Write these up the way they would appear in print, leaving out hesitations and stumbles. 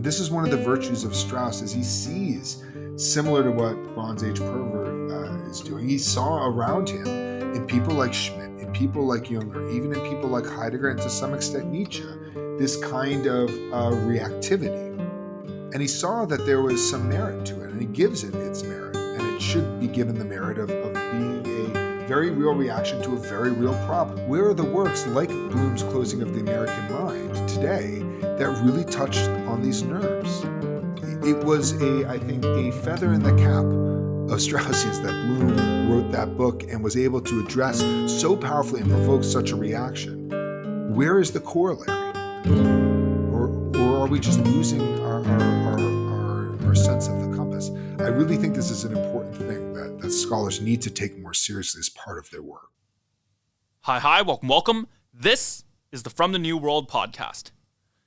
This is one of the virtues of Strauss, is he sees, similar to what Bronze Age Pervert is doing, he saw around him in people like Schmidt, in people like Junger, even in people like Heidegger, and to some extent Nietzsche, this kind of reactivity. And he saw that there was some merit to it, and he gives it its merit, and it should be given the merit of being a very real reaction to a very real problem. Where are the works like Bloom's Closing of the American Mind today that really touched on these nerves? It was, I think, a feather in the cap of Straussian's that Bloom wrote that book and was able to address so powerfully and provoke such a reaction. Where is the corollary? Or are we just losing our sense of the compass? I really think this is an important thing that scholars need to take more seriously as part of their work. Hi, welcome. This is the From the New World podcast.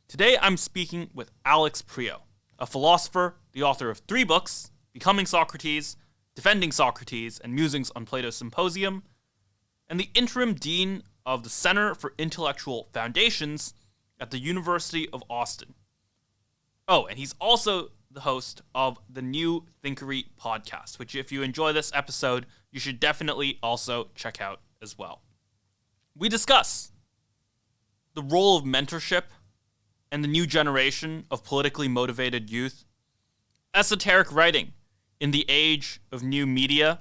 Today I'm speaking with Alex Priou, a philosopher, the author of 3 books, Becoming Socrates, Defending Socrates, and Musings on Plato's Symposium, and the interim dean of the Center for Intellectual Foundations at the University of Austin. Oh, and he's also the host of the New Thinkery podcast, which if you enjoy this episode, you should definitely also check out as well. We discuss the role of mentorship and the new generation of politically motivated youth, esoteric writing in the age of new media,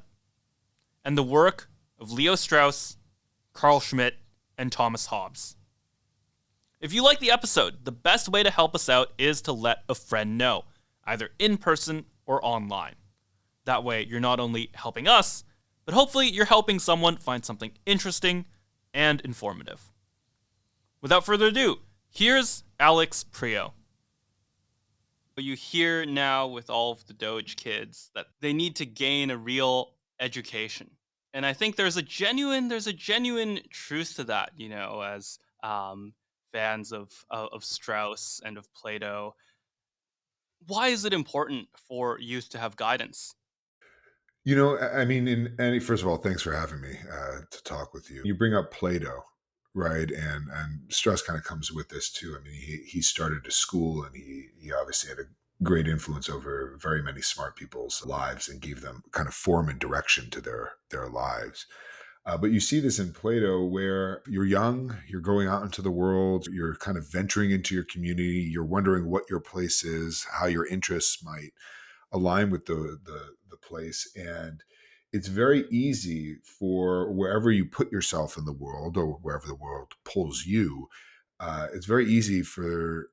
and the work of Leo Strauss, Carl Schmitt, and Thomas Hobbes. If you like the episode, the best way to help us out is to let a friend know, either in person or online. That way, you're not only helping us, but hopefully you're helping someone find something interesting and informative. Without further ado, here's Alex Priou. You hear now with all of the Doge kids that they need to gain a real education. And I think there's a genuine truth to that, as fans of Strauss and of Plato. Why is it important for youth to have guidance? I mean, first of all, thanks for having me to talk with you. You bring up Plato, right? And Strauss kind of comes with this too. I mean, he started a school, and he obviously had a great influence over very many smart people's lives and gave them kind of form and direction to their lives. But you see this in Plato, where you're young, you're going out into the world, you're kind of venturing into your community, you're wondering what your place is, how your interests might align with the place. And it's very easy for wherever you put yourself in the world, or wherever the world pulls you, it's very easy for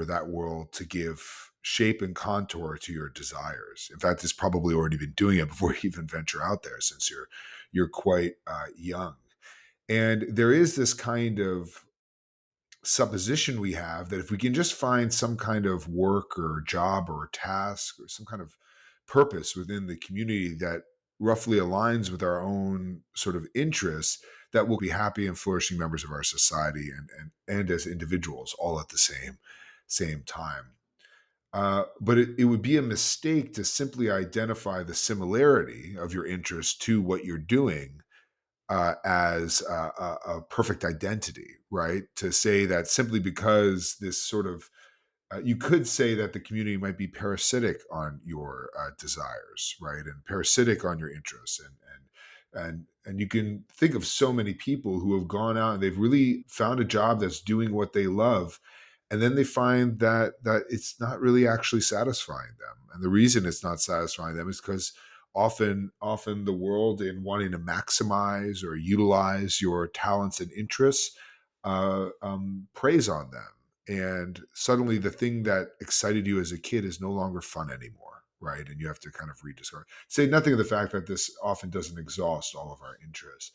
that world to give shape and contour to your desires. In fact, it's probably already been doing it before you even venture out there, since you're quite young. And there is this kind of supposition we have that if we can just find some kind of work or job or task or some kind of purpose within the community that roughly aligns with our own sort of interests, that we'll be happy and flourishing members of our society, and as individuals, all at the same time. But it would be a mistake to simply identify the similarity of your interest to what you're doing as a perfect identity, right? To say that simply because this sort of you could say that the community might be parasitic on your desires, right, and parasitic on your interests, and you can think of so many people who have gone out and they've really found a job that's doing what they love, and then they find that it's not really actually satisfying them, and the reason it's not satisfying them is because often the world, in wanting to maximize or utilize your talents and interests, preys on them, and suddenly the thing that excited you as a kid is no longer fun anymore, right? And you have to kind of rediscover. Say nothing of the fact that this often doesn't exhaust all of our interests.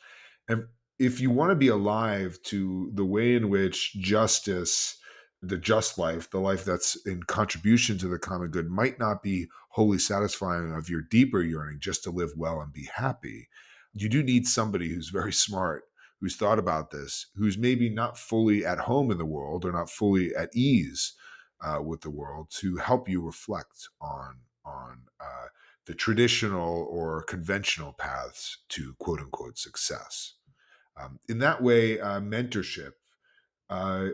And if you want to be alive to the way in which justice, the just life, the life that's in contribution to the common good, might not be wholly satisfying of your deeper yearning just to live well and be happy, you do need somebody who's very smart, who's thought about this, who's maybe not fully at home in the world or not fully at ease with the world, to help you reflect on the traditional or conventional paths to quote unquote success. In that way, mentorship uh,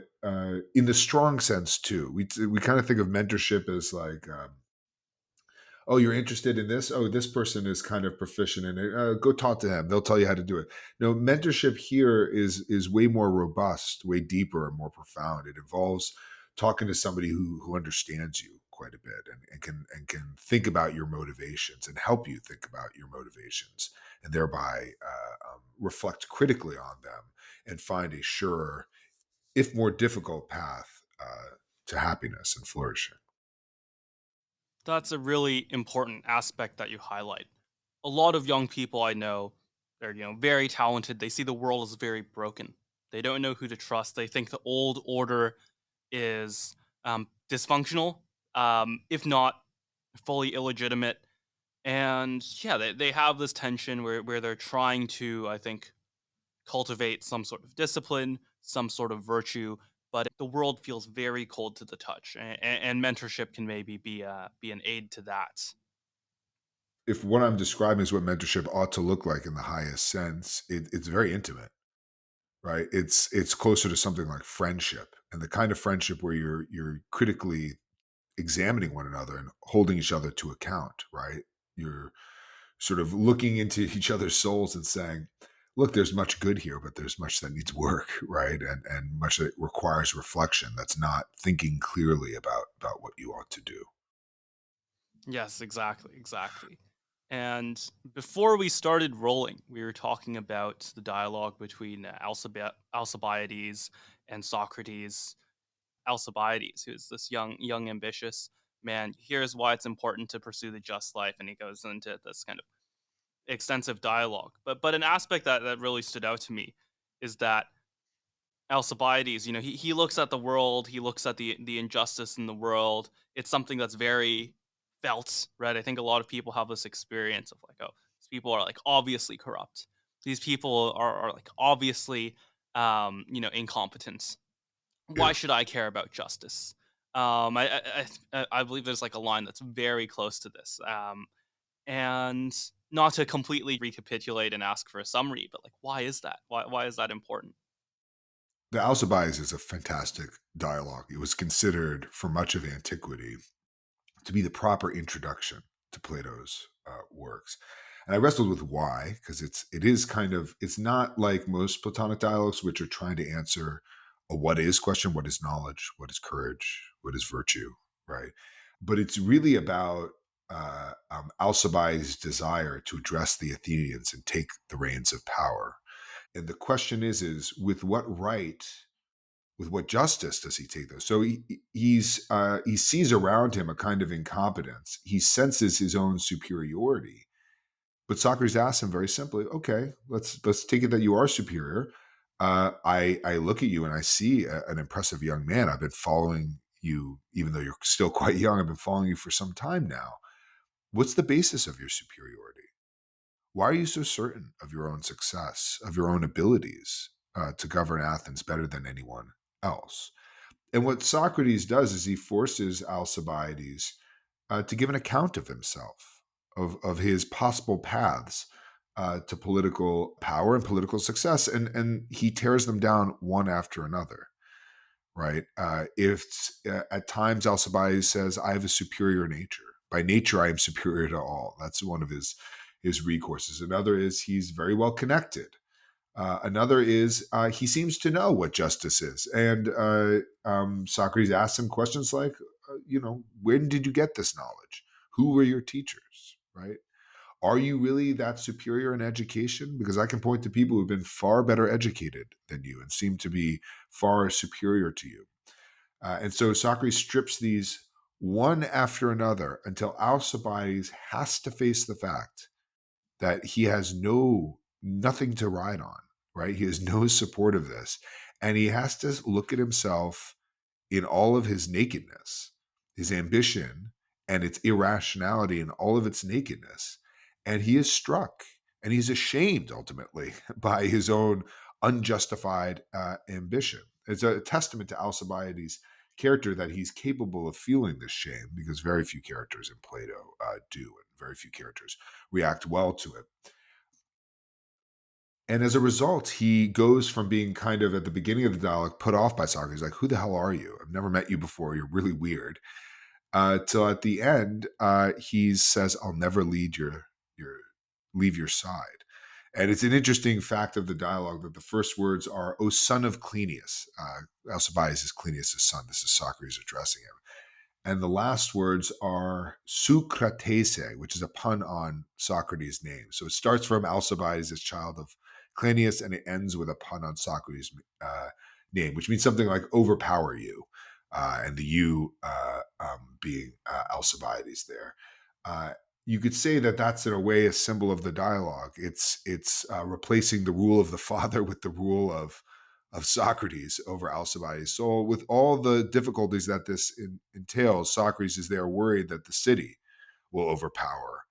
in the strong sense too. We kind of think of mentorship as like, oh, you're interested in this? Oh, this person is kind of proficient in it. Go talk to him. They'll tell you how to do it. No, mentorship here is way more robust, way deeper, and more profound. It involves talking to somebody who understands you quite a bit and can think about your motivations and help you think about your motivations and thereby reflect critically on them and find a surer, if more difficult, path to happiness and flourishing. That's a really important aspect that you highlight. A lot of young people I know, they're very talented. They see the world as very broken. They don't know who to trust. They think the old order is dysfunctional, if not fully illegitimate. And yeah, they have this tension where they're trying to, I think, cultivate some sort of discipline, some sort of virtue, but the world feels very cold to the touch, and mentorship can maybe be an aid to that. If what I'm describing is what mentorship ought to look like in the highest sense, it's very intimate, right? It's closer to something like friendship, and the kind of friendship where you're critically examining one another and holding each other to account, right? You're sort of looking into each other's souls and saying, "Look, there's much good here, but there's much that needs work, right? And much that requires reflection. That's not thinking clearly about what you ought to do." Yes, exactly, exactly. And before we started rolling, we were talking about the dialogue between Alcibiades and Socrates. Alcibiades, who's this young, ambitious man, here's why it's important to pursue the just life, and he goes into this kind of extensive dialogue. But an aspect that really stood out to me is that Alcibiades, he looks at the world, he looks at the injustice in the world. It's something that's very felt, right? I think a lot of people have this experience of like, oh, these people are like obviously corrupt. These people are like obviously incompetent. Why Yeah. should I care about justice? I believe there's like a line that's very close to this. And not to completely recapitulate and ask for a summary, but like, why is that? Why is that important? The Alcibiades is a fantastic dialogue. It was considered for much of antiquity to be the proper introduction to Plato's works. And I wrestled with why, because it is kind of, it's not like most Platonic dialogues, which are trying to answer a what is question: what is knowledge, what is courage, what is virtue, right? But it's really about Alcibiades' desire to address the Athenians and take the reins of power. And the question is with what right, with what justice does he take those? So he sees around him a kind of incompetence. He senses his own superiority. But Socrates asks him very simply, "Okay, let's take it that you are superior. I look at you and I see an impressive young man. I've been following you, even though you're still quite young. I've been following you for some time now. What's the basis of your superiority? Why are you so certain of your own success, of your own abilities to govern Athens better than anyone else?" And what Socrates does is he forces Alcibiades to give an account of himself, of his possible paths to political power and political success, and he tears them down one after another. Right? If at times Alcibiades says, "I have a superior nature. By nature, I am superior to all." That's one of his recourses. Another is he's very well connected. Another is he seems to know what justice is. And Socrates asks him questions like, when did you get this knowledge? Who were your teachers? Right? Are you really that superior in education? Because I can point to people who've been far better educated than you and seem to be far superior to you. And so Socrates strips these one after another until Alcibiades has to face the fact that he has nothing to ride on, right? He has no support of this. And he has to look at himself in all of his nakedness, his ambition and its irrationality in all of its nakedness. And he is struck and he's ashamed ultimately by his own unjustified ambition. It's a testament to Alcibiades' character that he's capable of feeling this shame, because very few characters in Plato do, and very few characters react well to it. And as a result, he goes from being kind of at the beginning of the dialogue put off by Socrates, like, "Who the hell are you? I've never met you before. You're really weird." Till at the end, he says, "I'll never your leave your side." And it's an interesting fact of the dialogue that the first words are, "O son of Cleinias." Alcibiades is Cleinias' son. This is Socrates addressing him. And the last words are Socratese, which is a pun on Socrates' name. So it starts from Alcibiades, as child of Cleinias, and it ends with a pun on Socrates' name, which means something like overpower you, and the you being Alcibiades there. Uh, you could say that that's in a way a symbol of the dialogue. It's replacing the rule of the father with the rule of Socrates over Alcibiades. So, with all the difficulties that this entails, Socrates is there worried that the city will overpower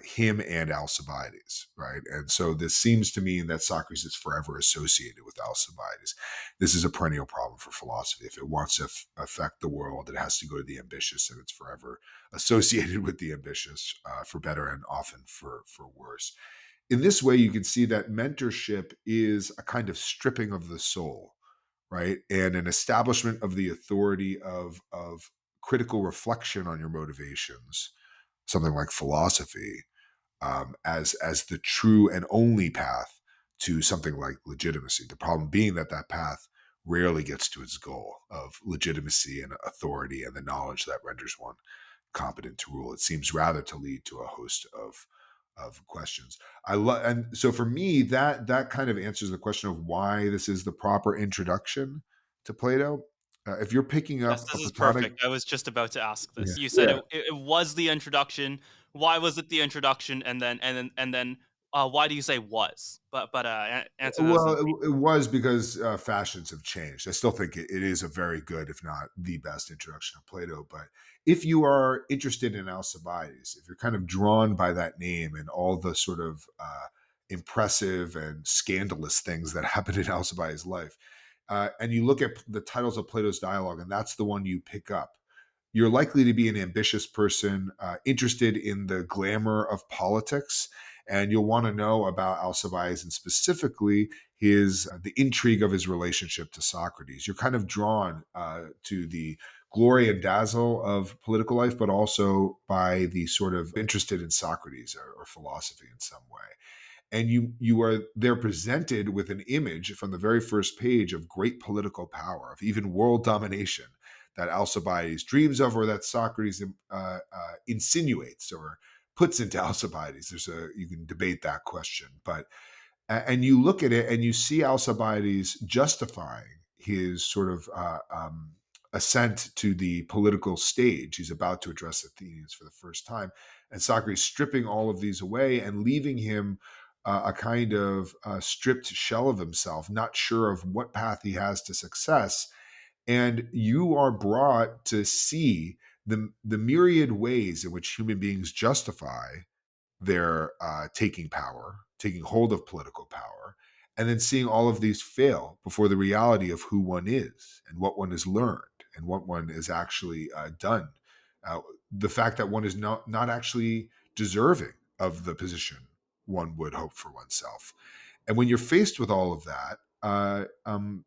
him and Alcibiades, right? And so, this seems to mean that Socrates is forever associated with Alcibiades. This is a perennial problem for philosophy. If it wants to affect the world, it has to go to the ambitious, and it's forever associated with the ambitious, for better and often for worse. In this way, you can see that mentorship is a kind of stripping of the soul, right? And an establishment of the authority of critical reflection on your motivations, something like philosophy, as the true and only path to something like legitimacy. The problem being that that path rarely gets to its goal of legitimacy and authority and the knowledge that renders one competent to rule. It seems rather to lead to a host of questions. I love, and so for me, that kind of answers the question of why this is the proper introduction to Plato. If you're picking Yes, up a this is Platonic, perfect. I was just about to ask yeah, this. You said yeah, it was the introduction. Why was it the introduction? Why do you say was? Answer those well, in brief. it was because fashions have changed. I still think it is a very good, if not the best, introduction to Plato. But if you are interested in Alcibiades, if you're kind of drawn by that name and all the sort of impressive and scandalous things that happened in Alcibiades' life, and you look at the titles of Plato's dialogue, and that's the one you pick up, you're likely to be an ambitious person, interested in the glamour of politics, and you'll want to know about Alcibiades and specifically the intrigue of his relationship to Socrates. You're kind of drawn to the glory and dazzle of political life, but also by the sort of interested in Socrates or philosophy in some way. And you are there presented with an image from the very first page of great political power, of even world domination that Alcibiades dreams of, or that Socrates insinuates or puts into Alcibiades. You can debate that question, but and you look at it and you see Alcibiades justifying his sort of ascent to the political stage. He's about to address the Athenians for the first time, and Socrates stripping all of these away and leaving him a kind of stripped shell of himself, not sure of what path he has to success. And you are brought to see the myriad ways in which human beings justify their taking power, taking hold of political power, and then seeing all of these fail before the reality of who one is and what one has learned and what one has actually done. Uh, the fact that one is not actually deserving of the position one would hope for oneself. And when you're faced with all of that,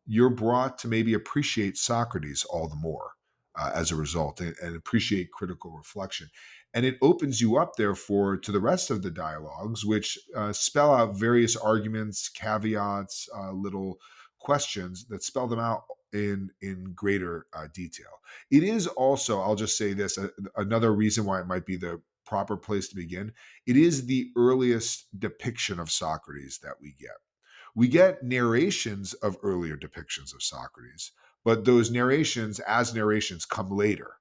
you're brought to maybe appreciate Socrates all the more as a result, and appreciate critical reflection. And it opens you up, therefore, to the rest of the dialogues, which spell out various arguments, caveats, little questions that spell them out in greater detail. It is also, I'll just say this, another reason why it might be the proper place to begin. It is the earliest depiction of Socrates that we get. We get narrations of earlier depictions of Socrates, but those narrations, as narrations, come later,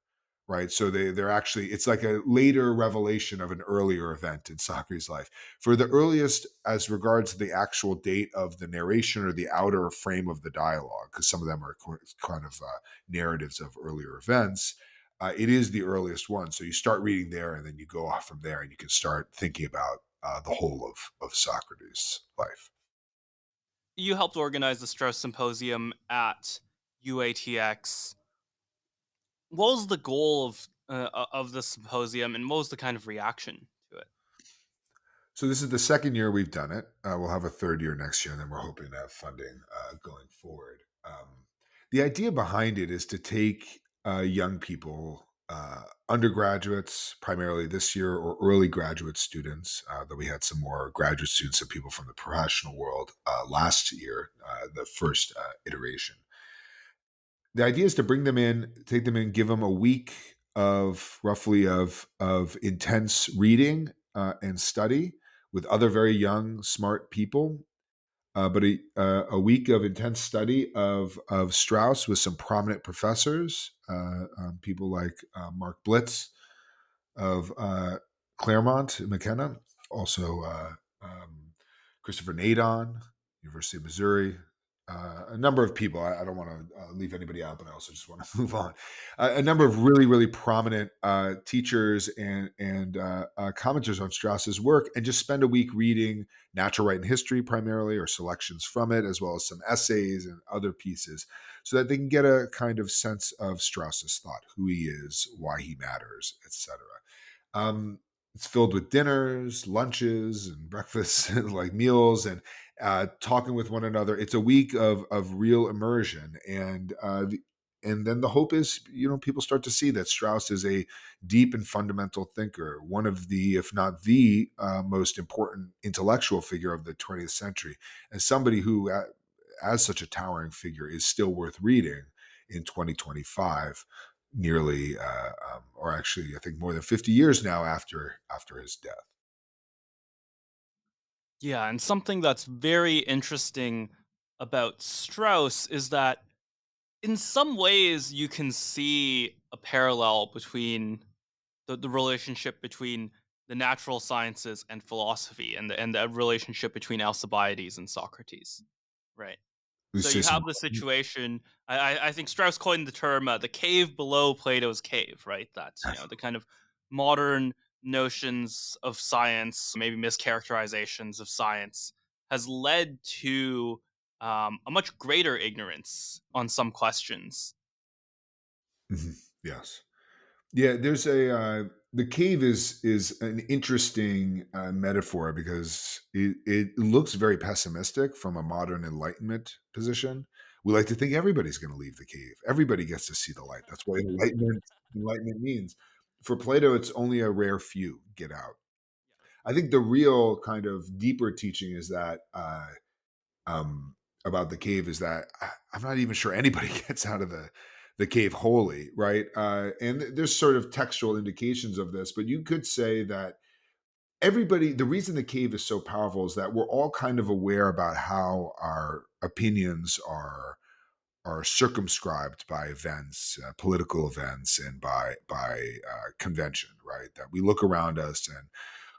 right? So they're actually, it's like a later revelation of an earlier event in Socrates' life. For the earliest, as regards the actual date of the narration or the outer frame of the dialogue, because some of them are kind of narratives of earlier events, it is the earliest one. So you start reading there, and then you go off from there, and you can start thinking about the whole of Socrates' life. You helped organize the Strauss Symposium at UATX. What was the goal of the symposium, and what was the kind of reaction to it? So this is the second year we've done it. We'll have a third year next year, and then we're hoping to have funding going forward. The idea behind it is to take young people, undergraduates primarily this year, or early graduate students. Though we had some more graduate students and people from the professional world last year, the first iteration. The idea is to bring them in, take them in, give them a week of roughly of intense reading and study with other very young, smart people. But a week of intense study of Strauss with some prominent professors, people like Mark Blitz of Claremont, McKenna, also Christopher Nadon, University of Missouri, a number of people. I don't want to leave anybody out, but I also just want to move on. A number of really, really prominent teachers and commenters on Strauss's work, and just spend a week reading natural right and history primarily, or selections from it, as well as some essays and other pieces, so that they can get a kind of sense of Strauss's thought, who he is, why he matters, etc. It's filled with dinners, lunches, and breakfasts, like meals, and talking with one another. It's a week of real immersion, and then the hope is, people start to see that Strauss is a deep and fundamental thinker, one of the, if not the most important intellectual figure of the 20th century, and somebody who, as such a towering figure, is still worth reading in 2025, nearly, or actually, I think more than 50 years now after his death. Yeah, and something that's very interesting about Strauss is that in some ways you can see a parallel between the relationship between the natural sciences and philosophy, and the relationship between Alcibiades and Socrates, right? You So say you some. have the situation. I think Strauss coined the term the cave below Plato's cave, right? That's the kind of modern notions of science, maybe mischaracterizations of science, has led to a much greater ignorance on some questions. Mhm. Yes. Yeah, there's a the cave is an interesting metaphor, because it looks very pessimistic from a modern enlightenment position. We like to think everybody's going to leave the cave. Everybody gets to see the light. That's what enlightenment means. For Plato, it's only a rare few get out. I think the real kind of deeper teaching is that um, about the cave is that I'm not even sure anybody gets out of the cave wholly, right? And there's sort of textual indications of this, but you could say that everybody. The reason the cave is so powerful is that we're all kind of aware about how our opinions are circumscribed by events, political events, and by convention, right? That we look around us and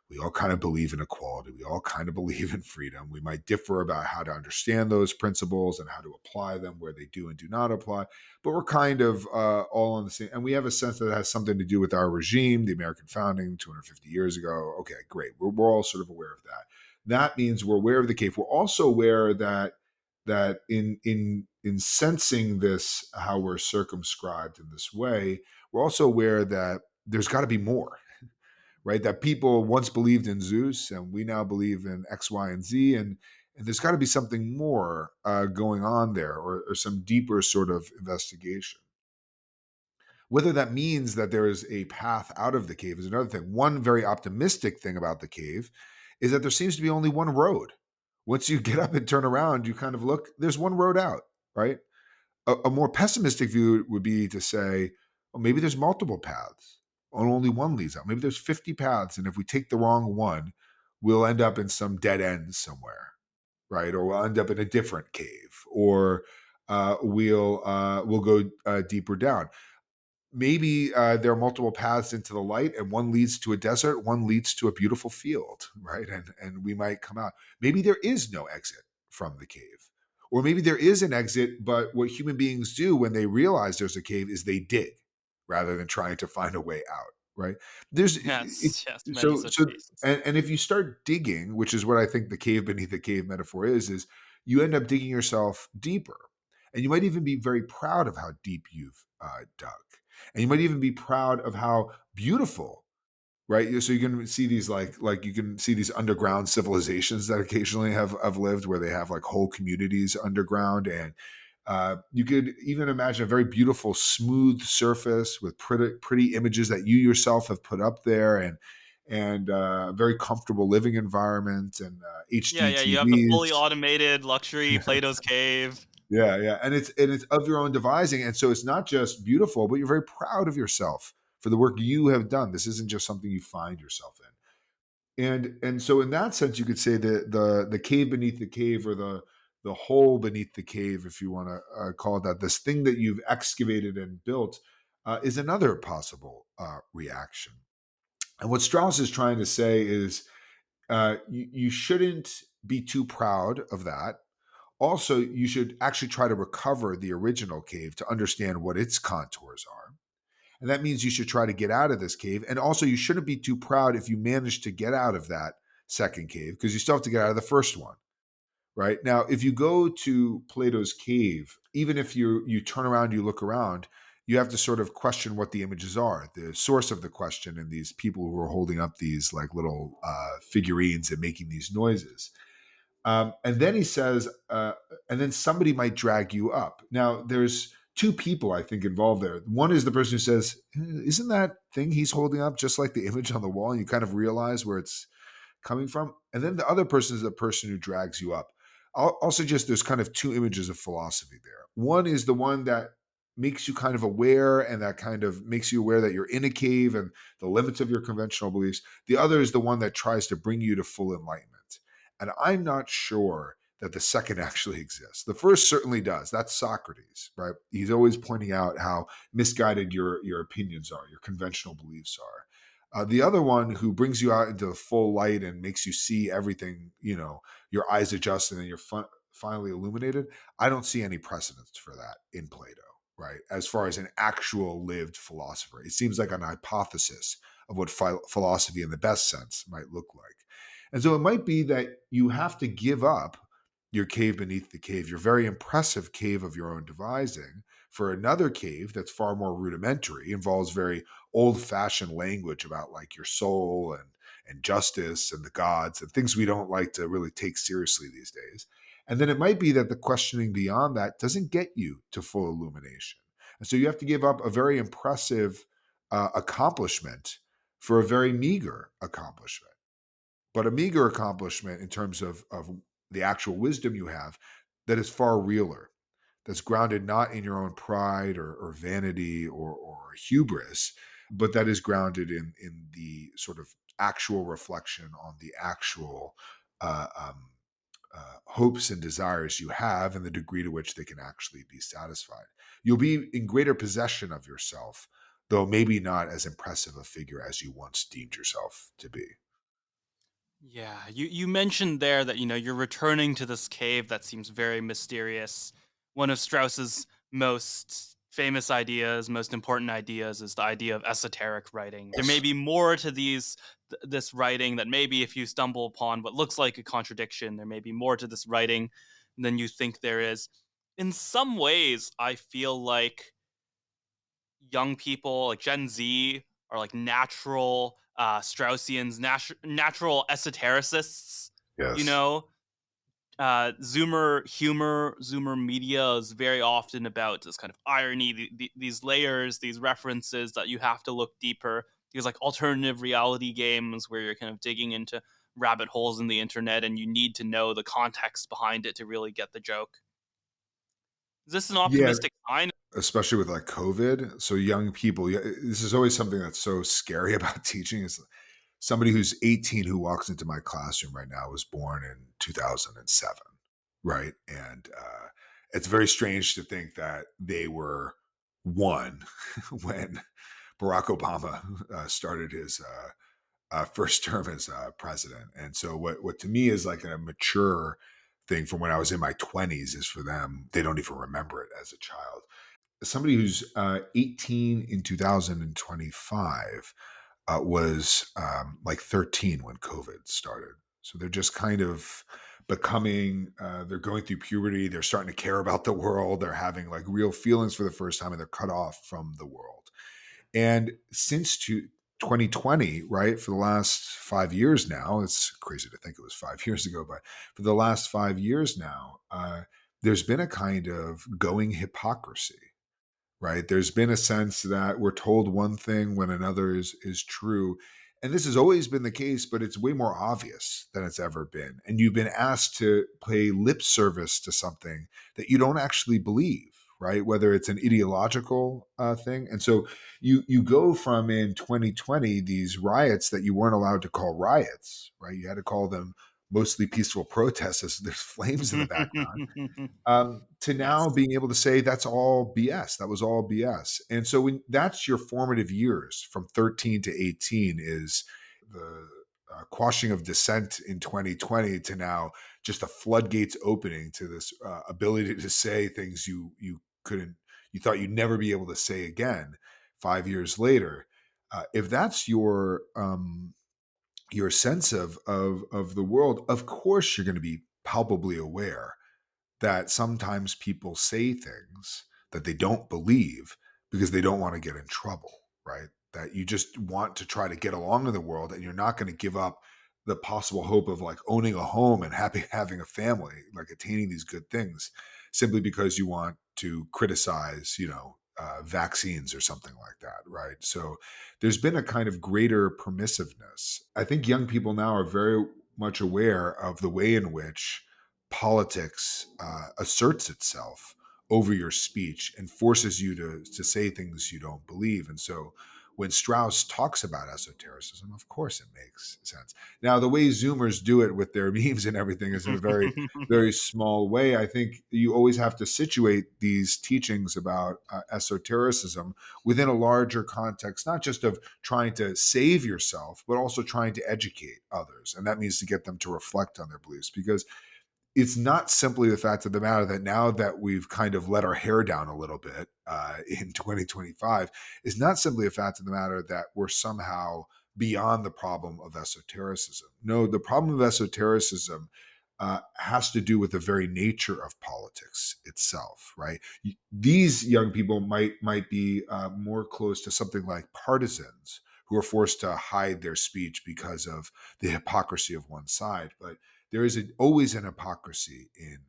we all kind of believe in equality. We all kind of believe in freedom. We might differ about how to understand those principles and how to apply them, where they do and do not apply. But we're kind of all on the same. And we have a sense that it has something to do with our regime, the American founding 250 years ago. Okay, great. We're all sort of aware of that. That means we're aware of the cave. We're also aware that in sensing this, how we're circumscribed in this way, we're also aware that there's got to be more, right? That people once believed in Zeus, and we now believe in X, Y, and Z, and there's got to be something more going on there, or some deeper sort of investigation. Whether that means that there is a path out of the cave is another thing. One very optimistic thing about the cave is that there seems to be only one road. Once you get up and turn around, you kind of look, there's one road out, right? A more pessimistic view would be to say, well, maybe there's multiple paths and only one leads out. Maybe there's 50 paths. And if we take the wrong one, we'll end up in some dead end somewhere, right? Or we'll end up in a different cave, or we'll go deeper down. Maybe there are multiple paths into the light, and one leads to a desert, one leads to a beautiful field, right? And we might come out. Maybe there is no exit from the cave, or maybe there is an exit, but what human beings do when they realize there's a cave is they dig rather than trying to find a way out, right? There's it, Yes, yes, many so such so cases. and if you start digging, which is what I think the cave beneath the cave metaphor is you end up digging yourself deeper, and you might even be very proud of how deep you've dug, and you might even be proud of how beautiful right? So you can see these like you can see these underground civilizations that occasionally have lived where they have like whole communities underground, and you could even imagine a very beautiful smooth surface with pretty images that you yourself have put up there, and very comfortable living environment and Yeah, HD yeah, you have the fully TVs. automated luxury Plato's Cave. Yeah, yeah, and it's of your own devising, and so it's not just beautiful, but you're very proud of yourself for the work you have done. This isn't just something you find yourself in, and so in that sense, you could say that the cave beneath the cave, or the hole beneath the cave, if you want to call it that, this thing that you've excavated and built, is another possible reaction. And what Strauss is trying to say is you shouldn't be too proud of that. Also, you should actually try to recover the original cave to understand what its contours are. And that means you should try to get out of this cave. And also, you shouldn't be too proud if you manage to get out of that second cave, because you still have to get out of the first one. Right now, if you go to Plato's cave, even if you turn around, you look around, you have to sort of question what the images are, the source of the question, and these people who are holding up these like little figurines and making these noises. And then he says, and then somebody might drag you up. Now, there's two people I think involved there. One is the person who says, "Isn't that thing he's holding up just like the image on the wall?" And you kind of realize where it's coming from. And then the other person is the person who drags you up. I'll suggest there's kind of two images of philosophy there. One is the one that makes you kind of aware, and that kind of makes you aware that you're in a cave and the limits of your conventional beliefs. The other is the one that tries to bring you to full enlightenment. And I'm not sure that the second actually exists. The first certainly does. That's Socrates, right? He's always pointing out how misguided your opinions are, your conventional beliefs are. The other one, who brings you out into the full light and makes you see everything, your eyes adjust and then you're finally illuminated. I don't see any precedence for that in Plato, right? As far as an actual lived philosopher, it seems like an hypothesis of what philosophy in the best sense might look like. And so it might be that you have to give up your cave beneath the cave, your very impressive cave of your own devising, for another cave that's far more rudimentary, involves very old-fashioned language about like your soul and justice and the gods and things we don't like to really take seriously these days. And then it might be that the questioning beyond that doesn't get you to full illumination. And so you have to give up a very impressive accomplishment for a very meager accomplishment. But a meager accomplishment in terms of the actual wisdom you have, that is far realer, that's grounded not in your own pride or vanity or hubris, but that is grounded in the sort of actual reflection on the actual uh, um, hopes and desires you have, and the degree to which they can actually be satisfied. You'll be in greater possession of yourself, though maybe not as impressive a figure as you once deemed yourself to be. Yeah, you mentioned there that you're returning to this cave that seems very mysterious. One of Strauss's most famous ideas, most important ideas, is the idea of esoteric writing. There may Yes. be more to this writing, that maybe if you stumble upon what looks like a contradiction, there may be more to this writing than you think there is. In some ways, I feel like young people like Gen Z are like natural Straussians, natural esotericists. You Yes. know, Zoomer media is very often about this kind of irony, these layers, these references that you have to look deeper. These like alternative reality games where you're kind of digging into rabbit holes in the internet, and you need to know the context behind it to really get the joke. Is this an Yeah, optimistic sign? especially with like COVID. So young people, yeah, this is always something that's so scary about teaching. Is somebody who's 18 who walks into my classroom right now was born in 2007, right? And it's very strange to think that they were one when Barack Obama started his first term as president. And so, what to me is like a mature thing from when I was in my 20s is for them, they don't even remember it as a child. Somebody who's 18 in 2025 was like 13 when COVID started. So they're just kind of becoming, they're going through puberty. They're starting to care about the world. They're having like real feelings for the first time, and they're cut off from the world. And since 2020, right? For the last 5 years now, it's crazy to think it was 5 years ago, but for the last 5 years now, there's been a kind of going hypocrisy, right? There's been a sense that we're told one thing when another is true. And this has always been the case, but it's way more obvious than it's ever been. And you've been asked to pay lip service to something that you don't actually believe, right? Whether it's an ideological thing. And so you go from in 2020 these riots that you weren't allowed to call riots, right? You had to call them mostly peaceful protests as there's flames in the background, to now Yes. being able to say that's all BS. That was all BS. And so when that's your formative years from 13 to 18 is the quashing of dissent in 2020 to now just the floodgates opening to this ability to say things you couldn't, you thought you'd never be able to say again 5 years later. If that's your sense of the world, of course you're going to be palpably aware that sometimes people say things that they don't believe because they don't want to get in trouble, right? That you just want to try to get along in the world and you're not going to give up the possible hope of like owning a home and happy having a family, like attaining these good things simply because you want to criticize, vaccines or something like that, right? So there's been a kind of greater permissiveness. I think young people now are very much aware of the way in which politics asserts itself over your speech and forces you to say things you don't believe. And so when Strauss talks about esotericism, of course it makes sense. Now, the way Zoomers do it with their memes and everything is in a very, very small way. I think you always have to situate these teachings about esotericism within a larger context, not just of trying to save yourself, but also trying to educate others. And that means to get them to reflect on their beliefs because it's not simply the fact of the matter that now that we've kind of let our hair down a little bit in 2025, is not simply a fact of the matter that we're somehow beyond the problem of esotericism. No, the problem of esotericism has to do with the very nature of politics itself, right? These young people might be more close to something like partisans who are forced to hide their speech because of the hypocrisy of one side, but there is always an hypocrisy in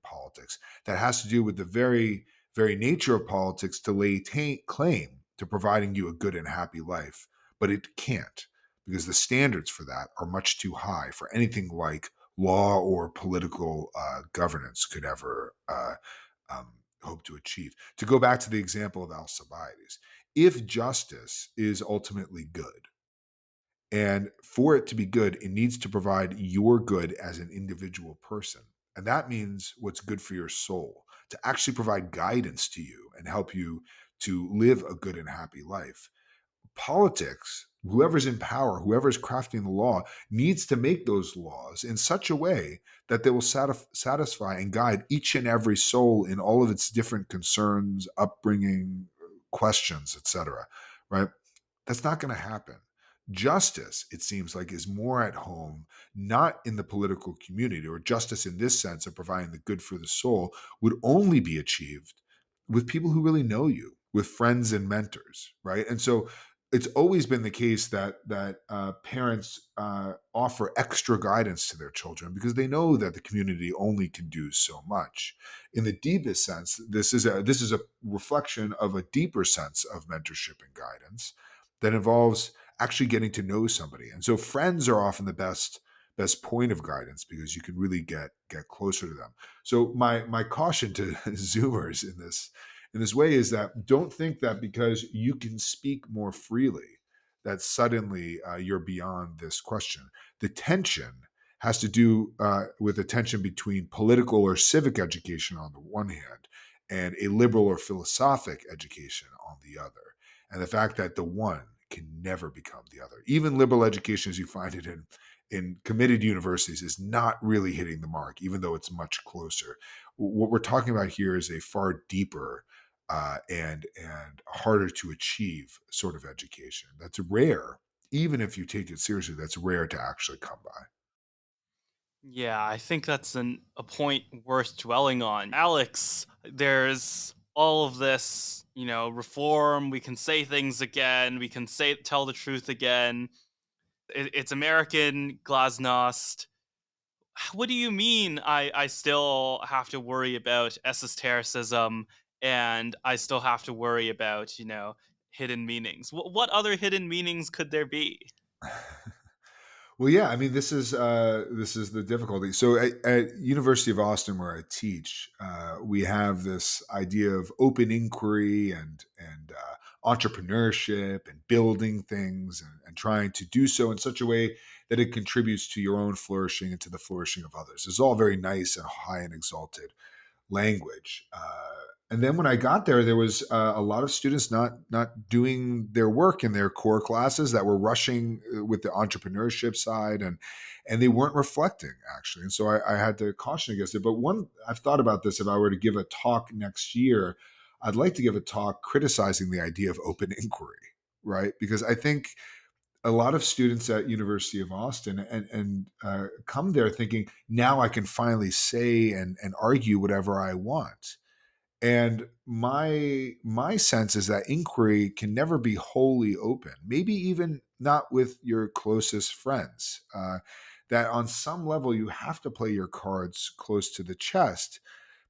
politics that has to do with the very nature of politics to lay claim to providing you a good and happy life, but it can't because the standards for that are much too high for anything like law or political governance could ever hope to achieve. To go back to the example of Alcibiades, if justice is ultimately good, and for it to be good, it needs to provide your good as an individual person. And that means what's good for your soul, to actually provide guidance to you and help you to live a good and happy life. Politics, whoever's in power, whoever's crafting the law, needs to make those laws in such a way that they will satisfy and guide each and every soul in all of its different concerns, upbringing, questions, etc. Right? That's not going to happen. Justice, it seems like, is more at home, not in the political community, or justice in this sense of providing the good for the soul would only be achieved with people who really know you, with friends and mentors, right? And so it's always been the case that parents offer extra guidance to their children because they know that the community only can do so much. In the deepest sense, this is a reflection of a deeper sense of mentorship and guidance that involves actually getting to know somebody. And so friends are often the best point of guidance because you can really get closer to them. So my caution to Zoomers in this way is that don't think that because you can speak more freely that suddenly you're beyond this question. The tension has to do with the tension between political or civic education on the one hand and a liberal or philosophic education on the other, and the fact that the one can never become the other. Even liberal education, as you find it in committed universities, is not really hitting the mark, even though it's much closer. What we're talking about here is a far deeper and harder to achieve sort of education. That's rare, even if you take it seriously. That's rare to actually come by. Yeah, I think that's a point worth dwelling on. Alex, there's all of this, reform. We can say things again. We can tell the truth again. It's American glasnost. What do you mean? I still have to worry about esotericism, and I still have to worry about hidden meanings. What other hidden meanings could there be? Well, yeah, I mean, this is the difficulty. So at University of Austin, where I teach, we have this idea of open inquiry and entrepreneurship and building things and trying to do so in such a way that it contributes to your own flourishing and to the flourishing of others. It's all very nice and high and exalted language. And then when I got there, there was a lot of students not doing their work in their core classes that were rushing with the entrepreneurship side, and they weren't reflecting actually. And so I had to caution against it. But one I've thought about this: if I were to give a talk next year, I'd like to give a talk criticizing the idea of open inquiry, right? Because I think a lot of students at University of Austin and come there thinking now I can finally say and argue whatever I want. And my sense is that inquiry can never be wholly open, maybe even not with your closest friends. That on some level you have to play your cards close to the chest,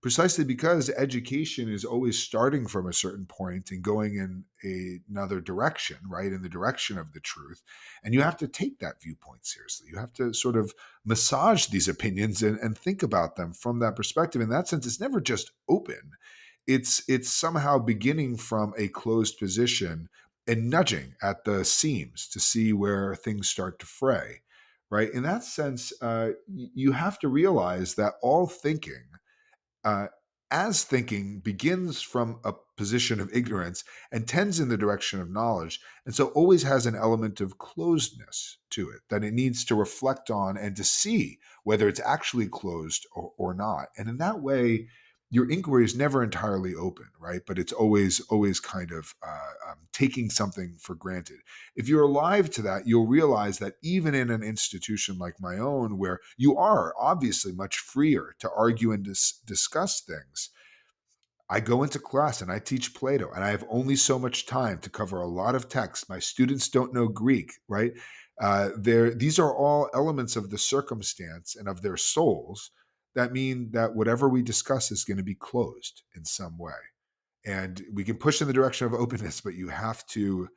precisely because education is always starting from a certain point and going in another direction, right? In the direction of the truth. And you have to take that viewpoint seriously. You have to sort of massage these opinions and think about them from that perspective. In that sense, it's never just open. It's somehow beginning from a closed position and nudging at the seams to see where things start to fray, right? In that sense, you have to realize that all thinking, uh, as thinking begins from a position of ignorance and tends in the direction of knowledge, and so always has an element of closedness to it that it needs to reflect on and to see whether it's actually closed or not. And in that way, your inquiry is never entirely open, right? But it's always kind of taking something for granted. If you're alive to that, you'll realize that even in an institution like my own, where you are obviously much freer to argue and discuss things, I go into class and I teach Plato, and I have only so much time to cover a lot of text. My students don't know Greek, right? These are all elements of the circumstance and of their souls that mean that whatever we discuss is going to be closed in some way. And we can push in the direction of openness, but you have to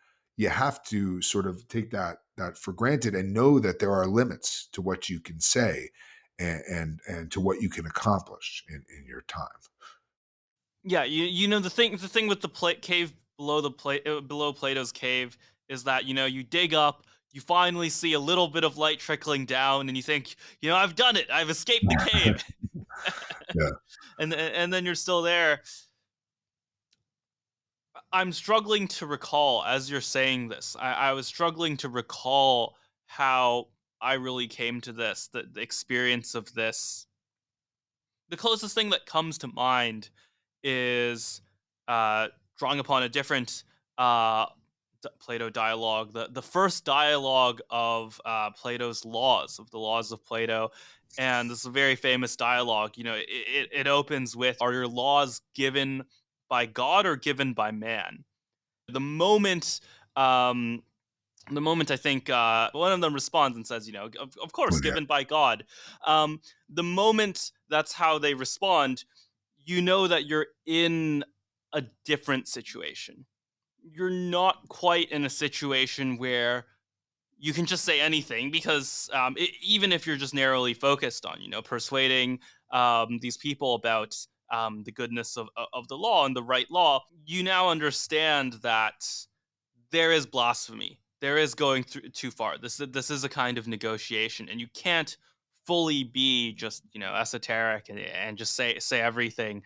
sort of take that for granted and know that there are limits to what you can say and to what you can accomplish in your time. Yeah, the thing with the cave below below Plato's cave is that you dig up, you finally see a little bit of light trickling down, and you think, I've done it, I've escaped the cave, Yeah. and then you're still there. I'm struggling to recall as you're saying this. I was struggling to recall how I really came to this, the experience of this. The closest thing that comes to mind is uh, drawing upon a different uh, Plato dialogue, the first dialogue of Plato's laws, of the laws of Plato. And this is a very famous dialogue. It opens with, "Are your laws given by God or given by man?" The moment um, the moment I think one of them responds and says, of course, Well, yeah. given by God. Um, the moment that's how they respond, you know that you're in a different situation. You're not quite in a situation where you can just say anything because even if you're just narrowly focused on, persuading these people about the goodness of the law and the right law, you now understand that there is blasphemy. There is going through too far. This is a kind of negotiation, and you can't fully be just esoteric and just say everything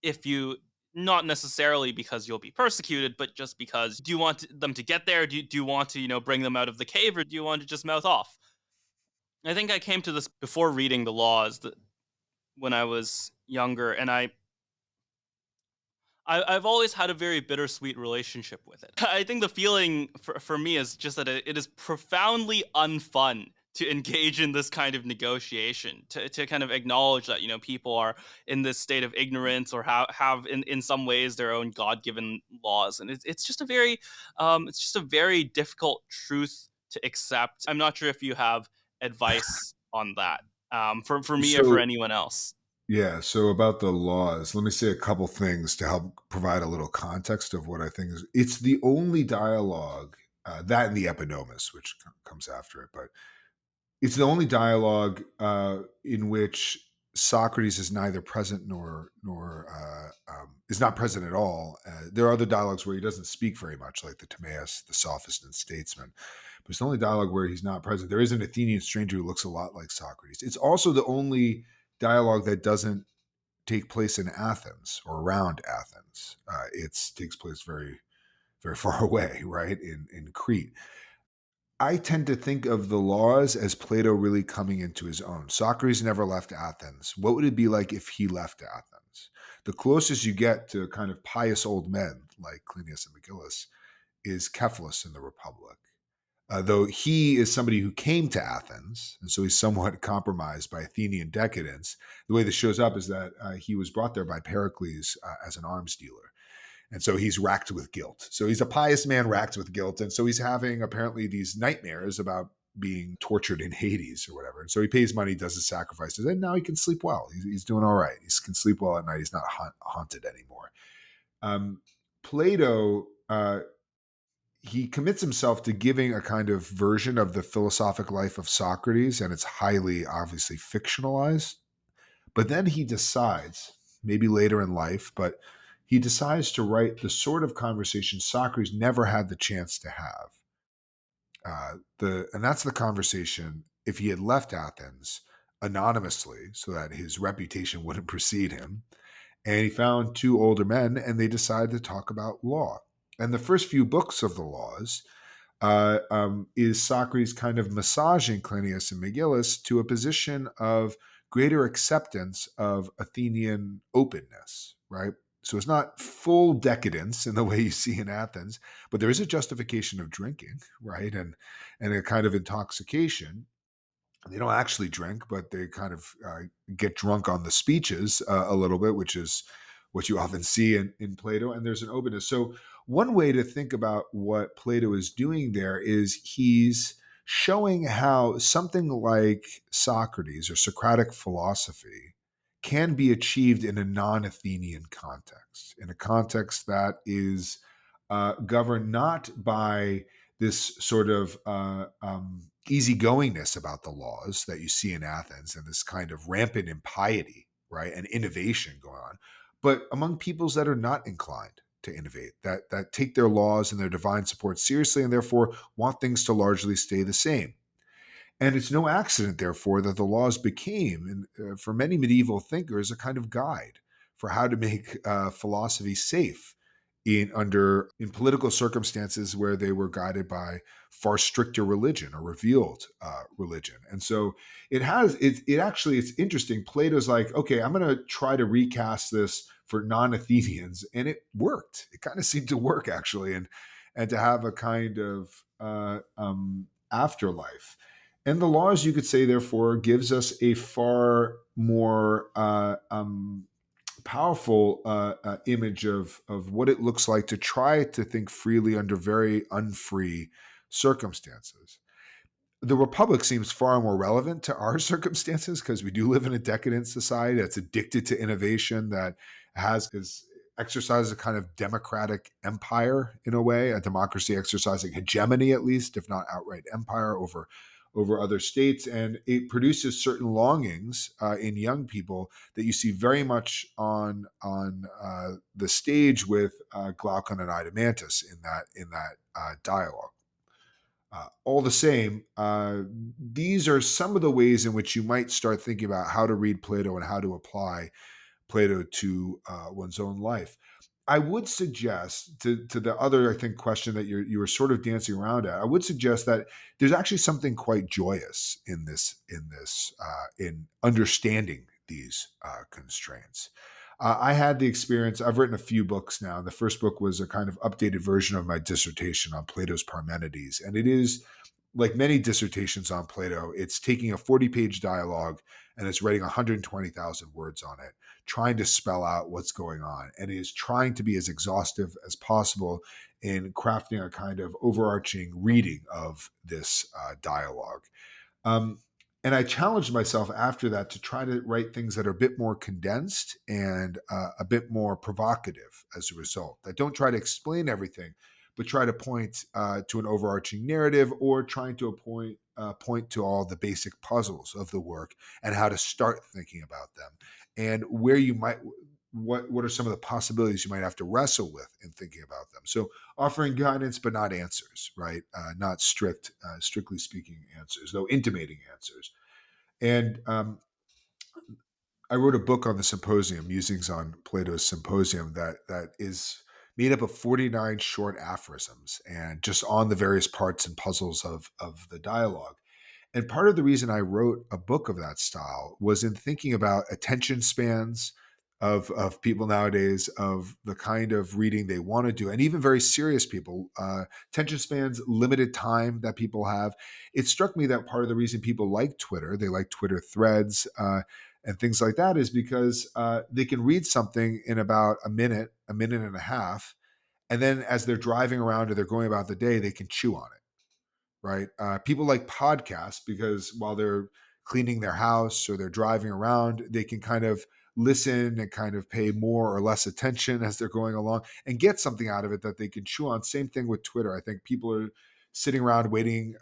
if you not necessarily because you'll be persecuted, but just because do you want them to get there? Do you want to bring them out of the cave, or do you want to just mouth off? I think I came to this before reading the laws that when I was younger, and I've always had a very bittersweet relationship with it. I think the feeling for me is just that it is profoundly unfun to engage in this kind of negotiation, to kind of acknowledge that people are in this state of ignorance, or have in some ways their own god-given laws, and it's just a very difficult truth to accept. I'm not sure if you have advice on that, for me or for So anyone else. yeah, so about the laws, let me say a couple things to help provide a little context of what I think is. It's the only dialogue, that and the epinomis, which comes after it, but it's the only dialogue in which Socrates is neither present nor is not present at all. There are other dialogues where he doesn't speak very much, like the Timaeus, the Sophist, and Statesman. But it's the only dialogue where he's not present. There is an Athenian stranger who looks a lot like Socrates. It's also the only dialogue that doesn't take place in Athens or around Athens. It takes place very, very far away, right, in Crete. I tend to think of the laws as Plato really coming into his own. Socrates never left Athens. What would it be like if he left Athens? The closest you get to kind of pious old men like Clinias and Megillus is Cephalus in the Republic. Though he is somebody who came to Athens, and so he's somewhat compromised by Athenian decadence. The way this shows up is that he was brought there by Pericles as an arms dealer. And so he's racked with guilt. So he's a pious man racked with guilt. And so he's having apparently these nightmares about being tortured in Hades or whatever. And so he pays money, does his sacrifices, and now he can sleep well. He's doing all right. He can sleep well at night. He's not haunted anymore. Um, Plato, he commits himself to giving a kind of version of the philosophic life of Socrates, and it's highly, obviously, fictionalized. But then he decides, maybe later in life, but he decides to write the sort of conversation Socrates never had the chance to have. And that's the conversation if he had left Athens anonymously so that his reputation wouldn't precede him. And he found two older men and they decided to talk about law. And the first few books of the laws is Socrates kind of massaging Clinias and Megillus to a position of greater acceptance of Athenian openness, right? So it's not full decadence in the way you see in Athens, but there is a justification of drinking, right? And a kind of intoxication. They don't actually drink, but they kind of get drunk on the speeches a little bit, which is what you often see in Plato. And there's an openness. So one way to think about what Plato is doing there is he's showing how something like Socrates or Socratic philosophy can be achieved in a non-Athenian context, in a context that is governed not by this sort of easygoingness about the laws that you see in Athens and this kind of rampant impiety, right, and innovation going on, but among peoples that are not inclined to innovate, that take their laws and their divine support seriously and therefore want things to largely stay the same. And it's no accident, therefore, that the laws became, for many medieval thinkers, a kind of guide for how to make philosophy safe in political circumstances where they were guided by far stricter religion or revealed religion. And so it's interesting. Plato's like, okay, I'm going to try to recast this for non-Athenians, and it worked. It kind of seemed to work actually, and to have a kind of afterlife. And the laws, you could say, therefore, gives us a far more powerful image of what it looks like to try to think freely under very unfree circumstances. The Republic seems far more relevant to our circumstances because we do live in a decadent society that's addicted to innovation, that exercises a kind of democratic empire in a way, a democracy exercising hegemony, at least, if not outright empire over other states. And it produces certain longings in young people that you see very much on the stage with Glaucon and Idomantus in that dialogue. All the same, these are some of the ways in which you might start thinking about how to read Plato and how to apply Plato to one's own life. I would suggest to the other, I think, question that you were sort of dancing around at. I would suggest that there's actually something quite joyous in understanding these constraints. I had the experience. I've written a few books now. The first book was a kind of updated version of my dissertation on Plato's Parmenides, and it is like many dissertations on Plato, it's taking a 40-page dialogue and it's writing 120,000 words on it, trying to spell out what's going on. And it is trying to be as exhaustive as possible in crafting a kind of overarching reading of this dialogue. Um, and I challenged myself after that to try to write things that are a bit more condensed and a bit more provocative as a result. I don't try to explain everything, but try to point to an overarching narrative or trying to point to all the basic puzzles of the work and how to start thinking about them and where you might what are some of the possibilities you might have to wrestle with in thinking about them. So offering guidance but not answers, right? Not strictly speaking answers, though intimating answers. And I wrote a book on the symposium, musings on Plato's symposium, that is made up of 49 short aphorisms and just on the various parts and puzzles of the dialogue. And part of the reason I wrote a book of that style was in thinking about attention spans of people nowadays, of the kind of reading they want to do, and even very serious people, attention spans, limited time that people have. It struck me that part of the reason people like Twitter, they like Twitter threads and things like that, is because they can read something in about a minute and a half, and then as they're driving around or they're going about the day, they can chew on it, right? People like podcasts because while they're cleaning their house or they're driving around, they can kind of listen and kind of pay more or less attention as they're going along and get something out of it that they can chew on. Same thing with Twitter. I think people are sitting around waiting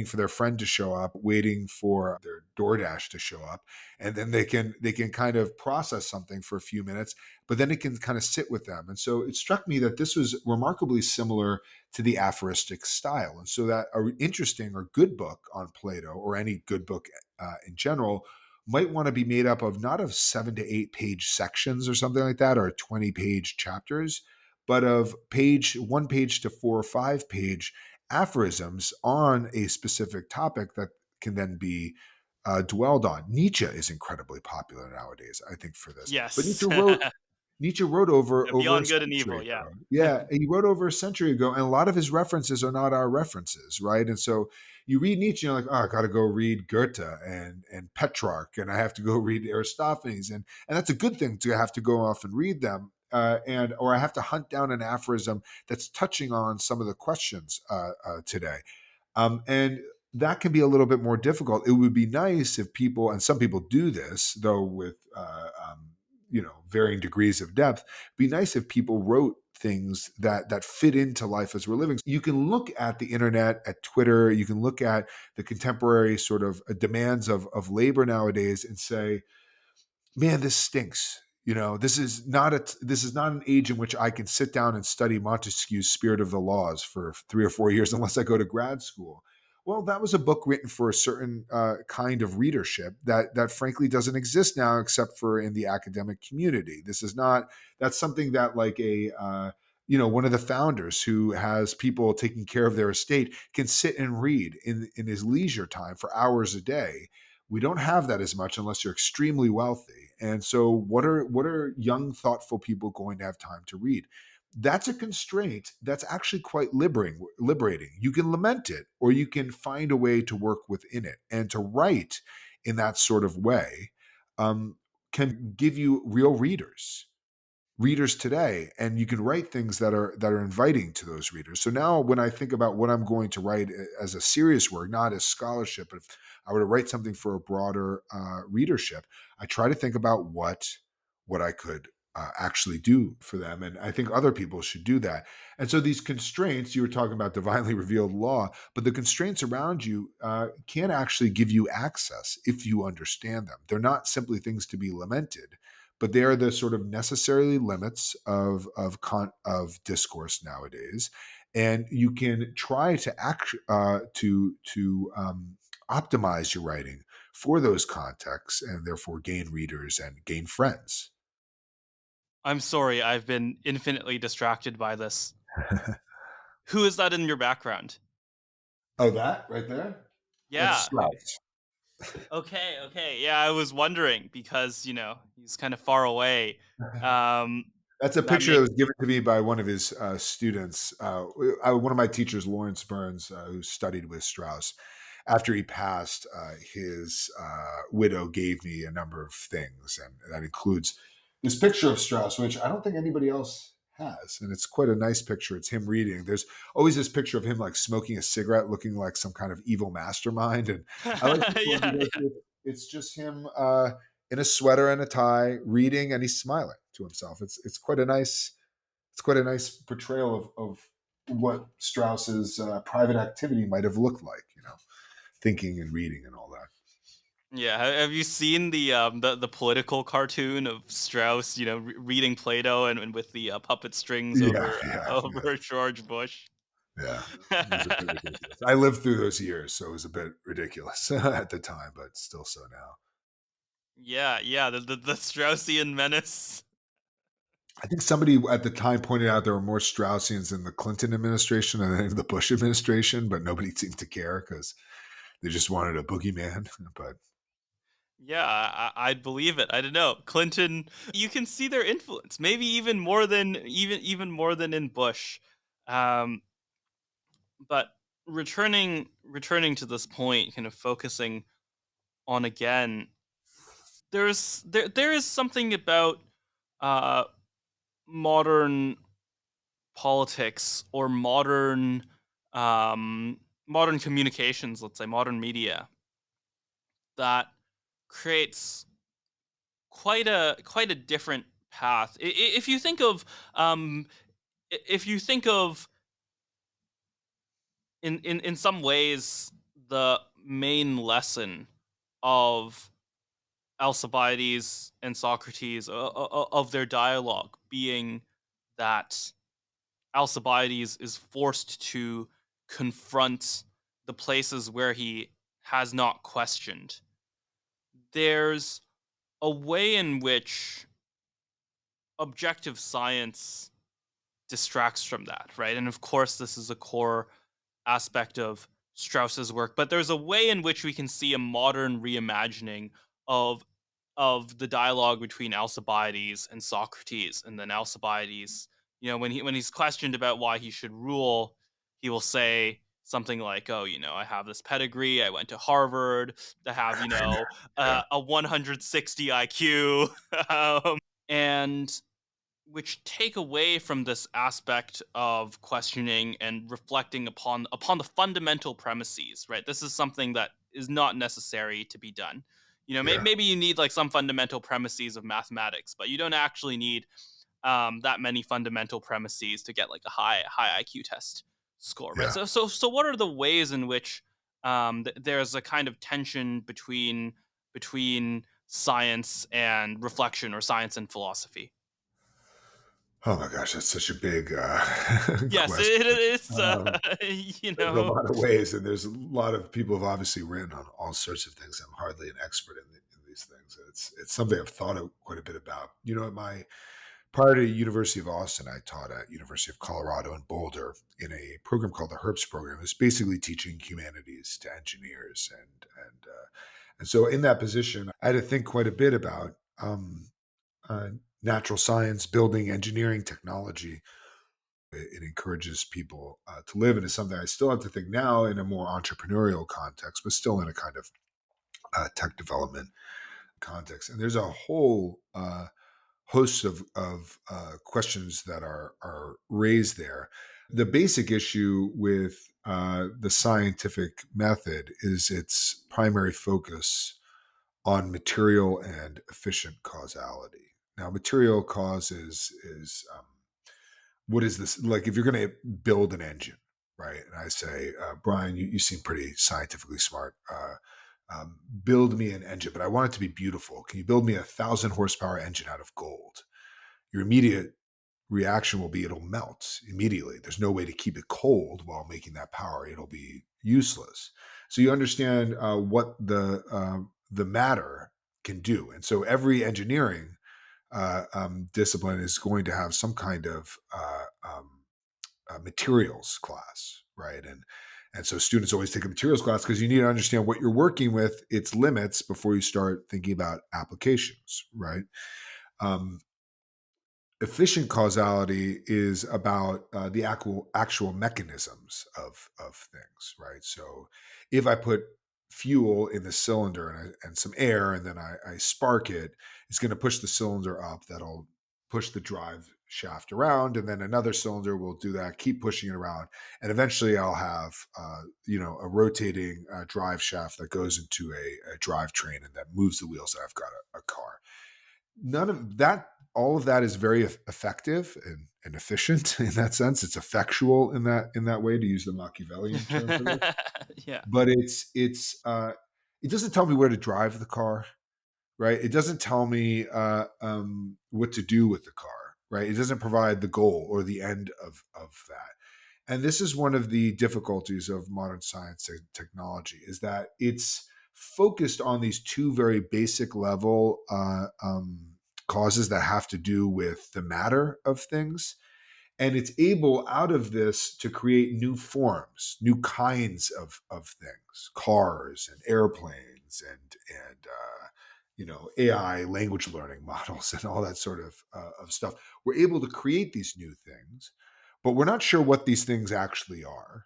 for their friend to show up, waiting for their DoorDash to show up, and then they can kind of process something for a few minutes, but then it can kind of sit with them. And so it struck me that this was remarkably similar to the aphoristic style. And so that an interesting or good book on Plato, or any good book in general, might want to be made up of not of 7 to 8 page sections or something like that, or 20-page chapters, but of 1 page to 4 or 5 page aphorisms on a specific topic that can then be dwelled on. Nietzsche is incredibly popular nowadays, I think, for this. But Yes. Nietzsche wrote over a Beyond good and evil, century yeah. ago. Yeah, he wrote over a century ago, and a lot of his references are not our references, right? And so you read Nietzsche, and you're like, oh, I got to go read Goethe and Petrarch, and I have to go read Aristophanes, and that's a good thing to have to go off and read them. And or I have to hunt down an aphorism that's touching on some of the questions today. And that can be a little bit more difficult. It would be nice if people, and some people do this, though with varying degrees of depth. It'd be nice if people wrote things that fit into life as we're living. You can look at the internet, at Twitter. You can look at the contemporary sort of demands of labor nowadays and say, man, this stinks. This is not an age in which I can sit down and study Montesquieu's Spirit of the Laws for 3 or 4 years unless I go to grad school. Well, that was a book written for a certain kind of readership that frankly doesn't exist now, except for in the academic community. This is not That's something that like a one of the founders who has people taking care of their estate can sit and read in his leisure time for hours a day. We don't have that as much unless you're extremely wealthy. And so what are young thoughtful people going to have time to read? That's a constraint that's actually quite liberating. You can lament it or you can find a way to work within it. And to write in that sort of way can give you real readers today, and you can write things that are inviting to those readers. So now when I think about what I'm going to write as a serious work, not as scholarship, but if I were to write something for a broader readership, I try to think about what I could actually do for them, and I think other people should do that. And so these constraints, you were talking about divinely revealed law, but the constraints around you can actually give you access if you understand them. They're not simply things to be lamented, but they are the sort of necessary limits of discourse nowadays, and you can try to optimize your writing for those contexts, and therefore gain readers and gain friends. I'm sorry, I've been infinitely distracted by this. Who is that in your background? Oh, that right there? That's Yeah. Strauss. Okay, okay. Yeah, I was wondering because, he's kind of far away. Um, That's a That picture that makes was given to me by one of his students. One of my teachers, Lawrence Burns, who studied with Strauss. After he passed, his widow gave me a number of things, and that includes this picture of Strauss, which I don't think anybody else has, and it's quite a nice picture. It's him reading. There's always this picture of him like smoking a cigarette, looking like some kind of evil mastermind, and I like this one yeah, because yeah. it's just him. In a sweater and a tie, reading, and he's smiling to himself. It's quite a nice portrayal of what Strauss's private activity might have looked like. Thinking and reading and all that. Yeah, have you seen the political cartoon of Strauss, reading Plato and with the puppet strings Yeah, over yeah, yeah, over George Bush? yeah. It was a bit ridiculous. I lived through those years, so it was a bit ridiculous at the time, but still so now. Yeah, yeah, the Straussian menace. I think somebody at the time pointed out there were more Straussians in the Clinton administration than in the Bush administration, but nobody seemed to care because they just wanted a boogeyman. But Yeah, I'd believe it. I don't know. Clinton, you can see their influence, maybe even more than in Bush. Um, but returning to this point, kind of focusing on again, there is something about uh, modern politics or um, modern communications, let's say modern media, that creates quite a different path. If you think of um, if you think of in some ways the main lesson of Alcibiades and Socrates of their dialogue being that Alcibiades is forced to confront the places where he has not questioned. There's a way in which objective science distracts from that, right? And of course, this is a core aspect of Strauss's work, but there's a way in which we can see a modern reimagining of the dialogue between Alcibiades and Socrates, and then Alcibiades, when he's questioned about why he should rule, he will say something like, "Oh, I have this pedigree. I went to Harvard. I have yeah, a 160 IQ," and which take away from this aspect of questioning and reflecting upon the fundamental premises, right? This is something that is not necessary to be done. yeah, Maybe you need like some fundamental premises of mathematics, but you don't actually need that many fundamental premises to get like a high IQ test score, right? yeah. So what are the ways in which there's a kind of tension between science and reflection, or science and philosophy? Oh my gosh, that's such a big Yes, question. it is. Um, You there's a know, lot of ways, and there's a lot of people have obviously written on all sorts of things. I'm hardly an expert in these things. It's something I've thought quite a bit about. At my prior to University of Austin, I taught at University of Colorado in Boulder in a program called the Herbst program. It's basically teaching humanities to engineers, and so in that position, I had to think quite a bit about uh, natural science, building, engineering, technology. It encourages people to live, and it's something I still have to think now in a more entrepreneurial context, but still in a kind of tech development context. And there's a whole host of questions that are raised there. The basic issue with the scientific method is its primary focus on material and efficient causality. Now, material cause is what is this like? If you're going to build an engine, right? And I say, Brian, you seem pretty scientifically smart. Build me an engine, but I want it to be beautiful. Can you build me 1,000 horsepower engine out of gold? Your immediate reaction will be it'll melt immediately. There's no way to keep it cold while making that power. It'll be useless. So you understand what the matter can do, and so every engineering discipline is going to have some kind of materials class, right? And so students always take a materials class because you need to understand what you're working with, its limits, before you start thinking about applications, right? Um, Efficient causality is about the actual mechanisms of things, right? So if I put fuel in the cylinder and some air, and then I spark it, it's going to push the cylinder up. That'll push the drive shaft around, and then another cylinder will do that, keep pushing it around, and eventually I'll have a rotating drive shaft that goes into a drivetrain and that moves the wheels. And I've got a car. None of that, all of that is very effective and efficient in that sense. It's effectual in that way, to use the Machiavellian term for this. Yeah. But it doesn't tell me where to drive the car, right? It doesn't tell me what to do with the car, right? It doesn't provide the goal or the end of that. And this is one of the difficulties of modern science and technology, is that it's focused on these two very basic level causes that have to do with the matter of things, and it's able out of this to create new forms, new kinds of things, cars and airplanes and AI language learning models and all that sort of stuff. We're able to create these new things, but we're not sure what these things actually are,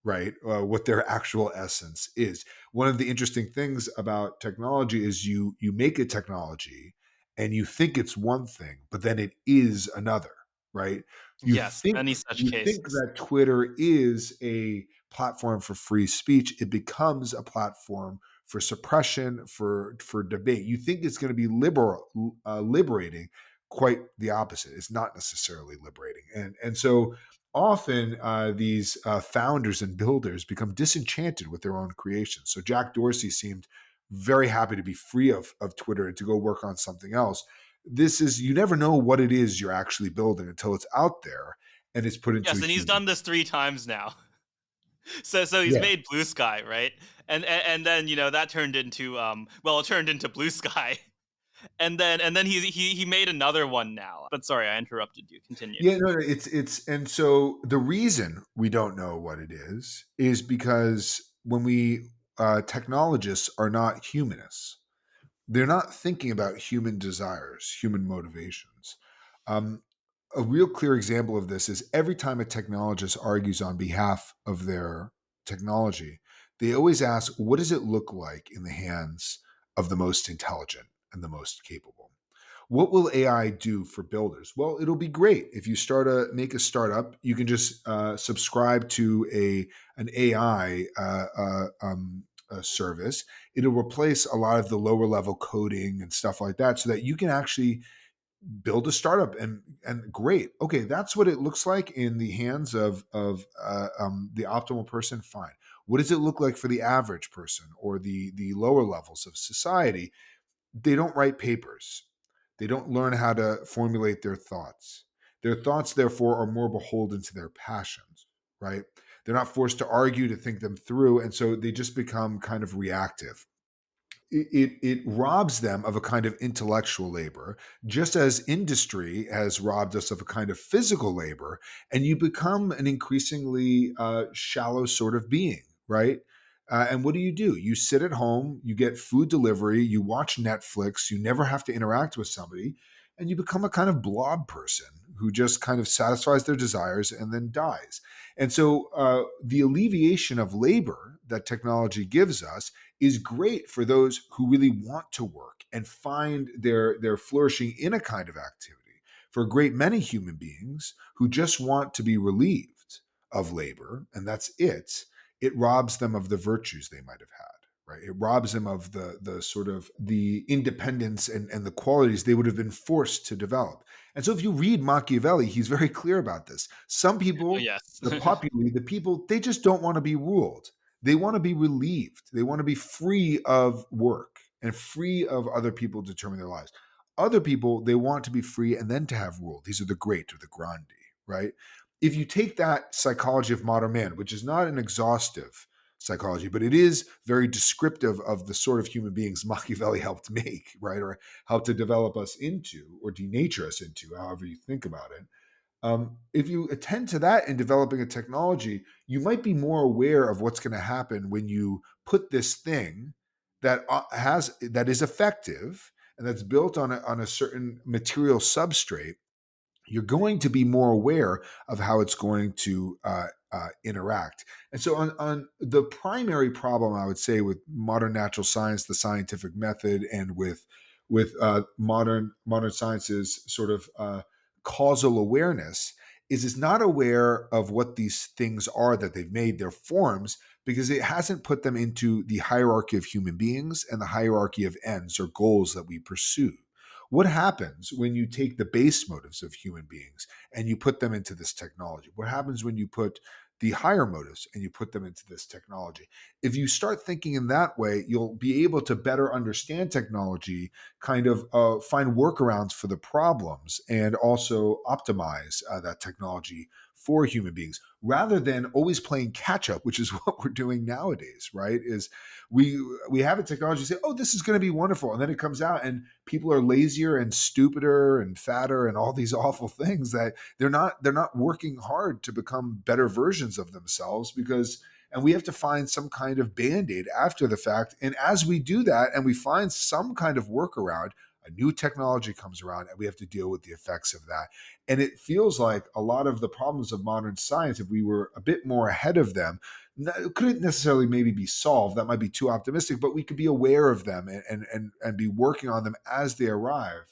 right? What their actual essence is. One of the interesting things about technology is you make a technology and you think it's one thing, but then it is another, right? You Yes, think many such you think cases. that Twitter is a platform for free speech. It becomes a platform for suppression, for debate. You think it's going to be liberating. Quite the opposite. It's not necessarily liberating, and so often these founders and builders become disenchanted with their own creations. So Jack Dorsey seemed very happy to be free of Twitter and to go work on something else. This is, you never know what it is you're actually building until it's out there and it's put into Yes, a and he's human. done this 3 times now. So he's Yeah. made Blue Sky, right? And then, that turned into, well, it turned into Blue Sky. And then he made another one now. But sorry, I interrupted you. Continue. Yeah, no, no, and so the reason we don't know what it is because when we technologists are not humanists. They're not thinking about human desires, human motivations. Um, a real clear example of this is every time a technologist argues on behalf of their technology, they always ask, what does it look like in the hands of the most intelligent and the most capable? What will AI do for builders? Well, it'll be great. If you make a startup, you can just subscribe to an AI service. It'll replace a lot of the lower level coding and stuff like that, so that you can actually build a startup. And great, okay, that's what it looks like in the hands of the optimal person. Fine. What does it look like for the average person or the lower levels of society? They don't write papers. They don't learn how to formulate their thoughts. Their thoughts, therefore, are more beholden to their passions, right? They're not forced to argue, to think them through. And so they just become kind of reactive. It robs them of a kind of intellectual labor, just as industry has robbed us of a kind of physical labor, and you become an increasingly shallow sort of being, right? And what do? You sit at home, you get food delivery, you watch Netflix, you never have to interact with somebody, and you become a kind of blob person who just kind of satisfies their desires and then dies. And so the alleviation of labor that technology gives us is great for those who really want to work and find their flourishing in a kind of activity. For a great many human beings who just want to be relieved of labor, and that's it robs them of the virtues they might have had. Right. It robs them of the sort of the independence and the qualities they would have been forced to develop. And so if you read Machiavelli, he's very clear about this. Some Oh, people, yes. the populi, the people, they just don't want to be ruled. They want to be relieved. They want to be free of work and free of other people determining their lives. Other people, they want to be free and then to have rule. These are the great or the grandi, right? If you take that psychology of modern man, which is not an exhaustive psychology, but it is very descriptive of the sort of human beings Machiavelli helped make, right? Or helped to develop us into or denature us into, however you think about it. If you attend to that in developing a technology, you might be more aware of what's going to happen when you put this thing that is effective and that's built on a certain material substrate you're going to be more aware of how it's going to interact. And so, on the primary problem, I would say with modern natural science, the scientific method, and with modern science's sort of causal awareness, is it's not aware of what these things are that they've made, their forms, because it hasn't put them into the hierarchy of human beings and the hierarchy of ends or goals that we pursue. What happens when you take the base motives of human beings and you put them into this technology? What happens when you put the higher motives and you put them into this technology? If you start thinking in that way, you'll be able to better understand technology, kind of find workarounds for the problems, and also optimize that technology for human beings rather than always playing catch up, which is what we're doing nowadays, right? Is we have a technology, say, oh, this is going to be wonderful, and then it comes out and people are lazier and stupider and fatter and all these awful things, that they're not working hard to become better versions of themselves, because and we have to find some kind of band-aid after the fact. And as we do that and we find some kind of workaround, a new technology comes around and we have to deal with the effects of that. And it feels like a lot of the problems of modern science, if we were a bit more ahead of them, couldn't necessarily maybe be solved. That might be too optimistic, but we could be aware of them and be working on them as they arrive,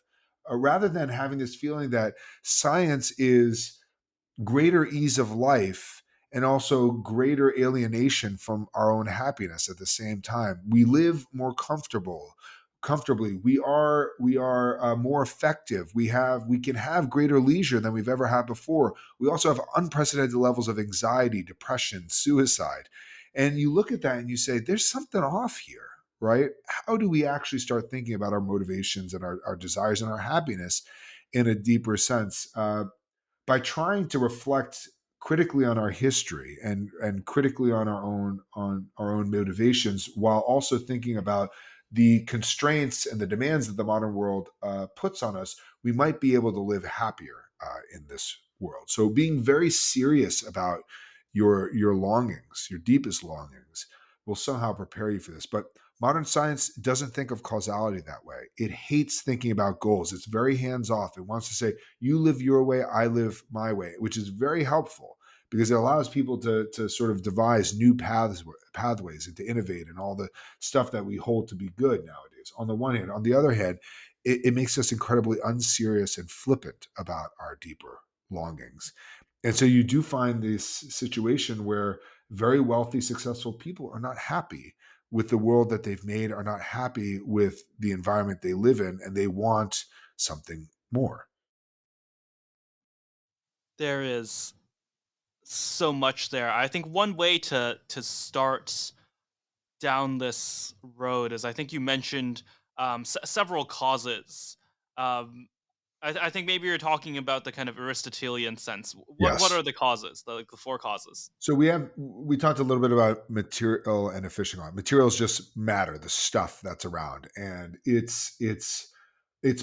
rather than having this feeling that science is greater ease of life and also greater alienation from our own happiness at the same time. We live more comfortably. We are more effective. We can have greater leisure than we've ever had before. We also have unprecedented levels of anxiety, depression, suicide. And you look at that and you say, there's something off here, right? How do we actually start thinking about our motivations and our desires and our happiness in a deeper sense? By trying to reflect critically on our history and critically on our own motivations, while also thinking about the constraints and the demands that the modern world puts on us, we might be able to live happier in this world. So being very serious about your longings, your deepest longings, will somehow prepare you for this. But modern science doesn't think of causality that way. It hates thinking about goals. It's very hands off. It wants to say, you live your way, I live my way, which is very helpful because it allows people to sort of devise new pathways and to innovate and all the stuff that we hold to be good nowadays. On the one hand, on the other hand, it makes us incredibly unserious and flippant about our deeper longings. And so you do find this situation where very wealthy, successful people are not happy with the world that they've made, are not happy with the environment they live in, and they want something more. There is so much there. I think one way to start down this road is, I think you mentioned several causes. Um, I think maybe you're talking about the kind of Aristotelian sense. What Yes. are the causes? Like the four causes. So we talked a little bit about material and efficient. Materials just matter, the stuff that's around, and it's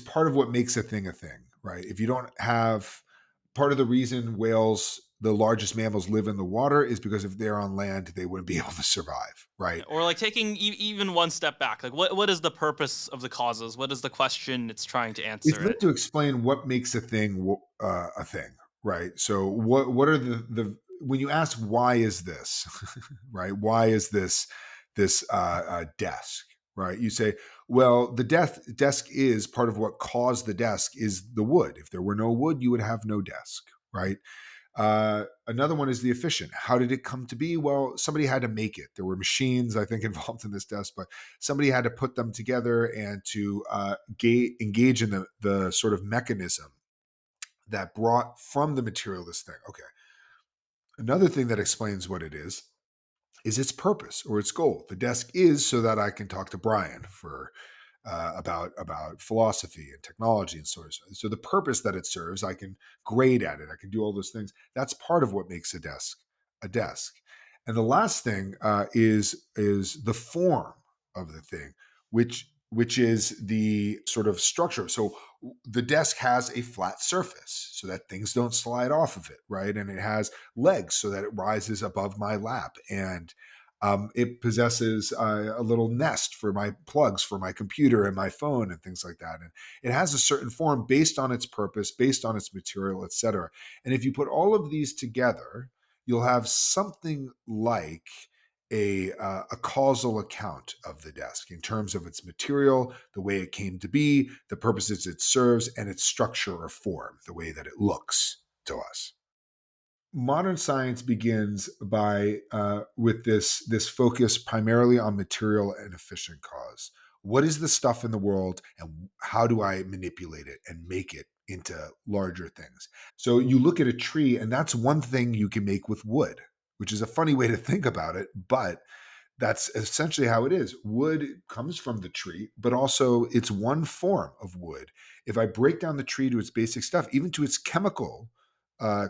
part of what makes a thing, right? If you don't have part of the reason whales, the largest mammals, live in the water is because if they're on land, they wouldn't be able to survive, Yeah, right? or like taking even one step back. Like what is the purpose of the causes? What is the question it's trying to It's answer? meant to explain what makes a thing, right? So what are the when you ask why is this, right? Why is this desk, right? You say, well, the desk is part of what caused the desk is the wood. If there were no wood, you would have no desk, right? Another one is the efficient. How did it come to be? Well, somebody had to make it. There were machines, I think, involved in this desk, but somebody had to put them together and to engage in the sort of mechanism that brought from the material this thing. Okay. Another thing that explains what it is its purpose or its goal. The desk is so that I can talk to Brian for about philosophy and technology and sort of. So the purpose that it serves, I can grade at it. I can do all those things. That's part of what makes a desk a desk. And the last thing is the form of the thing, which is the sort of structure. So the desk has a flat surface so that things don't slide off of it, right? And it has legs so that it rises above my lap. And It possesses a little nest for my plugs for my computer and my phone and things like that. And it has a certain form based on its purpose, based on its material, etc. And if you put all of these together, you'll have something like a causal account of the desk in terms of its material, the way it came to be, the purposes it serves, and its structure or form, the way that it looks to us. Modern science begins by with this focus primarily on material and efficient cause. What is the stuff in the world, and how do I manipulate it and make it into larger things? So you look at a tree, and that's one thing you can make with wood, which is a funny way to think about it, but that's essentially how it is. Wood comes from the tree, but also it's one form of wood. If I break down the tree to its basic stuff, even to its chemical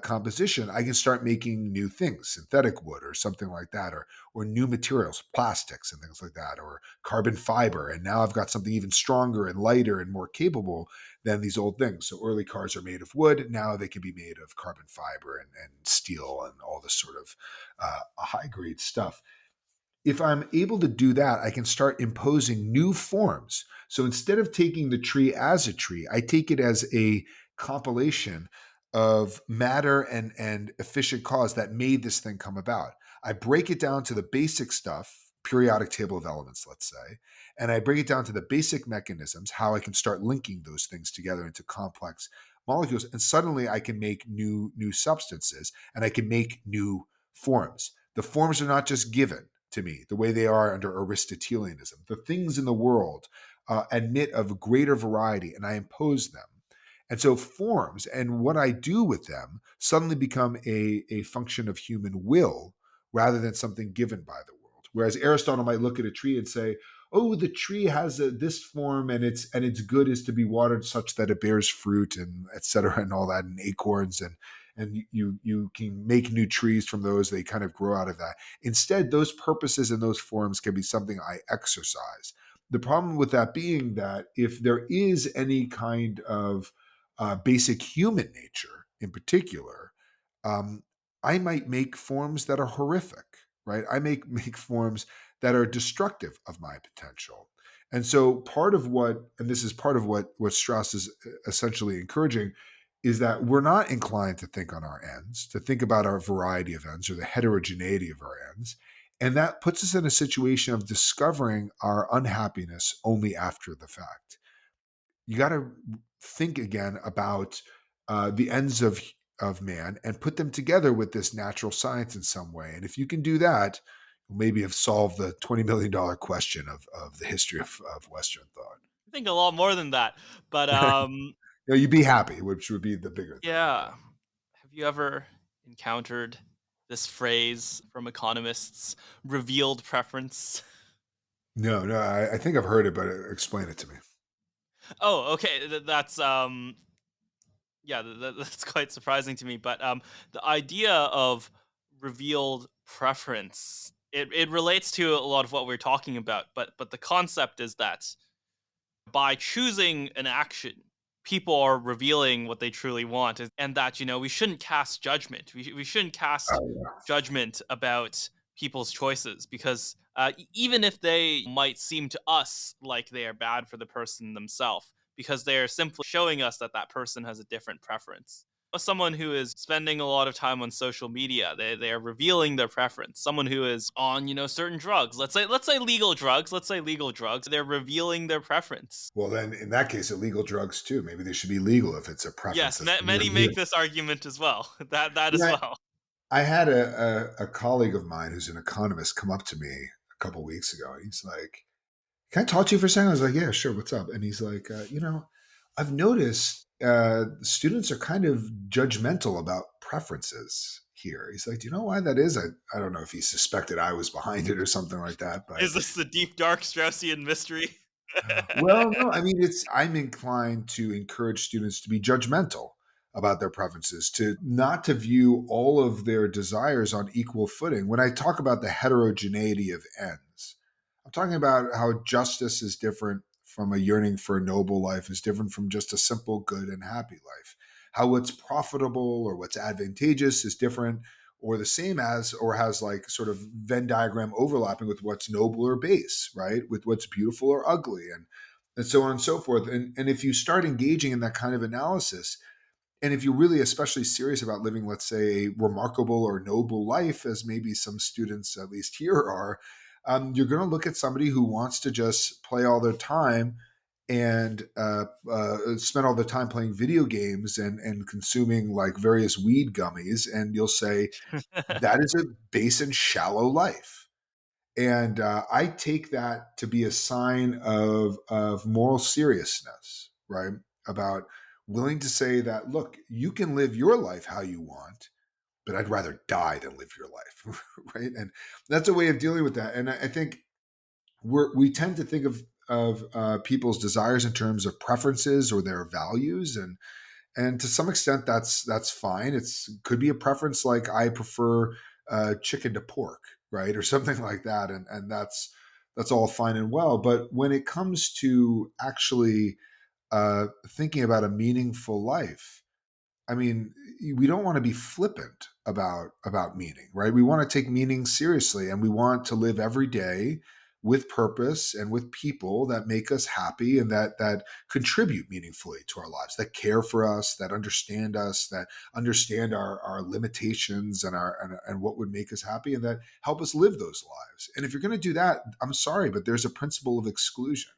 composition, I can start making new things, synthetic wood or something like that, or new materials, plastics and things like that, or carbon fiber. And now I've got something even stronger and lighter and more capable than these old things. So early cars are made of wood. Now they can be made of carbon fiber and steel and all this sort of high grade stuff. If I'm able to do that, I can start imposing new forms. So instead of taking the tree as a tree, I take it as a compilation of matter and efficient cause that made this thing come about. I break it down to the basic stuff, periodic table of elements, let's say, and I break it down to the basic mechanisms, how I can start linking those things together into complex molecules. And suddenly I can make new substances and I can make new forms. The forms are not just given to me the way they are under Aristotelianism. The things in the world admit of greater variety, and I impose them. And so forms and what I do with them suddenly become a function of human will rather than something given by the world. Whereas Aristotle might look at a tree and say, "Oh, the tree has this form, and its good is to be watered such that it bears fruit, and etc., and all that, and acorns, and you can make new trees from those. They kind of grow out of that. Instead, those purposes and those forms can be something I exercise. The problem with that being that if there is any kind of basic human nature in particular, um, I might make forms that are horrific, right? I make forms that are destructive of my potential. And so part of what, and this is part of what Strauss is essentially encouraging, is that we're not inclined to think on our ends, to think about our variety of ends or the heterogeneity of our ends. And that puts us in a situation of discovering our unhappiness only after the fact. You got to think again about the ends of man and put them together with this natural science in some way. And if you can do that, you'll maybe have solved the $20 million question of the history of Western thought. I think a lot more than that. But You know, you'd be happy, which would be the bigger thing. yeah. Have you ever encountered this phrase from economists, revealed preference? No, no, I think I've heard it, but explain it to me. Oh, okay. That's yeah, that's quite surprising to me. But the idea of revealed preference, it relates to a lot of what we're talking about. But the concept is that by choosing an action, people are revealing what they truly want, and that we shouldn't cast judgment. We shouldn't cast Oh, judgment about people's choices because even if they might seem to us like they are bad for the person themselves, because they're simply showing us that that person has a different preference. Someone who is spending a lot of time on social media, they are revealing their preference. Someone who is on certain drugs, let's say legal drugs, they're revealing their preference. well, then in that case, illegal drugs too. Maybe they should be legal if it's a preference Yes, that's been many make revealed. this argument as well. That as Yeah, well. I had a colleague of mine who's an economist come up to me a couple weeks ago. He's like, "Can I talk to you for a second?" I was like, "Yeah, sure. What's up?" And he's like, I've noticed students are kind of judgmental about preferences here." He's like, "Do you know why that is?" I don't know if he suspected I was behind it or something like that, but Is this the deep dark Straussian mystery? well, no, I mean, I'm inclined to encourage students to be judgmental about their preferences, to not to view all of their desires on equal footing. When I talk about the heterogeneity of ends, I'm talking about how justice is different from a yearning for a noble life, is different from just a simple, good, and happy life. How what's profitable or what's advantageous is different, or the same as, or has like sort of Venn diagram overlapping with what's noble or base, right? With what's beautiful or ugly, and so on and so forth. And if you start engaging in that kind of analysis, and if you're really especially serious about living, let's say, a remarkable or noble life, as maybe some students, at least here, are, you're going to look at somebody who wants to just play all their time and spend all their time playing video games and consuming like various weed gummies. And you'll say, that is a base and shallow life. And I take that to be a sign of moral seriousness, right? About willing to say that, look, you can live your life how you want, but I'd rather die than live your life, right? And that's a way of dealing with that. And I think we tend to think of people's desires in terms of preferences or their values, and to some extent that's fine. It's could be a preference like I prefer chicken to pork, right, or something like that, and that's all fine and well. But when it comes to actually thinking about a meaningful life, I mean, we don't want to be flippant about meaning, right? We want to take meaning seriously, and we want to live every day with purpose and with people that make us happy and that contribute meaningfully to our lives, that care for us, that understand our limitations and what would make us happy, and that help us live those lives. And if you're going to do that, I'm sorry, but there's a principle of exclusion,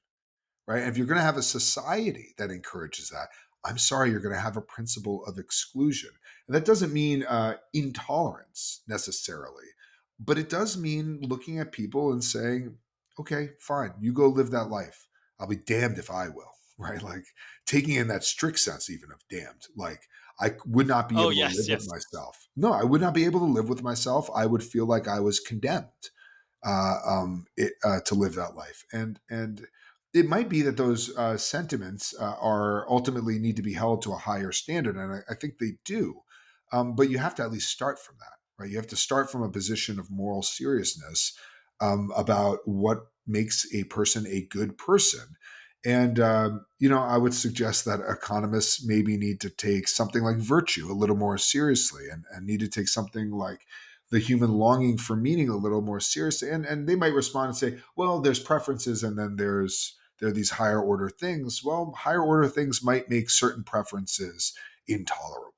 right? And if you're going to have a society that encourages that, I'm sorry, you're going to have a principle of exclusion. And that doesn't mean intolerance necessarily, but it does mean looking at people and saying, okay, fine, you go live that life. I'll be damned if I will, right? Like taking in that strict sense, even of damned. Like I would not be Oh able to yes, live with yes. myself. No, I would not be able to live with myself. I would feel like I was condemned to live that life. And it might be that those sentiments are ultimately need to be held to a higher standard, and I think they do. But you have to at least start from that, right? You have to start from a position of moral seriousness about what makes a person a good person. And I would suggest that economists maybe need to take something like virtue a little more seriously, and need to take something like the human longing for meaning a little more seriously. And they might respond and say, well, there's preferences, and then there are these higher order things. Well, higher order things might make certain preferences intolerable,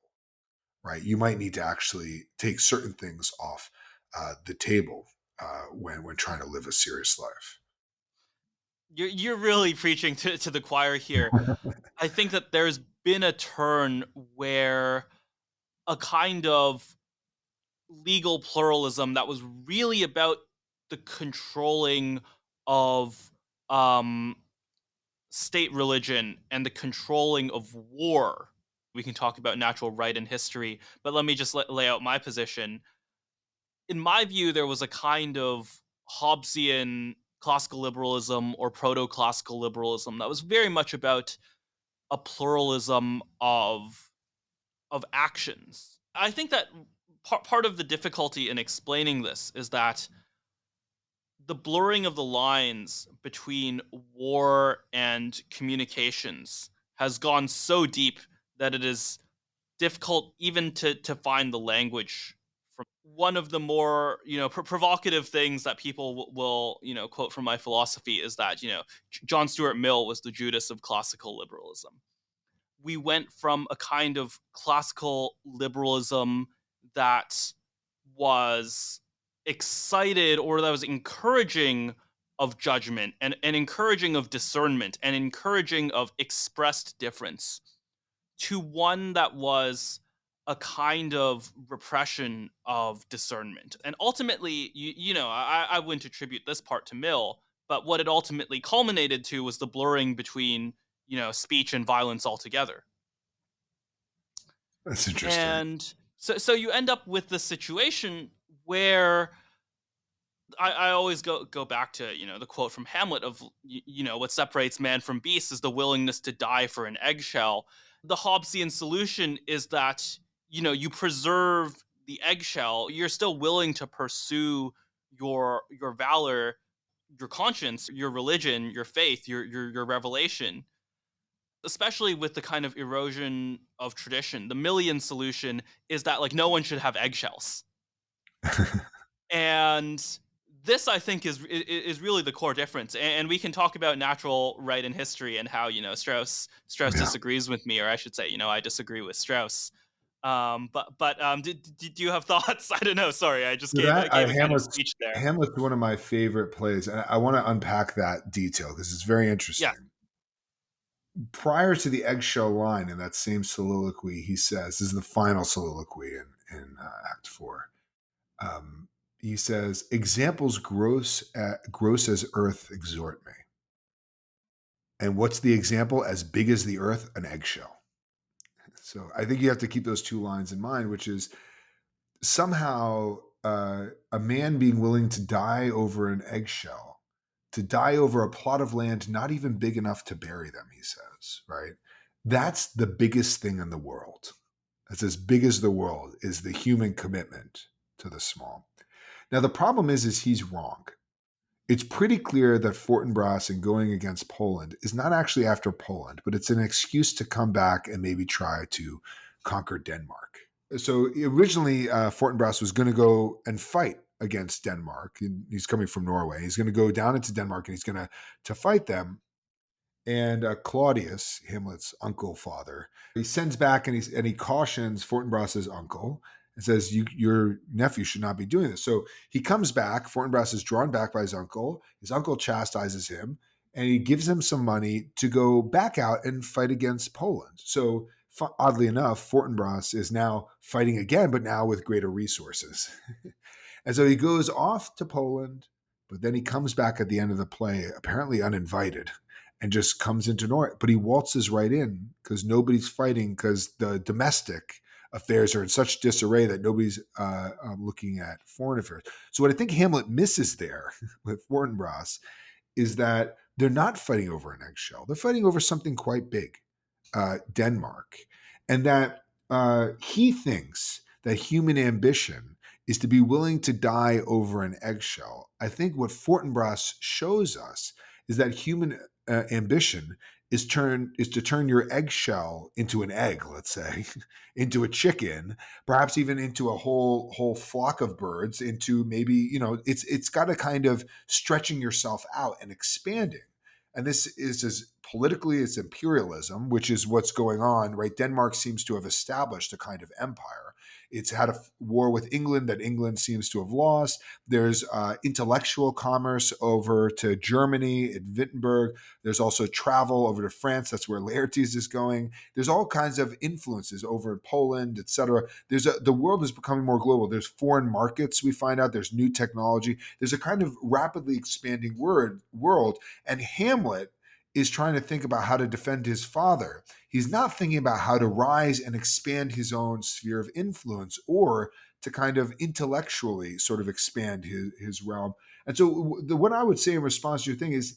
right? You might need to actually take certain things off the table when trying to live a serious life. You're really preaching to the choir here. I think that there's been a turn where a kind of legal pluralism that was really about the controlling of um, state religion and the controlling of war. We can talk about natural right and history, but let me just lay out my position. In my view, there was a kind of Hobbesian classical liberalism or proto classical liberalism that was very much about a pluralism of actions. I think that part of the difficulty in explaining this is that the blurring of the lines between war and communications has gone so deep that it is difficult even to find the language from one of the more provocative things that people will quote from my philosophy is that John Stuart Mill was the Judas of classical liberalism. We went from a kind of classical liberalism that was excited or that was encouraging of judgment and encouraging of discernment and encouraging of expressed difference to one that was a kind of repression of discernment. And ultimately, I wouldn't attribute this part to Mill, but what it ultimately culminated to was the blurring between, speech and violence altogether. That's interesting. And so you end up with the situation where I always go back to the quote from Hamlet of what separates man from beast is the willingness to die for an eggshell. The Hobbesian solution is that you preserve the eggshell. You're still willing to pursue your valor, your conscience, your religion, your faith, your revelation. Especially with the kind of erosion of tradition, the Millian solution is that like no one should have eggshells. And this, I think, is really the core difference. And we can talk about natural right in history and how Strauss Yeah. disagrees with me, or I should say, I disagree with Strauss. But did you have thoughts? I don't know. Sorry, I just So gave that gave a kind of Hamlet's speech there. Hamlet's one of my favorite plays, and I want to unpack that detail because it's very Yeah, interesting. Prior to the eggshell line in that same soliloquy, he says, "This is the final soliloquy in Act Four." Um, he says, "Examples gross as earth exhort me." And what's the example? As big as the earth, an eggshell. So I think you have to keep those two lines in mind, which is somehow a man being willing to die over an eggshell, to die over a plot of land not even big enough to bury them, he says, right? That's the biggest thing in the world. That's as big as the world is the human commitment to the small. Now the problem is he's wrong. It's pretty clear that Fortinbras in going against Poland is not actually after Poland, but it's an excuse to come back and maybe try to conquer Denmark. So originally, Fortinbras was going to go and fight against Denmark. He's coming from Norway. He's going to go down into Denmark and he's going to fight them. And Claudius, Hamlet's uncle father, he sends back and he cautions Fortinbras's uncle and says, Your nephew should not be doing this." So he comes back. Fortinbras is drawn back by his uncle. His uncle chastises him and he gives him some money to go back out and fight against Poland. So oddly enough, Fortinbras is now fighting again, but now with greater resources. And so he goes off to Poland, but then he comes back at the end of the play, apparently uninvited, and just comes into Norway. But he waltzes right in because nobody's fighting because the domestic affairs are in such disarray that nobody's looking at foreign affairs. So what I think Hamlet misses there with Fortinbras is that they're not fighting over an eggshell. They're fighting over something quite big, Denmark, and that he thinks that human ambition is to be willing to die over an eggshell. I think what Fortinbras shows us is that human ambition is to turn your eggshell into an egg, let's say, into a chicken, perhaps even into a whole flock of birds, into maybe it's got a kind of stretching yourself out and expanding. And this is as politically, it's imperialism, which is what's going on, right? Denmark seems to have established a kind of empire. It's had a war with England that England seems to have lost. There's intellectual commerce over to Germany at Wittenberg. There's also travel over to France. That's where Laertes is going. There's all kinds of influences over in Poland, etc. The world is becoming more global. There's foreign markets, we find out. There's new technology. There's a kind of rapidly expanding world. And Hamlet is trying to think about how to defend his father. He's not thinking about how to rise and expand his own sphere of influence or to kind of intellectually sort of expand his realm. And so, what I would say in response to your thing is,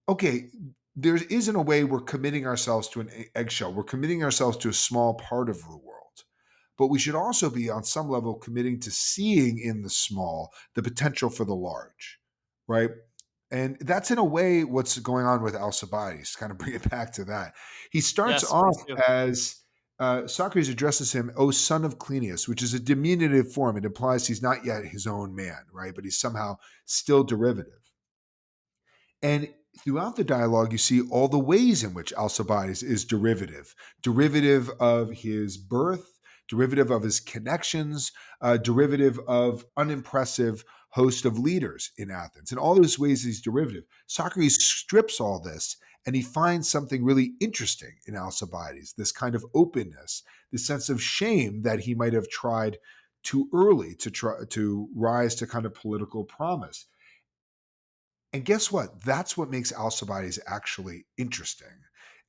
okay, there isn't a way we're committing ourselves to an eggshell. We're committing ourselves to a small part of the world. But we should also be, on some level, committing to seeing in the small the potential for the large, right? And that's in a way what's going on with Alcibiades. Kind of bring it back to that. He starts yes, please off do. as Socrates addresses him, "O son of Cleinias," which is a diminutive form. It implies he's not yet his own man, right? But he's somehow still derivative. And throughout the dialogue, you see all the ways in which Alcibiades is derivative of his birth, derivative of his connections, derivative of unimpressive host of leaders in Athens. In all those ways, he's derivative. Socrates strips all this and he finds something really interesting in Alcibiades, this kind of openness, this sense of shame that he might have tried too early to try to rise to kind of political promise. And guess what? That's what makes Alcibiades actually interesting.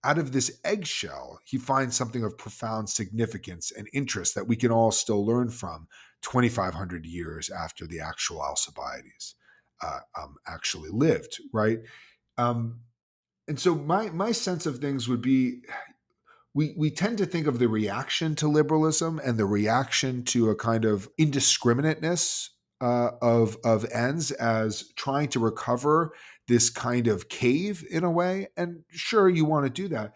Out of this eggshell, he finds something of profound significance and interest that we can all still learn from 2,500 years after the actual Alcibiades actually lived, right? Um, and so my sense of things would be we tend to think of the reaction to liberalism and the reaction to a kind of indiscriminateness of ends as trying to recover this kind of cave in a way. And sure, you want to do that.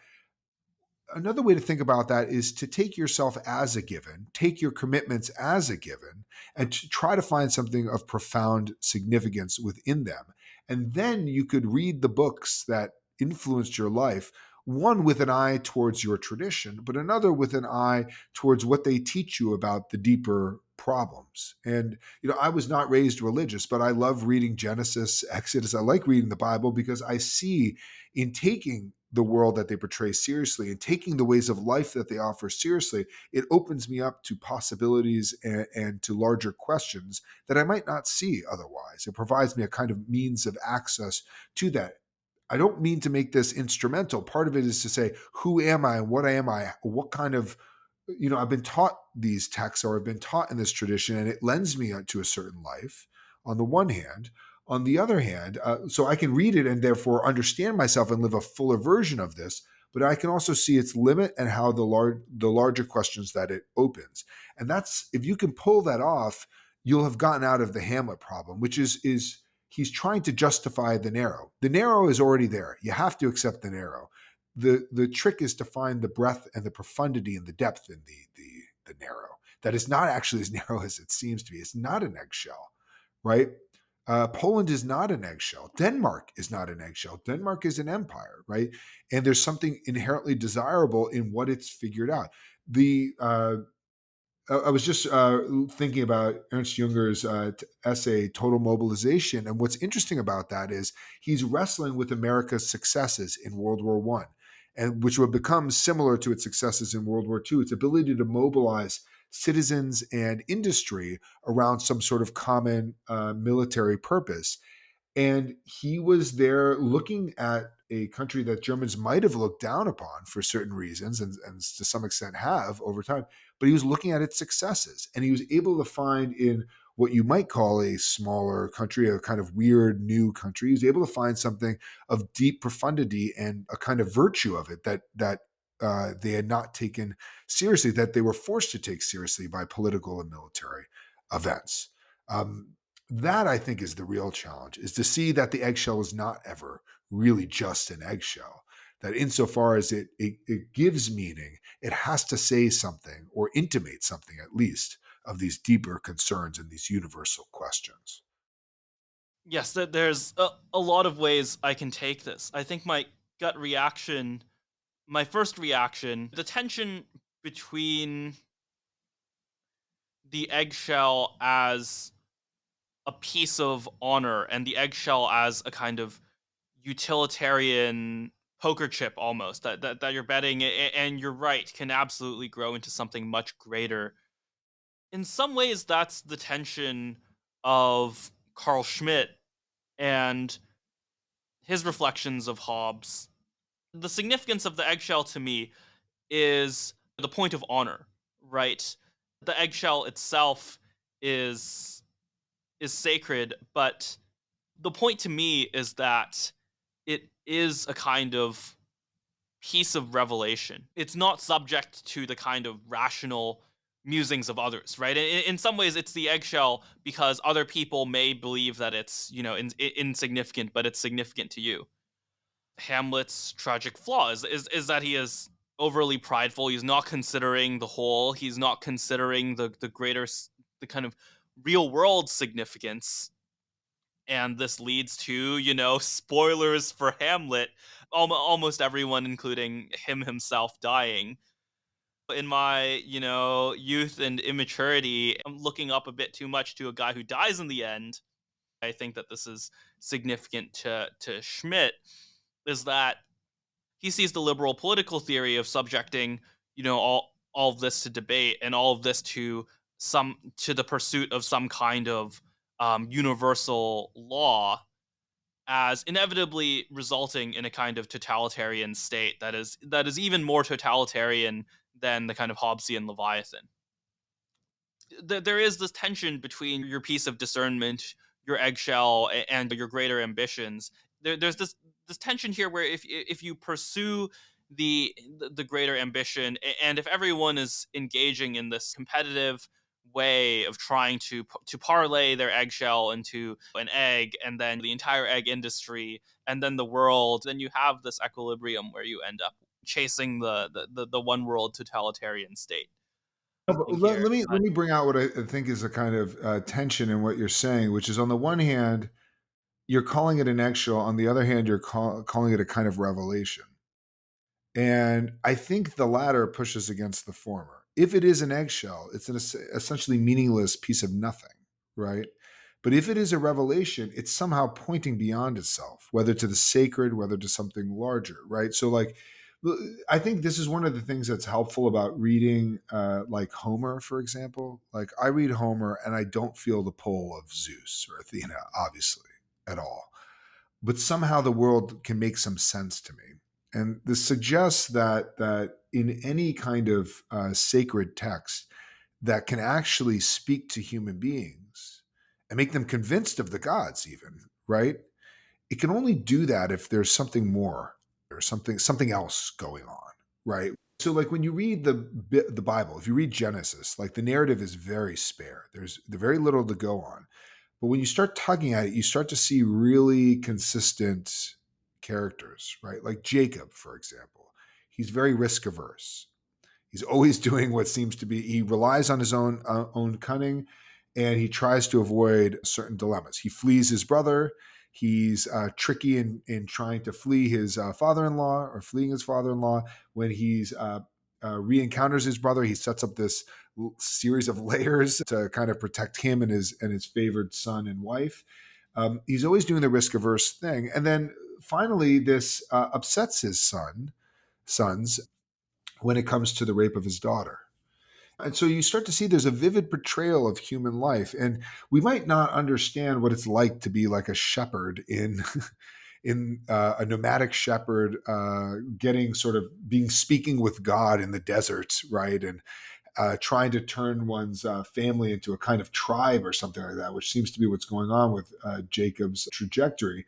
Another way to think about that is to take yourself as a given, take your commitments as a given, and to try to find something of profound significance within them. And then you could read the books that influenced your life, one with an eye towards your tradition, but another with an eye towards what they teach you about the deeper problems. And, I was not raised religious, but I love reading Genesis, Exodus. I like reading the Bible because I see in taking the world that they portray seriously and taking the ways of life that they offer seriously, it opens me up to possibilities and to larger questions that I might not see otherwise. It provides me a kind of means of access to that. I don't mean to make this instrumental. Part of it is to say, who am I and what am I? What kind of, I've been taught these texts or I've been taught in this tradition, and it lends me to a certain life on the one hand. On the other hand, so I can read it and therefore understand myself and live a fuller version of this, but I can also see its limit and how the larger questions that it opens. And that's, if you can pull that off, you'll have gotten out of the Hamlet problem, which is he's trying to justify the narrow. The narrow is already there. You have to accept the narrow. The trick is to find the breadth and the profundity and the depth in the narrow. That is not actually as narrow as it seems to be. It's not an eggshell, right? Poland is not an eggshell. Denmark is not an eggshell. Denmark is an empire, right? And there's something inherently desirable in what it's figured out. The I was just thinking about Ernst Junger's essay, Total Mobilization. And what's interesting about that is he's wrestling with America's successes in World War One, and which would become similar to its successes in World War Two. Its ability to mobilize citizens and industry around some sort of common military purpose. And he was there looking at a country that Germans might have looked down upon for certain reasons, and to some extent have over time. But he was looking at its successes, and he was able to find in what you might call a smaller country, a kind of weird new country, he was able to find something of deep profundity and a kind of virtue of it that they had not taken seriously, that they were forced to take seriously by political and military events. Um, that I think is the real challenge, is to see that the eggshell is not ever really just an eggshell. That insofar as it gives meaning, it has to say something or intimate something at least of these deeper concerns and these universal questions. Yes, there's a lot of ways I can take this. I think my gut reaction, my first reaction, the tension between the eggshell as a piece of honor and the eggshell as a kind of utilitarian poker chip almost that you're betting, and you're right, can absolutely grow into something much greater. In some ways, that's the tension of Carl Schmitt and his reflections of Hobbes. The significance of the eggshell to me is the point of honor, right? The eggshell itself is is sacred, but the point to me is that it is a kind of piece of revelation. It's not subject to the kind of rational musings of others, right? In some ways, it's the eggshell because other people may believe that it's, insignificant, but it's significant to you. Hamlet's tragic flaw is that he is overly prideful. He's not considering the whole. He's not considering the greater, the kind of real world significance. And this leads to, spoilers for Hamlet, almost everyone, including him himself, dying. In my, youth and immaturity, I'm looking up a bit too much to a guy who dies in the end. I think that this is significant to Schmidt, is that he sees the liberal political theory of subjecting, all of this to debate and all of this to the pursuit of some kind of universal law as inevitably resulting in a kind of totalitarian state that is even more totalitarian than the kind of Hobbesian Leviathan. There is this tension between your piece of discernment, your eggshell, and your greater ambitions. There's this tension here where if you pursue the greater ambition, and if everyone is engaging in this competitive way of trying to parlay their eggshell into an egg, and then the entire egg industry, and then the world, then you have this equilibrium where you end up chasing the one world totalitarian state But thing here. let But me bring out what I think is a kind of tension in what you're saying, which is on the one hand, you're calling it an eggshell. On the other hand, you're calling it a kind of revelation. And I think the latter pushes against the former. If it is an eggshell, it's an essentially meaningless piece of nothing, right? But if it is a revelation, it's somehow pointing beyond itself, whether to the sacred, whether to something larger, right? So, like, I think this is one of the things that's helpful about reading, like Homer, for example. Like, I read Homer and I don't feel the pull of Zeus or Athena, obviously, at all, but somehow the world can make some sense to me. And this suggests that in any kind of sacred text that can actually speak to human beings and make them convinced of the gods, even, right? It can only do that if there's something more or something else going on, right? So, like when you read the Bible, if you read Genesis, like the narrative is very spare. There's very little to go on, but when you start tugging at it, you start to see really consistent characters, right? Like Jacob, for example. He's very risk averse. He's always doing what seems to be, he relies on his own cunning, and he tries to avoid certain dilemmas. He flees his brother. He's tricky in trying to flee his father-in-law, or fleeing his father-in-law. When he's re-encounters his brother, he sets up this series of layers to kind of protect him and his favored son and wife. He's always doing the risk averse thing, and then finally, this upsets his sons when it comes to the rape of his daughter. And so you start to see there's a vivid portrayal of human life. And we might not understand what it's like to be like a shepherd in in a nomadic shepherd, getting sort of being speaking with God in the desert, right? And trying to turn one's family into a kind of tribe or something like that, which seems to be what's going on with Jacob's trajectory.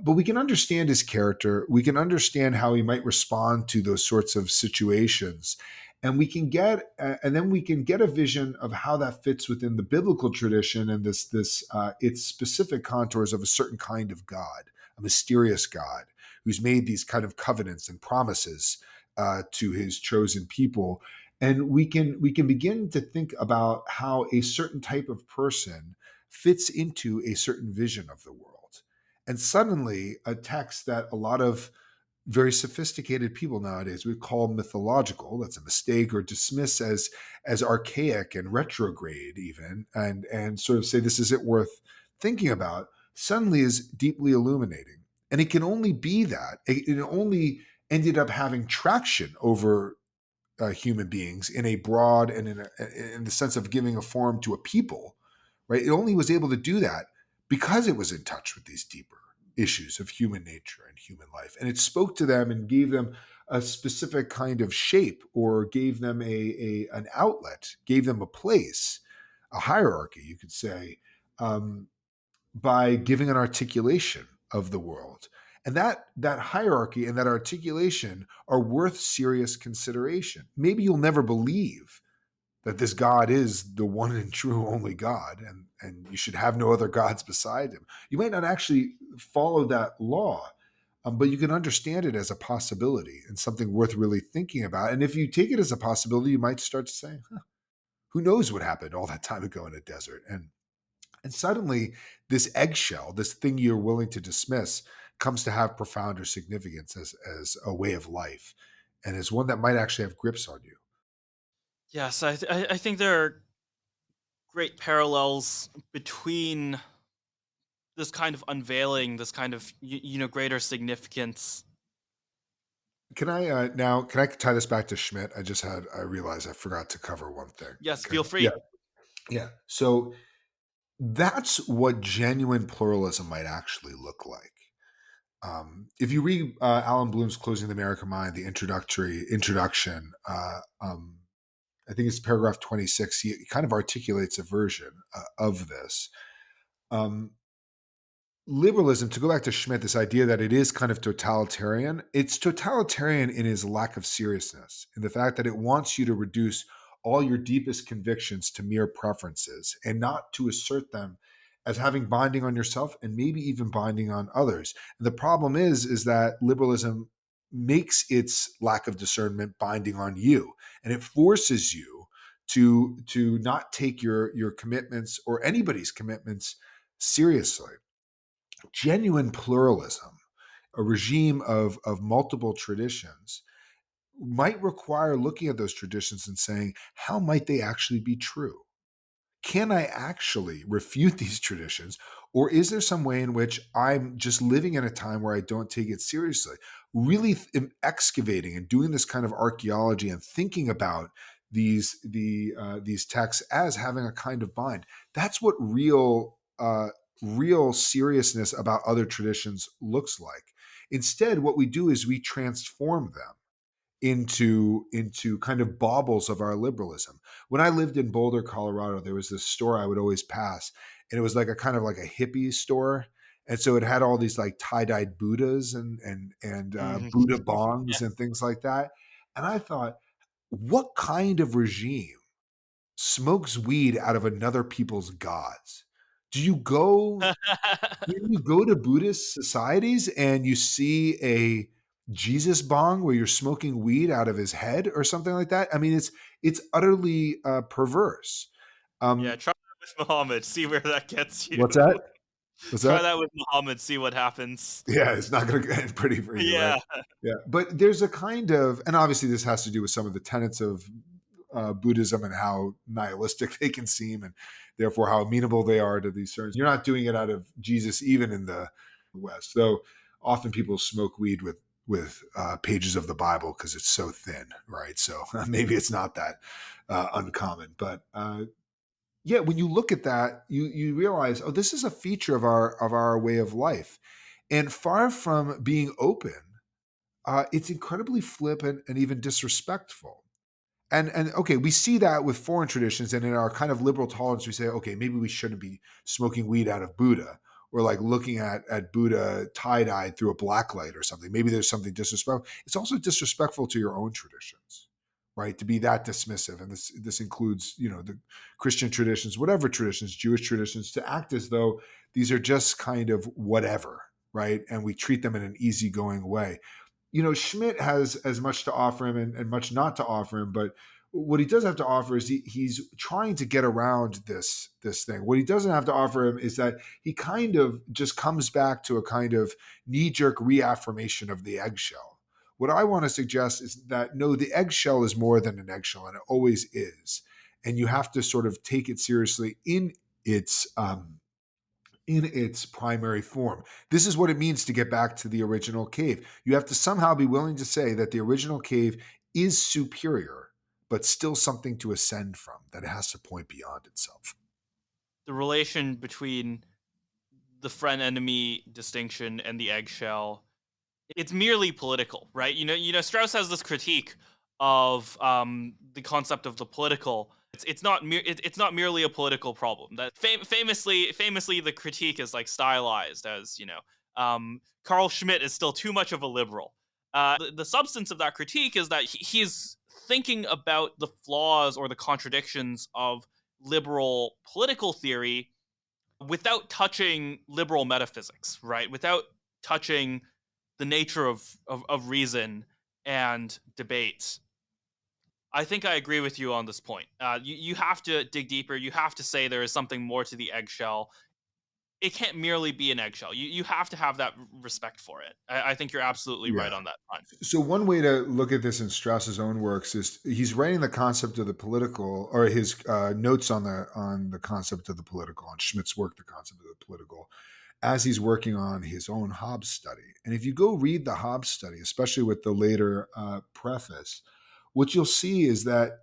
But we can understand his character. We can understand how he might respond to those sorts of situations. And we can get, and then we can get a vision of how that fits within the biblical tradition and its specific contours of a certain kind of God, a mysterious God who's made these kind of covenants and promises to his chosen people. And we can begin to think about how a certain type of person fits into a certain vision of the world. And suddenly, a text that a lot of very sophisticated people nowadays would call mythological, that's a mistake, or dismiss as archaic and retrograde, even, and sort of say this isn't worth thinking about, suddenly is deeply illuminating. And it can only be that. It only ended up having traction over human beings in a broad and in the sense of giving a form to a people, right? It only was able to do that because it was in touch with these deeper issues of human nature and human life, and it spoke to them and gave them a specific kind of shape, or gave them an outlet, gave them a place, a hierarchy, you could say, um, by giving an articulation of the world. And that hierarchy and that articulation are worth serious consideration. Maybe you'll never believe that this God is the one and true only God, and you should have no other gods beside him. You might not actually follow that law, but you can understand it as a possibility and something worth really thinking about. And if you take it as a possibility, you might start to say, huh, who knows what happened all that time ago in a desert? And suddenly, this eggshell, this thing you're willing to dismiss, comes to have profounder significance as a way of life, and as one that might actually have grips on you. yes, I think there are great parallels between this kind of unveiling, this kind of greater significance. Can I now? Can I tie this back to Schmidt? I realized I forgot to cover one thing. Yes, Can, feel yeah, free. yeah. So that's what genuine pluralism might actually look like. If you read Alan Bloom's "Closing the American Mind," the introduction, I think it's paragraph 26. He kind of articulates a version of this. Um, Liberalism, to go back to Schmidt, this idea that it is kind of totalitarian, it's totalitarian in its lack of seriousness, in the fact that it wants you to reduce all your deepest convictions to mere preferences and not to assert them as having binding on yourself and maybe even binding on others. And the problem is that liberalism makes its lack of discernment binding on you, and it forces you to not take your commitments or anybody's commitments seriously. Genuine pluralism, a regime of multiple traditions, might require looking at those traditions and saying, how might they actually be true? Can I actually refute these traditions? Or is there some way in which I'm just living in a time where I don't take it seriously? Really excavating and doing this kind of archaeology and thinking about these texts as having a kind of bind. That's what real seriousness about other traditions looks like. Instead, what we do is we transform them into kind of baubles of our liberalism. When I lived in Boulder, Colorado, there was this store I would always pass, and it was like a kind of like a hippie store. And so it had all these like tie-dyed Buddhas and Mhm. Buddha Yeah. bongs and things like that. And I thought, what kind of regime smokes weed out of another people's gods? Do you go when you go to Buddhist societies and you see a Jesus bong where you're smoking weed out of his head or something like that, I mean, it's utterly perverse. Yeah, Um, try that with Muhammad, see where that gets you. what's that? What's Try that? that with Muhammad, see what happens. Yeah, it's not going to end pretty for you, right? Yeah. Yeah, but there's a kind of, and obviously this has to do with some of the tenets of Buddhism and how nihilistic they can seem, and therefore how amenable they are to these certain. You're not doing it out of Jesus, even in the West. Though often people smoke weed with pages of the Bible because it's so thin, right? So maybe it's not that uncommon, but yeah, when you look at that, you realize, oh, this is a feature of our way of life, and far from being open, it's incredibly flippant and even disrespectful. And okay, we see that with foreign traditions, and in our kind of liberal tolerance, we say, okay, maybe we shouldn't be smoking weed out of Buddha, or like looking at Buddha tie dyed through a black light or something. Maybe there's something disrespectful. It's also disrespectful to your own traditions, right? To be that dismissive, and this includes the Christian traditions, whatever traditions, Jewish traditions, to act as though these are just kind of whatever, right? And we treat them in an easygoing way. Schmidt has as much to offer him and much not to offer him, but what he does have to offer is he's trying to get around this thing. What he doesn't have to offer him is that he kind of just comes back to a kind of knee-jerk reaffirmation of the eggshell. What I want to suggest is that no, the eggshell is more than an eggshell, and it always is. And you have to sort of take it seriously its in its primary form. This is what it means to get back to the original cave. You have to somehow be willing to say that the original cave is superior, but still something to ascend from, that it has to point beyond itself. The relation between the friend enemy distinction and the eggshell, it's merely political, right? Strauss has this critique of the concept of the political. It's not merely a political problem. That famously the critique is like stylized as Carl Schmitt is still too much of a liberal. The substance of that critique is that he's thinking about the flaws or the contradictions of liberal political theory without touching liberal metaphysics, right? Without touching the nature of reason and debate. I think I agree with you on this point. You have to dig deeper. You have to say there is something more to the eggshell. It can't merely be an eggshell. You have to have that respect for it. I think you're absolutely right Yeah. on that front. So one way to look at this in Strauss's own works is he's writing the concept of the political, or his notes on the concept of the political, on Schmidt's work, the concept of the political, as he's working on his own Hobbes study. And if you go read the Hobbes study, especially with the later preface, what you'll see is that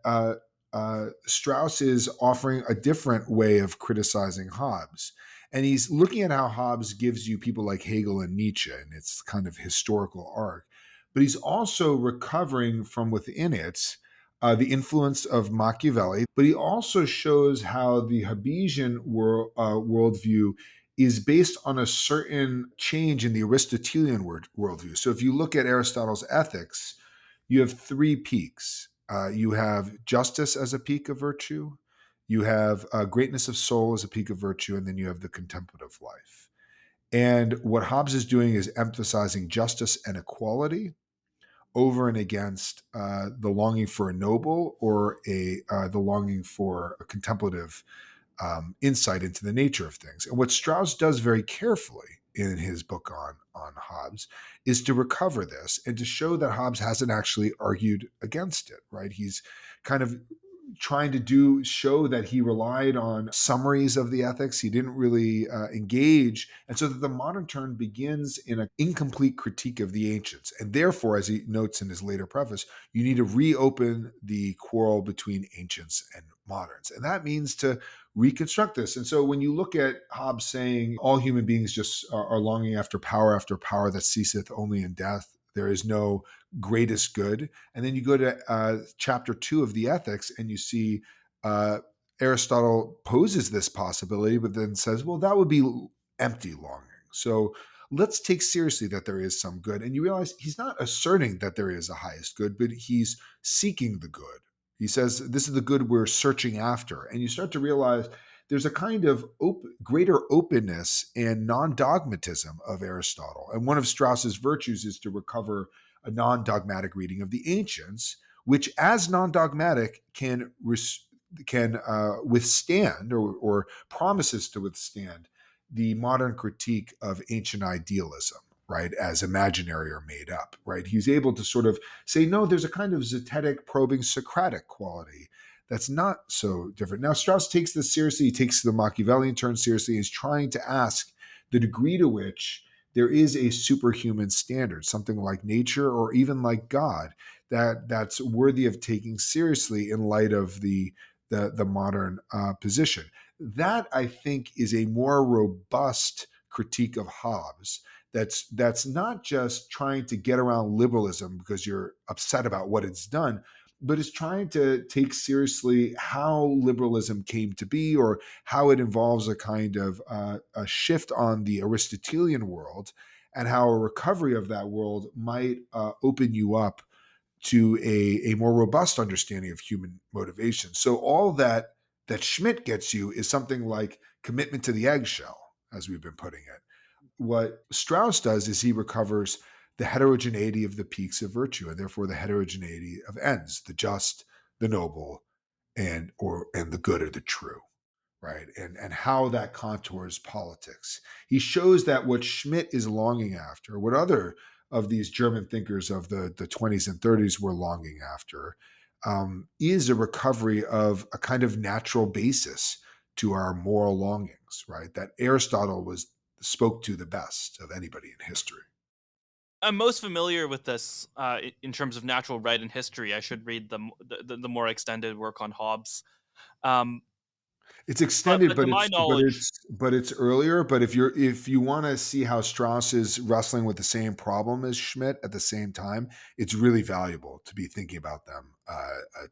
Strauss is offering a different way of criticizing Hobbes. And he's looking at how Hobbes gives you people like Hegel and Nietzsche and its kind of historical arc. But he's also recovering from within it the influence of Machiavelli. But he also shows how the Hobbesian worldview is based on a certain change in the Aristotelian worldview. So if you look at Aristotle's Ethics, you have three peaks. You have justice as a peak of virtue, you have greatness of soul as a peak of virtue, and then you have the contemplative life. And what Hobbes is doing is emphasizing justice and equality, over and against the longing for a noble or a the longing for a contemplative insight into the nature of things. And what Strauss does very carefully in his book on Hobbes is to recover this and to show that Hobbes hasn't actually argued against it. Right? He's kind of trying to do show that he relied on summaries of the ethics. He didn't really engage, and so that the modern turn begins in an incomplete critique of the ancients. And therefore, as he notes in his later preface, you need to reopen the quarrel between ancients and moderns, and that means to reconstruct this. And so, when you look at Hobbes saying all human beings just are longing after power that ceaseth only in death. There is no greatest good. And then you go to chapter 2 of the Ethics and you see uh, Aristotle poses this possibility, but then says, well, that would be empty longing. So let's take seriously that there is some good. And you realize he's not asserting that there is a highest good, but he's seeking the good. He says, this is the good we're searching after. And you start to realize there's a kind of greater openness and non dogmatism of Aristotle. And one of Strauss's virtues is to recover a non dogmatic reading of the ancients, which, as non dogmatic, can withstand or promises to withstand the modern critique of ancient idealism, right, as imaginary or made up, right? He's able to sort of say, no, there's a kind of zetetic, probing, Socratic quality that's not so different. Now, Strauss takes this seriously. He takes the Machiavellian turn seriously. He's trying to ask the degree to which there is a superhuman standard, something like nature or even like God, that's worthy of taking seriously in light of the modern position. That, I think, is a more robust critique of Hobbes. That's not just trying to get around liberalism because you're upset about what it's done, but is trying to take seriously how liberalism came to be, or how it involves a kind of a shift on the Aristotelian world, and how a recovery of that world might open you up to a more robust understanding of human motivation. So all that Schmidt gets you is something like commitment to the eggshell, as we've been putting it. What Strauss does is he recovers the heterogeneity of the peaks of virtue, and therefore the heterogeneity of ends, the just, the noble, and the good or the true, right? And how that contours politics. He shows that what Schmidt is longing after, what other of these German thinkers of the 20s and 30s were longing after, is a recovery of a kind of natural basis to our moral longings, right? That Aristotle was spoke to the best of anybody in history. I'm most familiar with this in terms of natural right and history. I should read the more extended work on Hobbes. Um, It's but extended, but to my knowledge, but it's earlier. But if you want to see how Strauss is wrestling with the same problem as Schmidt at the same time, it's really valuable to be thinking about them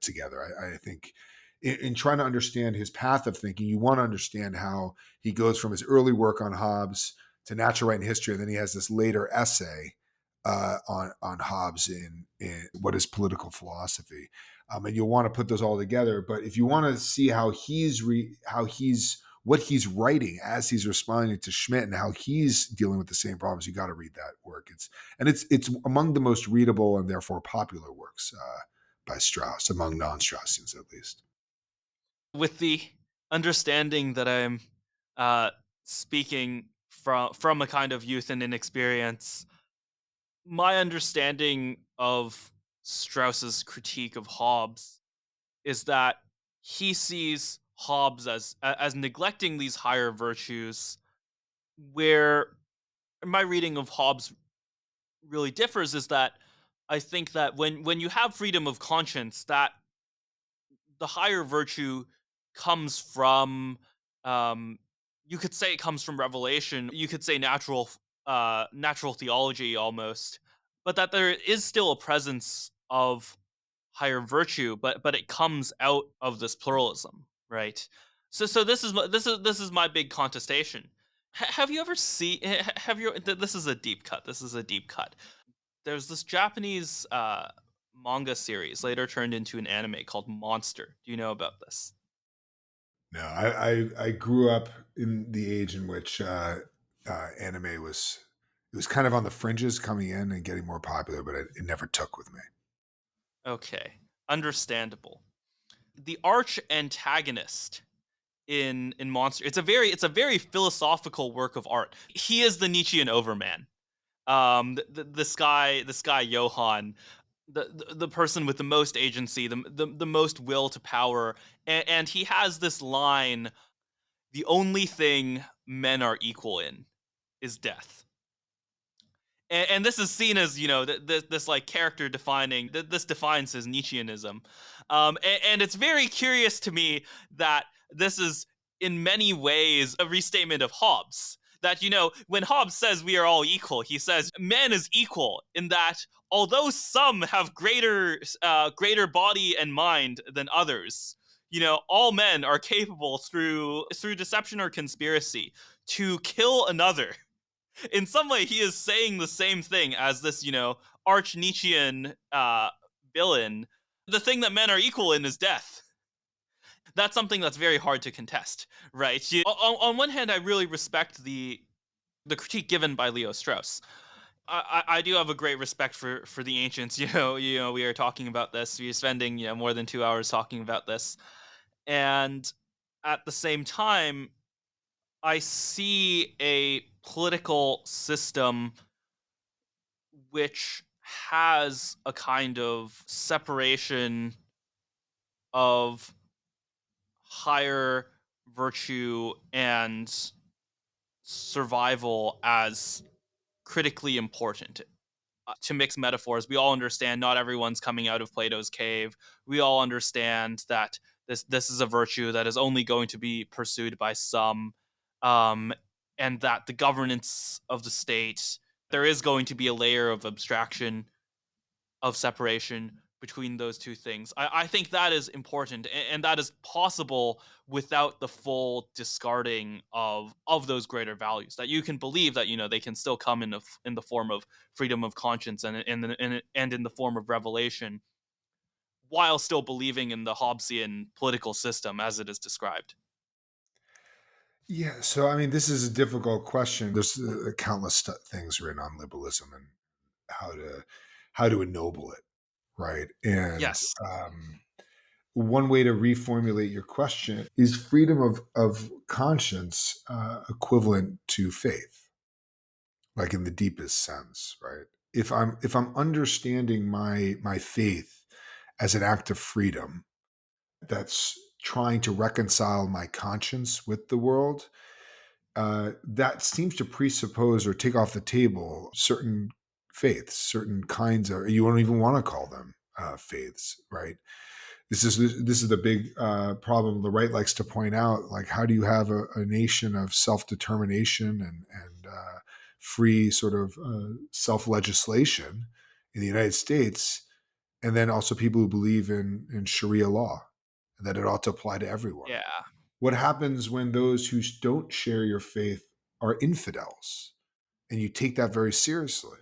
together. I think in trying to understand his path of thinking, you want to understand how he goes from his early work on Hobbes to natural right and history, and then he has this later essay on Hobbes in what is political philosophy, and you'll want to put those all together. But if you want to see how he's what he's writing as he's responding to Schmidt and how he's dealing with the same problems, you got to read that work. It's among the most readable and therefore popular works by Strauss, among non-Straussians at least. with the understanding that I'm speaking from a kind of youth and inexperience, my understanding of Strauss's critique of Hobbes is that he sees Hobbes as neglecting these higher virtues, where my reading of Hobbes really differs is that I think that when you have freedom of conscience, that the higher virtue comes from, um, you could say it comes from revelation. You could say natural theology almost, but that there is still a presence of higher virtue, but it comes out of this pluralism, right? So this is my big contestation. Have you ever seen? Have you? This is a deep cut. This is a deep cut. There's this Japanese manga series later turned into an anime called Monster. Do you know about this? No, I grew up in the age in which anime was It was kind of on the fringes coming in and getting more popular, but it never took with me. Okay, understandable. The arch antagonist in Monster, it's a very philosophical work of art. He is the Nietzschean Overman. This guy Johann, the person with the most agency, the most will to power, and he has this line: "The only thing men are equal in is death." And this is seen as, this like character defining. This defines his Nietzscheanism, and it's very curious to me that this is in many ways a restatement of Hobbes. That, when Hobbes says we are all equal, he says man is equal in that although some have greater body and mind than others, all men are capable through deception or conspiracy to kill another. In some way, he is saying the same thing as this, arch Nietzschean villain. The thing that men are equal in is death. That's something that's very hard to contest, right? On one hand, I really respect the critique given by Leo Strauss. I do have a great respect for the ancients. We are talking about this. We are spending more than 2 hours talking about this, and at the same time, I see a political system which has a kind of separation of higher virtue and survival as critically important. To mix metaphors, we all understand not everyone's coming out of Plato's cave. We all understand that this is a virtue that is only going to be pursued by some, um, and that the governance of the state, there is going to be a layer of abstraction, of separation between those two things. I think that is important, and that is possible without the full discarding of those greater values. That you can believe that they can still come in the form of freedom of conscience and in the form of revelation, while still believing in the Hobbesian political system as it is described. Yeah, so I mean, this is a difficult question. There's countless things written on liberalism and how to how to ennoble it, right? And Yes. one way to reformulate your question is freedom of conscience equivalent to faith, like in the deepest sense, right? If I'm understanding my faith as an act of freedom that's trying to reconcile my conscience with the world, that seems to presuppose or take off the table certain faiths, certain kinds of, you don't even want to call them faiths, right? This is the big problem the right likes to point out. Like, how do you have a nation of self determination and free sort of self legislation in the United States, and then also people who believe in Sharia law and that it ought to apply to everyone? Yeah. What happens when those who don't share your faith are infidels and you take that very seriously?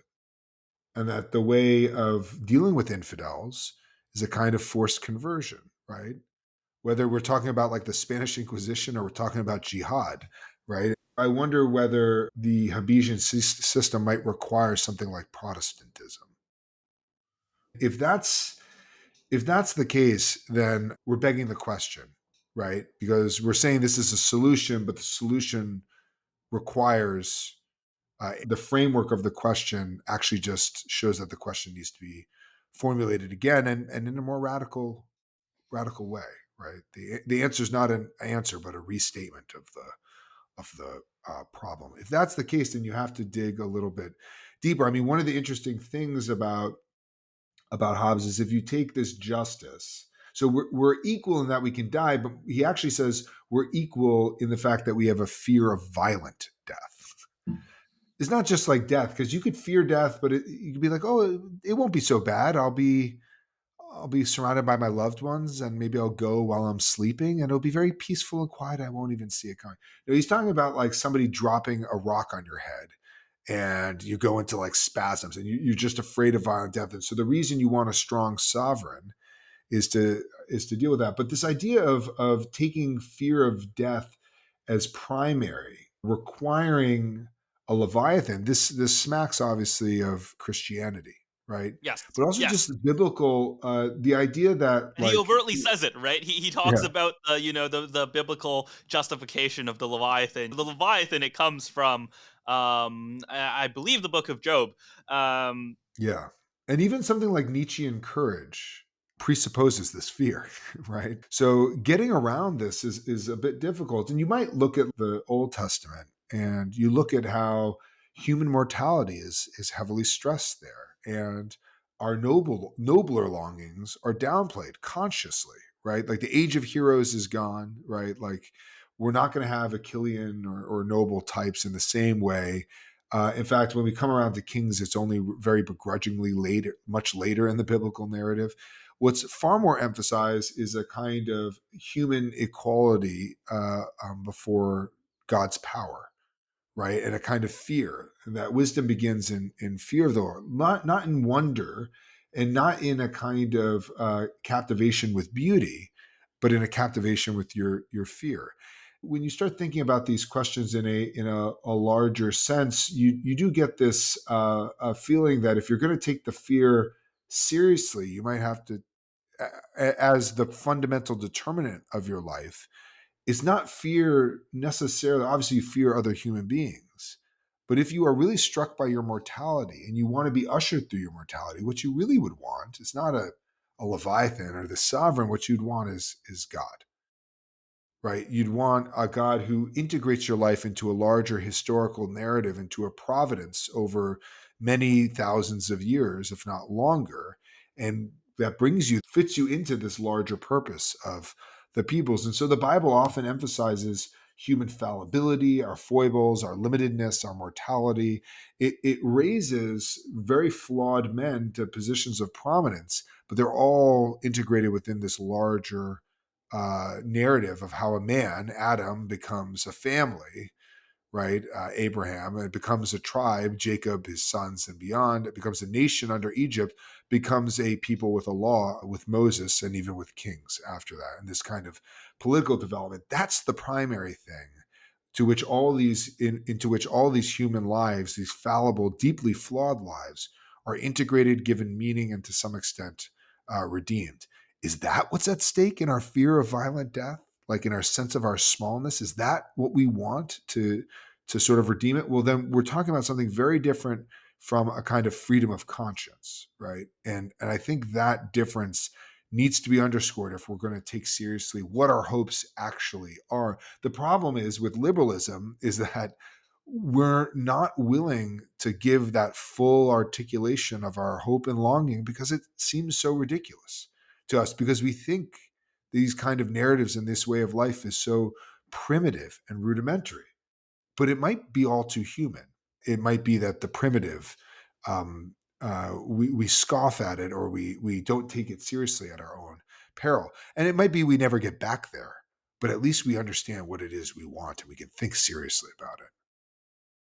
And that the way of dealing with infidels is a kind of forced conversion, right? Whether we're talking about like the Spanish Inquisition or we're talking about jihad, right? I wonder whether the Habesian system might require something like Protestantism. If that's if that's the case, then we're begging the question, right? Because we're saying this is a solution, but the solution requires the framework of the question actually just shows that the question needs to be formulated again and in a more radical way, right? The answer is not an answer, but a restatement of the problem. If that's the case, then you have to dig a little bit deeper. I mean, one of the interesting things about Hobbes is if you take this justice. So we're equal in that we can die, but he actually says we're equal in the fact that we have a fear of violent death. It's not just like death, because you could fear death, but you could be like, oh, it won't be so bad. I'll be surrounded by my loved ones, and maybe I'll go while I'm sleeping, and it'll be very peaceful and quiet. I won't even see it coming. He's talking about like somebody dropping a rock on your head, and you go into like spasms, and you're just afraid of violent death. And so the reason you want a strong sovereign is to deal with that. But this idea of taking fear of death as primary, requiring a leviathan. This smacks obviously of Christianity, right? Yes. But also just Yes. the biblical, the idea that And he like, overtly says it, right? He talks yeah, about the biblical justification of the Leviathan. The Leviathan, it comes from I believe the book of Job. Um, yeah. And even something like Nietzschean courage presupposes this fear, right? So getting around this is a bit difficult. And you might look at the Old Testament and you look at how human mortality is heavily stressed there. And our nobler longings are downplayed consciously, right? Like the age of heroes is gone, right? Like we're not going to have Achillean or noble types in the same way. In fact, when we come around to kings, it's only very begrudgingly later, much later in the biblical narrative. What's far more emphasized is a kind of human equality before God's power, right? And a kind of fear. And that wisdom begins in fear of the Lord, not in wonder, and not in a kind of captivation with beauty, but in a captivation with your fear. When you start thinking about these questions in a larger sense, you do get this a feeling that if you're going to take the fear seriously, you might have to, as the fundamental determinant of your life, is not fear necessarily. Obviously, you fear other human beings. But if you are really struck by your mortality and you want to be ushered through your mortality, what you really would want is not a Leviathan or the sovereign. What you'd want is God, right? You'd want a God who integrates your life into a larger historical narrative, into a providence over many thousands of years, if not longer. And that fits you into this larger purpose of the peoples. And so the Bible often emphasizes human fallibility, our foibles, our limitedness, our mortality. It raises very flawed men to positions of prominence, but they're all integrated within this larger narrative of how a man, Adam, becomes a family, right? Abraham, it becomes a tribe, Jacob, his sons, and beyond. It becomes a nation under Egypt, becomes a people with a law with Moses, and even with kings after that. And this kind of political development, that's the primary thing to which into which all these human lives, these fallible, deeply flawed lives, are integrated, given meaning, and to some extent redeemed. Is that what's at stake in our fear of violent death? Like in our sense of our smallness? Is that what we want to sort of redeem it? Well, then we're talking about something very different from a kind of freedom of conscience, right? And I think that difference needs to be underscored if we're going to take seriously what our hopes actually are. The problem is with liberalism is that we're not willing to give that full articulation of our hope and longing because it seems so ridiculous to us, because we think these kind of narratives and this way of life is so primitive and rudimentary. But it might be all too human. It might be that the primitive, we scoff at it, or we don't take it seriously at our own peril. And it might be we never get back there, but at least we understand what it is we want and we can think seriously about it.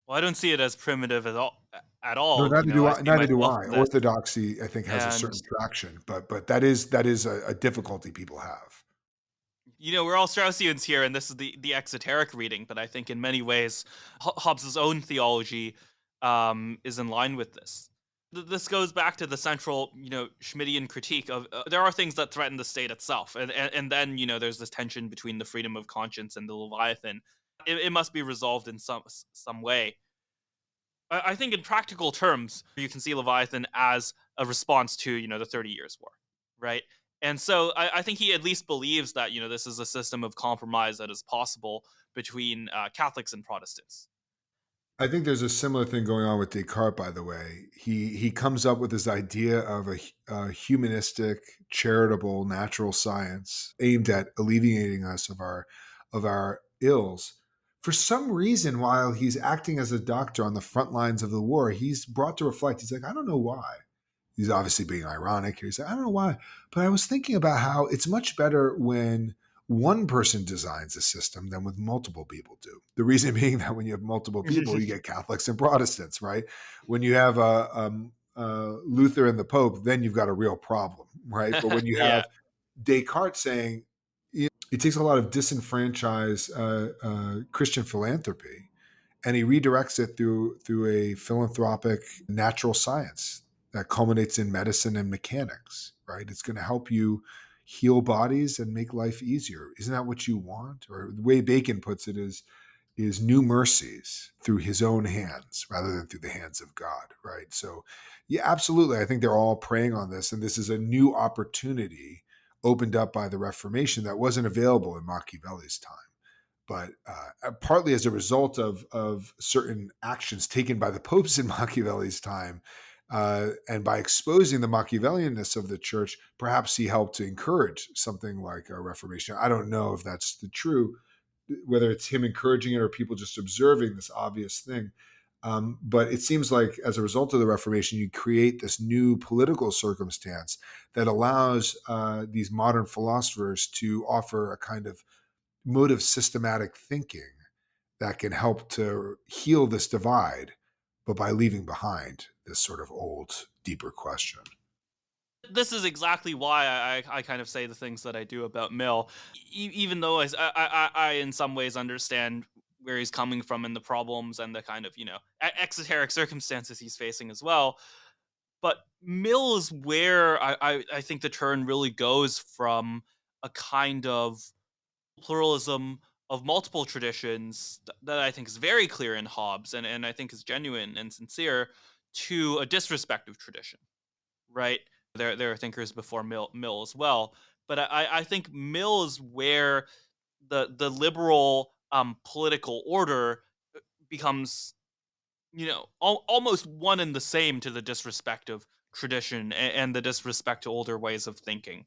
well, I don't see it as primitive at all. At No, all, neither do I I. see Neither do myself I. in this, Orthodoxy, I think, has a and certain traction, but that is a difficulty people have. we're all Straussians here, and this is the exoteric reading. But I think in many ways, Hobbes's own theology is in line with this. This goes back to the central, Schmittian critique of there are things that threaten the state itself, and then there's this tension between the freedom of conscience and the Leviathan. It must be resolved in some way. I think in practical terms, you can see Leviathan as a response to the 30 Years' War, right? And so I think he at least believes that this is a system of compromise that is possible between Catholics and Protestants. I think there's a similar thing going on with Descartes, by the way. He comes up with this idea of a humanistic, charitable, natural science aimed at alleviating us of our ills. For some reason, while he's acting as a doctor on the front lines of the war, he's brought to reflect. He's like, I don't know why. He's obviously being ironic here. He's like, I don't know why, but I was thinking about how it's much better when one person designs a system than with multiple people do. The reason being that when you have multiple people, you get Catholics and Protestants, right? When you have Luther and the Pope, then you've got a real problem, right? But when you Yeah. have Descartes saying, it takes a lot of disenfranchised Christian philanthropy, and he redirects it through a philanthropic natural science that culminates in medicine and mechanics. Right? It's going to help you heal bodies and make life easier. Isn't that what you want? Or the way Bacon puts it is new mercies through his own hands rather than through the hands of God, right? So, yeah, absolutely. I think they're all preying on this. And this is a new opportunity opened up by the Reformation that wasn't available in Machiavelli's time. But partly as a result of certain actions taken by the popes in Machiavelli's time, and by exposing the Machiavellianness of the church, perhaps he helped to encourage something like a Reformation. I don't know if that's the true, whether it's him encouraging it or people just observing this obvious thing. But it seems like as a result of the Reformation, you create this new political circumstance that allows these modern philosophers to offer a kind of mode of systematic thinking that can help to heal this divide, but by leaving behind this sort of old, deeper question. This is exactly why I kind of say the things that I do about Mill, even though I in some ways understand where he's coming from and the problems and the kind of exoteric circumstances he's facing as well. But Mill is where I think the turn really goes from a kind of pluralism of multiple traditions that I think is very clear in Hobbes and I think is genuine and sincere to a disrespect of tradition, right? There are thinkers before Mill as well, but I think Mill is where the liberal political order becomes almost one and the same to the disrespect of tradition and the disrespect to older ways of thinking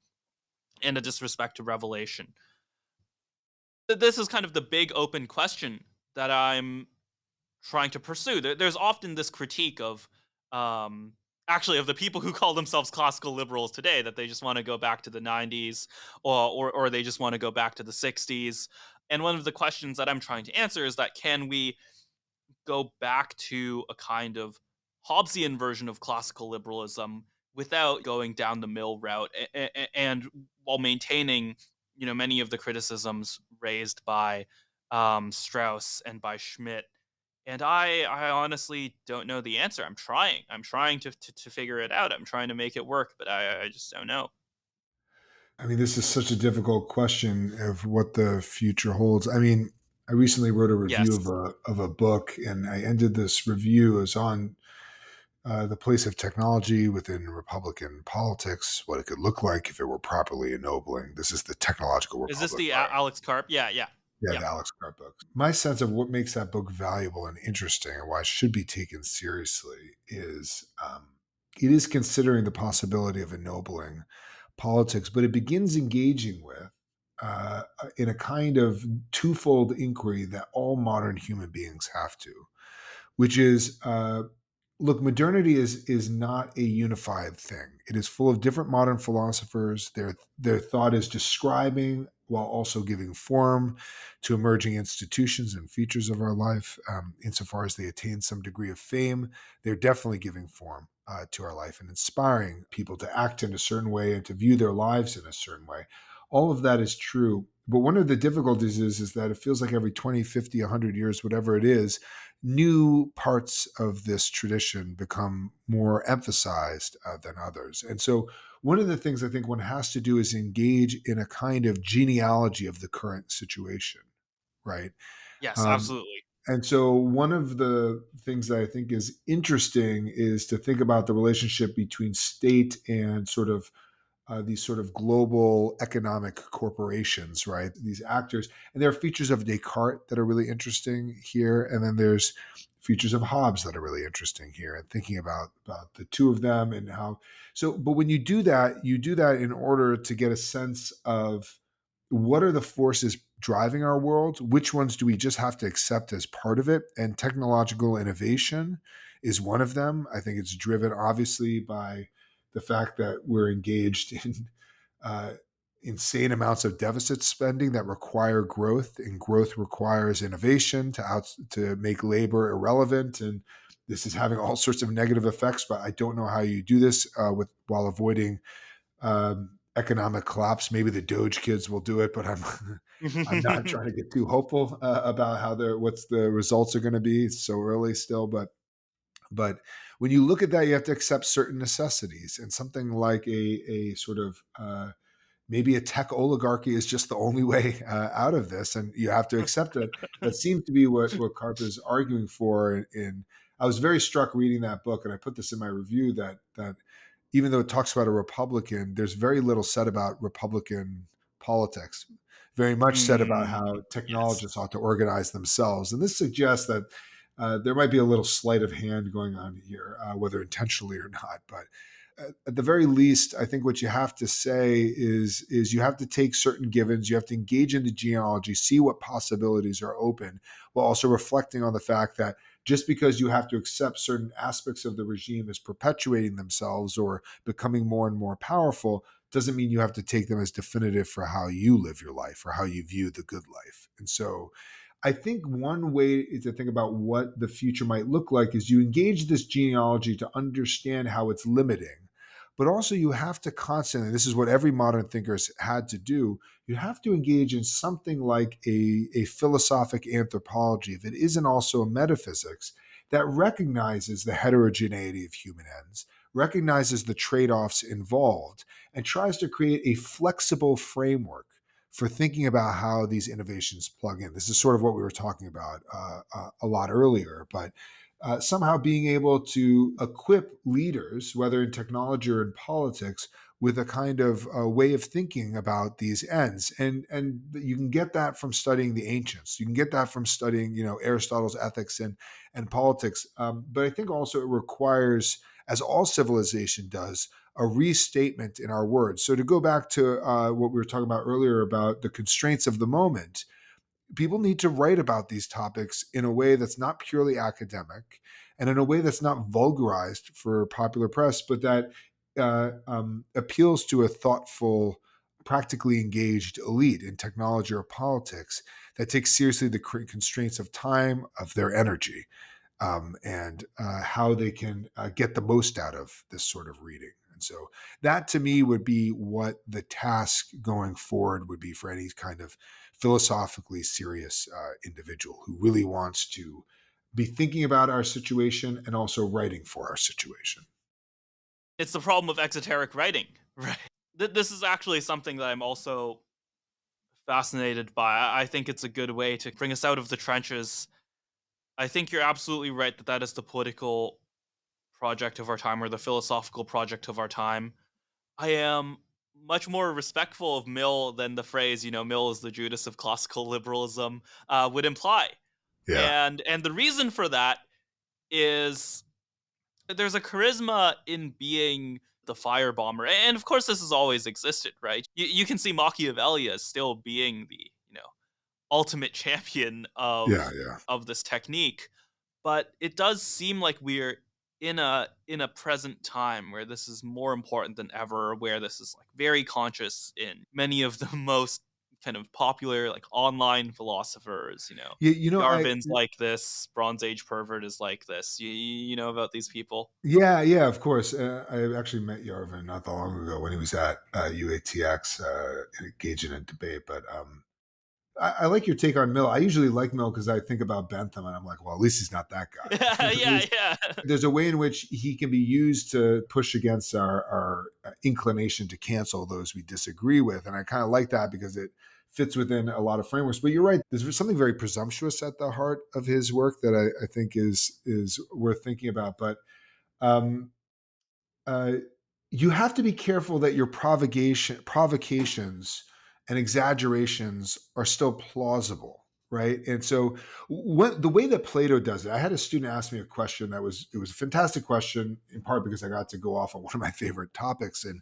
and a disrespect to revelation. This is kind of the big open question that I'm trying to pursue. There's often this critique of, actually, of the people who call themselves classical liberals today, that they just want to go back to the 90s, or they just want to go back to the 60s. And one of the questions that I'm trying to answer is that can we go back to a kind of Hobbesian version of classical liberalism without going down the Mill route, and while maintaining, many of the criticisms raised by Strauss and by Schmidt. And I honestly don't know the answer. I'm trying. I'm trying to figure it out. I'm trying to make it work, but I just don't know. I mean, this is such a difficult question of what the future holds. I mean, I recently wrote a review Yes. of a book, and I ended this review as on the place of technology within Republican politics, what it could look like if it were properly ennobling. This is the Technological Is this Republic the by Alex Karp? Yeah, yeah, yeah. the Alex Carr book. My sense of what makes that book valuable and interesting and why it should be taken seriously is it is considering the possibility of ennobling politics, but it begins engaging with in a kind of twofold inquiry that all modern human beings have to, which is look, modernity is not a unified thing. It is full of different modern philosophers. Their thought is describing while also giving form to emerging institutions and features of our life. Insofar as they attain some degree of fame, they're definitely giving form to our life and inspiring people to act in a certain way and to view their lives in a certain way. All of that is true. But one of the difficulties is that it feels like every 20, 50, 100 years, whatever it is, new parts of this tradition become more emphasized than others. And so, one of the things I think one has to do is engage in a kind of genealogy of the current situation, right? Yes, Um, absolutely. and so, one of the things that I think is interesting is to think about the relationship between state and these sort of global economic corporations, right? These actors, and there are features of Descartes that are really interesting here, and then there's features of Hobbes that are really interesting here, and thinking about the two of them and how. So, but when you do that in order to get a sense of what are the forces driving our world, which ones do we just have to accept as part of it, and technological innovation is one of them. I think it's driven obviously by the fact that we're engaged in uh, insane amounts of deficit spending that require growth, and growth requires innovation to make labor irrelevant. And this is having all sorts of negative effects. But I don't know how you do this with while avoiding economic collapse. Maybe the Doge kids will do it, but I'm I'm not trying to get too hopeful about how the what's the results are going to be. It's so early still, but when you look at that, you have to accept certain necessities, and something like a sort of maybe a tech oligarchy is just the only way out of this, and you have to accept it. That seems to be what Karp is arguing for. I was very struck reading that book, and I put this in my review that even though it talks about a Republican, there's very little said about Republican politics. Very much said about Mm, how yes. technologists ought to organize themselves, and this suggests that there might be a little sleight of hand going on here, whether intentionally or not. But at the very least, I think what you have to say is you have to take certain givens, you have to engage in the genealogy, see what possibilities are open, while also reflecting on the fact that just because you have to accept certain aspects of the regime as perpetuating themselves or becoming more and more powerful doesn't mean you have to take them as definitive for how you live your life or how you view the good life. And so I think one way to think about what the future might look like is you engage this genealogy to understand how it's limiting. But also, you have to constantly, this is what every modern thinker has had to do, you have to engage in something like a philosophic anthropology, if it isn't also a metaphysics, that recognizes the heterogeneity of human ends, recognizes the trade offs involved, and tries to create a flexible framework for thinking about how these innovations plug in. This is sort of what we were talking about a lot earlier, but somehow being able to equip leaders, whether in technology or in politics, with a kind of way of thinking about these ends, and you can get that from studying the ancients. You can get that from studying, Aristotle's ethics and politics. But I think also it requires, as all civilization does, a restatement in our words. So to go back to what we were talking about earlier about the constraints of the moment, people need to write about these topics in a way that's not purely academic and in a way that's not vulgarized for popular press, but that appeals to a thoughtful, practically engaged elite in technology or politics that takes seriously the constraints of time, of their energy, and how they can get the most out of this sort of reading. And so that to me would be what the task going forward would be for any kind of philosophically serious individual who really wants to be thinking about our situation and also writing for our situation. It's the problem of exoteric writing, right? This is actually something that I'm also fascinated by. I think it's a good way to bring us out of the trenches. I think you're absolutely right that that is the political project of our time or the philosophical project of our time. I am much more respectful of Mill than the phrase, Mill is the Judas of classical liberalism would imply. Yeah. And the reason for that is there's a charisma in being the firebomber. And of course this has always existed, right? You can see Machiavelli as still being the, ultimate champion Yeah. Yeah. of this technique, but it does seem like we're in a present time where this is more important than ever, where this is like very conscious in many of the most kind of popular like online philosophers. I Yarvin's like this, Bronze Age pervert is like this. You know about these people? yeah, of course. I actually met Yarvin not that long ago when he was at UATX engaging in debate. But I like your take on Mill. I usually like Mill because I think about Bentham and I'm like, well, at least he's not that guy. At Yeah, least yeah. there's a way in which he can be used to push against our inclination to cancel those we disagree with. And I kind of like that because it fits within a lot of frameworks. But you're right. There's something very presumptuous at the heart of his work that I think is worth thinking about. But um, uh, you have to be careful that your provocations and exaggerations are still plausible, right? And so, the way that Plato does it, I had a student ask me a question it was a fantastic question, in part because I got to go off on one of my favorite topics in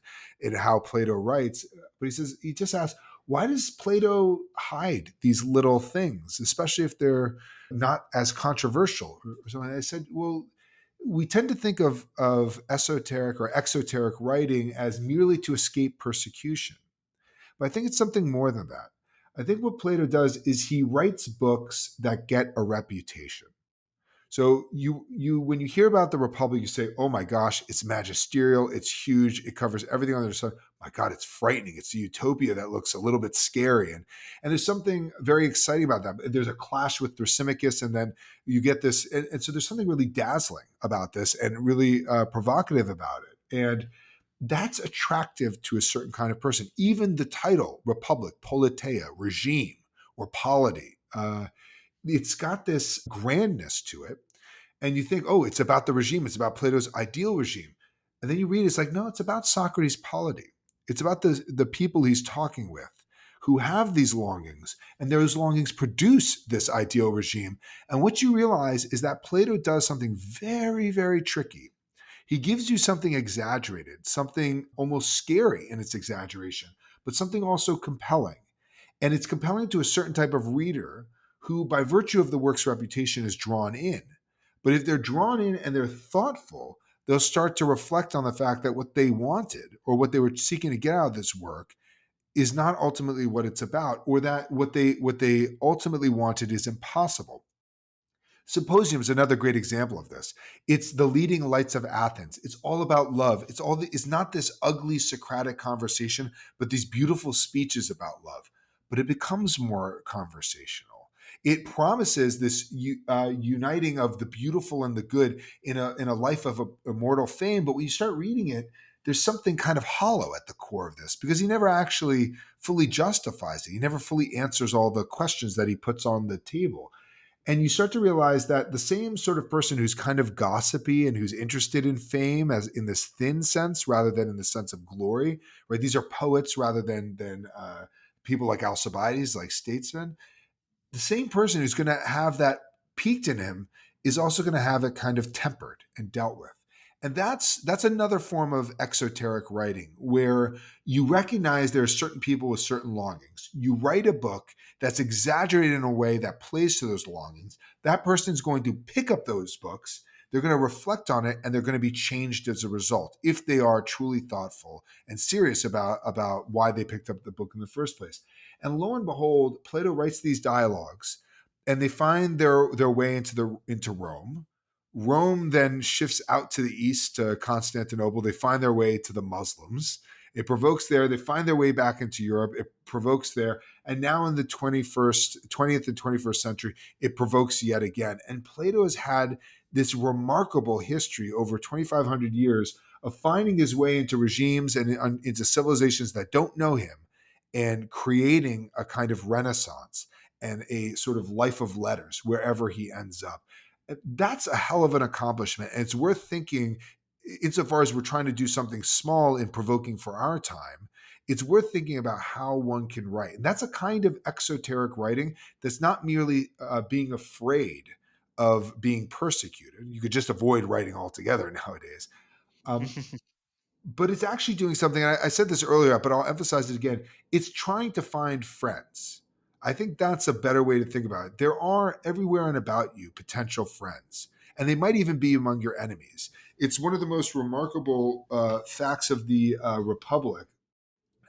how Plato writes. But he just asked, why does Plato hide these little things, especially if they're not as controversial or something? I said, well, we tend to think of esoteric or exoteric writing as merely to escape persecution. But I think it's something more than that. I think what Plato does is he writes books that get a reputation. So you when you hear about the Republic, you say, "Oh my gosh, it's magisterial, it's huge, it covers everything under the sun." My God, it's frightening. It's a utopia that looks a little bit scary, and there's something very exciting about that. There's a clash with Thrasymachus, and then you get this, and so there's something really dazzling about this, and really provocative about it, and that's attractive to a certain kind of person. Even the title Republic, Politeia, regime, or polity. It's got this grandness to it. And you think, oh, it's about the regime, it's about Plato's ideal regime. And then you read, it's like, no, it's about Socrates' polity. It's about the people he's talking with who have these longings, and those longings produce this ideal regime. And what you realize is that Plato does something very, very tricky. He gives you something exaggerated, something almost scary in its exaggeration, but something also compelling. And it's compelling to a certain type of reader who, by virtue of the work's reputation, is drawn in. But if they're drawn in and they're thoughtful, they'll start to reflect on the fact that what they wanted or what they were seeking to get out of this work is not ultimately what it's about, or that what they ultimately wanted is impossible. Symposium is another great example of this. It's the leading lights of Athens. It's all about love. It's not this ugly Socratic conversation, but these beautiful speeches about love. But it becomes more conversational. It promises this uniting of the beautiful and the good in a life of immortal fame. But when you start reading it, there's something kind of hollow at the core of this because he never actually fully justifies it. He never fully answers all the questions that he puts on the table, and you start to realize that the same sort of person who's kind of gossipy and who's interested in fame as in this thin sense rather than in the sense of glory, right? These are poets rather than people like Alcibiades, like statesmen. The same person who's going to have that peaked in him is also going to have it kind of tempered and dealt with. And that's another form of exoteric writing where you recognize there are certain people with certain longings. You write a book that's exaggerated in a way that plays to those longings. That person's going to pick up those books, they're going to reflect on it, and they're going to be changed as a result if they are truly thoughtful and serious about why they picked up the book in the first place. And lo and behold, Plato writes these dialogues, and they find their way into Rome. Rome then shifts out to the east to Constantinople. They find their way to the Muslims. It provokes there. They find their way back into Europe. It provokes there. And now in the 20th and 21st century, it provokes yet again. And Plato has had this remarkable history over 2,500 years of finding his way into regimes and into civilizations that don't know him and creating a kind of renaissance and a sort of life of letters wherever he ends up. That's a hell of an accomplishment. And it's worth thinking, insofar as we're trying to do something small and provoking for our time, it's worth thinking about how one can write. And that's a kind of exoteric writing that's not merely being afraid of being persecuted. You could just avoid writing altogether nowadays. Um, but it's actually doing something. I said this earlier, but I'll emphasize it again. It's trying to find friends. I think that's a better way to think about it. There are everywhere and about you potential friends, and they might even be among your enemies. It's one of the most remarkable facts of the Republic,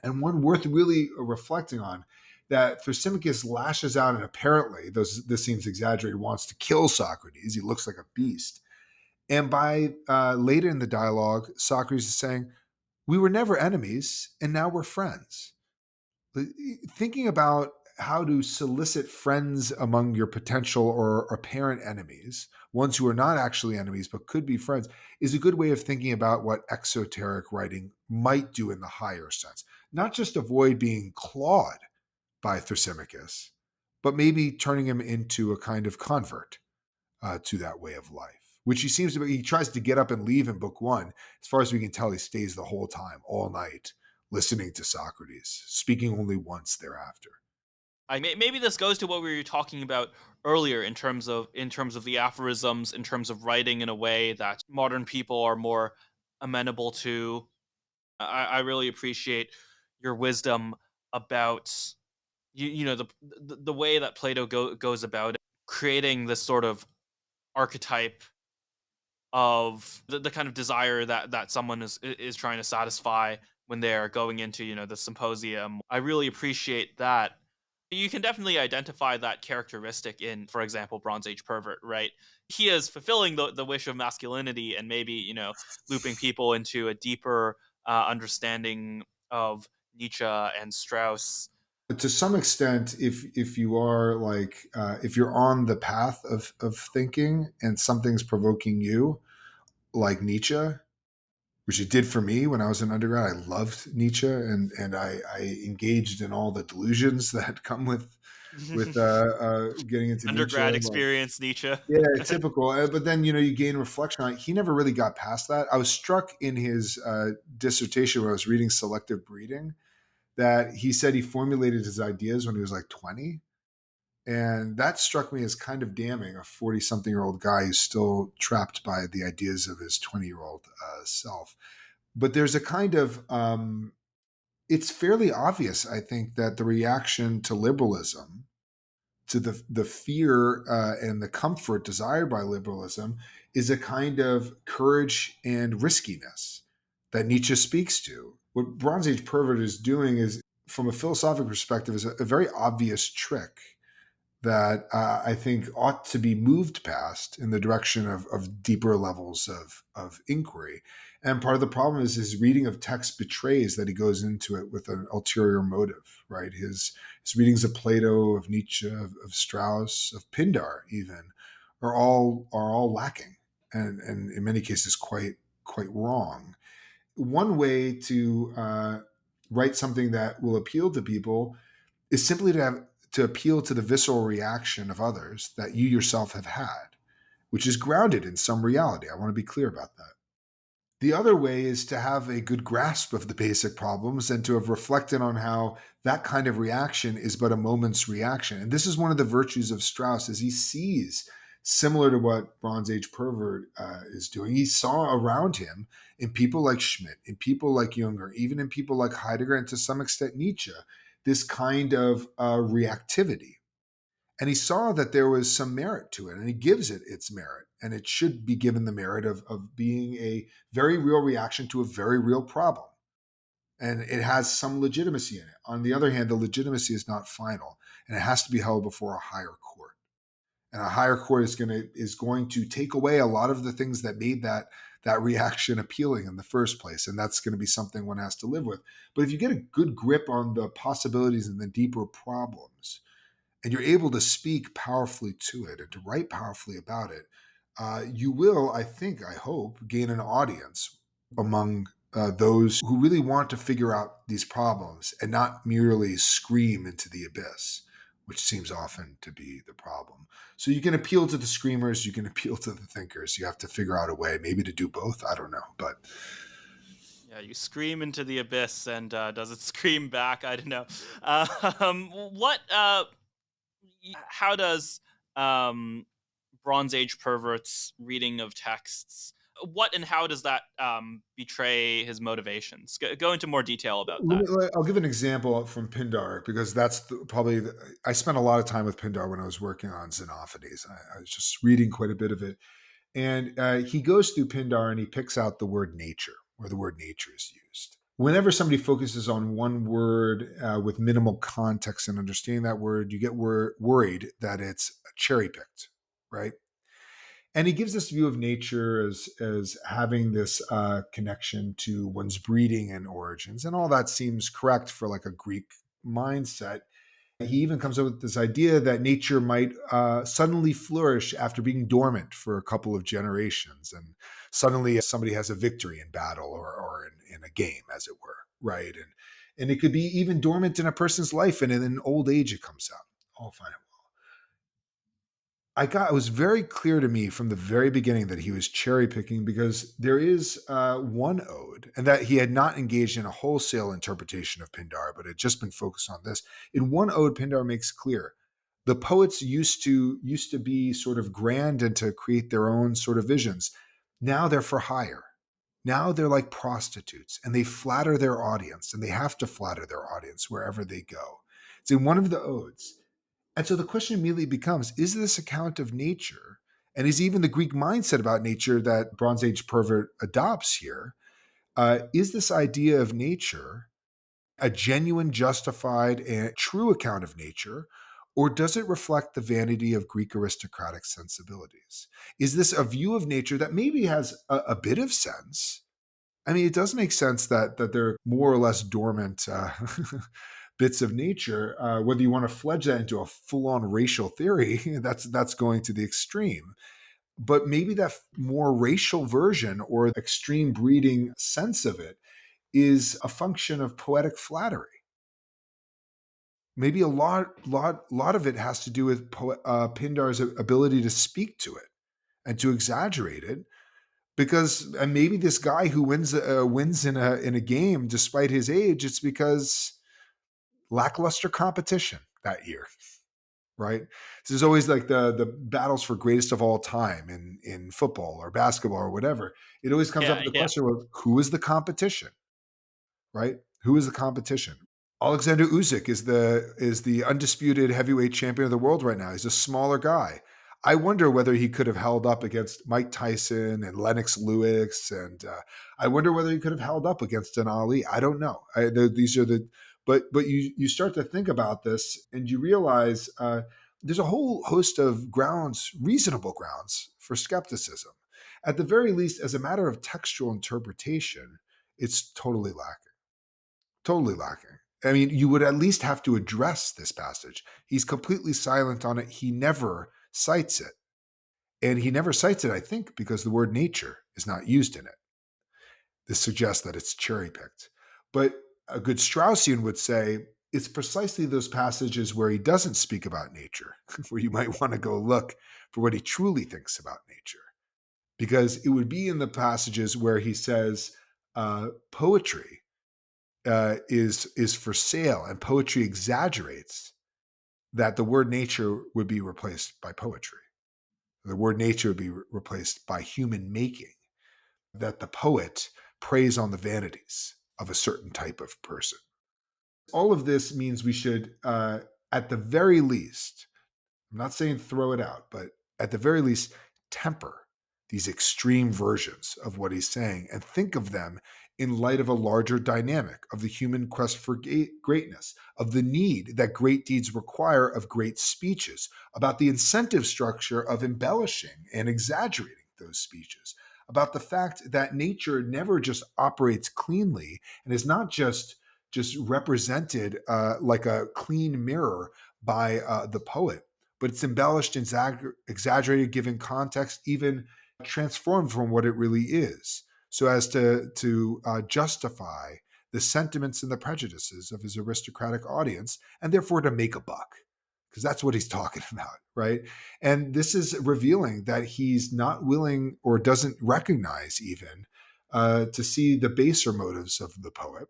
and one worth really reflecting on. That Thrasymachus lashes out and apparently, this seems exaggerated, wants to kill Socrates. He looks like a beast. And by later in the dialogue, Socrates is saying, we were never enemies, and now we're friends. Thinking about how to solicit friends among your potential or apparent enemies, ones who are not actually enemies but could be friends, is a good way of thinking about what exoteric writing might do in the higher sense. Not just avoid being clawed by Thrasymachus, but maybe turning him into a kind of convert to that way of life, which he seems to be. He tries to get up and leave in book one. As far as we can tell, he stays the whole time, all night, listening to Socrates, speaking only once thereafter. Maybe this goes to what we were talking about earlier in terms of the aphorisms, in terms of writing in a way that modern people are more amenable to. I really appreciate your wisdom about the way that Plato goes about it, creating this sort of archetype of the kind of desire that someone is trying to satisfy when they're going into the symposium. I really appreciate that. You can definitely identify that characteristic in, for example, Bronze Age pervert, right? He is fulfilling the wish of masculinity and maybe, looping people into a deeper understanding of Nietzsche and Strauss. To some extent, if you are like if you're on the path of thinking and something's provoking you, like Nietzsche, which it did for me when I was an undergrad. I loved Nietzsche, and I engaged in all the delusions that come with getting into Nietzsche. Undergrad Like, experience, Nietzsche. yeah, typical. But then you gain reflection on it. He never really got past that. I was struck in his dissertation when I was reading Selective Breeding that he said he formulated his ideas when he was like 20. And that struck me as kind of damning, a 40 something year old guy who's still trapped by the ideas of his 20-year-old self. But there's a kind of, it's fairly obvious, I think, that the reaction to liberalism, to the fear and the comfort desired by liberalism, is a kind of courage and riskiness that Nietzsche speaks to. What Bronze Age pervert is doing is, from a philosophical perspective, is a very obvious trick that I think ought to be moved past in the direction of deeper levels of inquiry. And part of the problem is his reading of text betrays that he goes into it with an ulterior motive, right? His readings of Plato, of Nietzsche, of Strauss, of Pindar, even, are all lacking, and in many cases quite wrong. One way to write something that will appeal to people is simply to appeal to the visceral reaction of others that you yourself have had, which is grounded in some reality. I want to be clear about that. The other way is to have a good grasp of the basic problems and to have reflected on how that kind of reaction is but a moment's reaction. And this is one of the virtues of Strauss, is he sees, similar to what Bronze Age pervert is doing, he saw around him in people like Schmidt, in people like Junger, even in people like Heidegger, and to some extent Nietzsche, this kind of reactivity. And he saw that there was some merit to it, and he gives it its merit. And it should be given the merit of being a very real reaction to a very real problem. And it has some legitimacy in it. On the other hand, the legitimacy is not final, and it has to be held before a higher court. And a higher court is going to take away a lot of the things that made that reaction appealing in the first place, and that's going to be something one has to live with. But if you get a good grip on the possibilities and the deeper problems, and you're able to speak powerfully to it and to write powerfully about it, you will, I think, I hope, gain an audience among those who really want to figure out these problems and not merely scream into the abyss, which seems often to be the problem. So you can appeal to the screamers, you can appeal to the thinkers. You have to figure out a way, maybe to do both. I don't know, but Yeah, you scream into the abyss, and does it scream back? I don't know. What? How does um, Bronze Age perverts' reading of texts? What and how does that betray his motivations? Go into more detail about that. I'll give an example from Pindar because that's I spent a lot of time with Pindar when I was working on Xenophanes. I was just reading quite a bit of it. And he goes through Pindar and he picks out the word nature, where the word nature is used. Whenever somebody focuses on one word with minimal context and understanding that word, you get worried that it's cherry picked, right? And he gives this view of nature as having this connection to one's breeding and origins, and all that seems correct for like a Greek mindset. He even comes up with this idea that nature might suddenly flourish after being dormant for a couple of generations, and suddenly somebody has a victory in battle or in a game, as it were, right? And it could be even dormant in a person's life, and in an old age it comes out. All fine. It was very clear to me from the very beginning that he was cherry picking because there is one ode, and that he had not engaged in a wholesale interpretation of Pindar, but had just been focused on this. In one ode, Pindar makes clear the poets used to be sort of grand and to create their own sort of visions. Now they're for hire. Now they're like prostitutes, and they flatter their audience, and they have to flatter their audience wherever they go. It's in one of the odes. And so the question immediately becomes, is this account of nature, and is even the Greek mindset about nature that Bronze Age pervert adopts here, is this idea of nature a genuine, justified, and true account of nature? Or does it reflect the vanity of Greek aristocratic sensibilities? Is this a view of nature that maybe has a bit of sense? I mean, it does make sense that they're more or less dormant bits of nature. Whether you want to fledge that into a full-on racial theory, that's going to the extreme. But maybe that more racial version or extreme breeding sense of it is a function of poetic flattery. Maybe a lot of it has to do with Pindar's ability to speak to it and to exaggerate it, because and maybe this guy who wins in a game despite his age, it's because lackluster competition that year, right? This is always like the battles for greatest of all time in football or basketball or whatever. It always comes up Yeah, with the yeah. question of who is the competition, right? Who is the competition? Alexander Usyk is the undisputed heavyweight champion of the world right now. He's a smaller guy. I wonder whether he could have held up against Mike Tyson and Lennox Lewis, and I wonder whether he could have held up against an Ali. I don't know. These are the but you start to think about this and you realize there's a whole host of grounds, reasonable grounds for skepticism. At the very least, as a matter of textual interpretation, it's totally lacking. Totally lacking. I mean, you would at least have to address this passage. He's completely silent on it. He never cites it. And he never cites it, I think, because the word nature is not used in it. This suggests that it's cherry picked. But a good Straussian would say it's precisely those passages where he doesn't speak about nature, where you might want to go look for what he truly thinks about nature. Because it would be in the passages where he says poetry is for sale, and poetry exaggerates that the word nature would be replaced by poetry. The word nature would be replaced by human making. That the poet preys on the vanities of a certain type of person. All of this means we should, at the very least, I'm not saying throw it out, but at the very least, temper these extreme versions of what he's saying and think of them in light of a larger dynamic of the human quest for greatness, of the need that great deeds require of great speeches, about the incentive structure of embellishing and exaggerating those speeches, about the fact that nature never just operates cleanly and is not just represented like a clean mirror by the poet, but it's embellished and exaggerated, given context, even transformed from what it really is, so as to justify the sentiments and the prejudices of his aristocratic audience, and therefore to make a buck, because that's what he's talking about, right? And this is revealing that he's not willing or doesn't recognize even to see the baser motives of the poet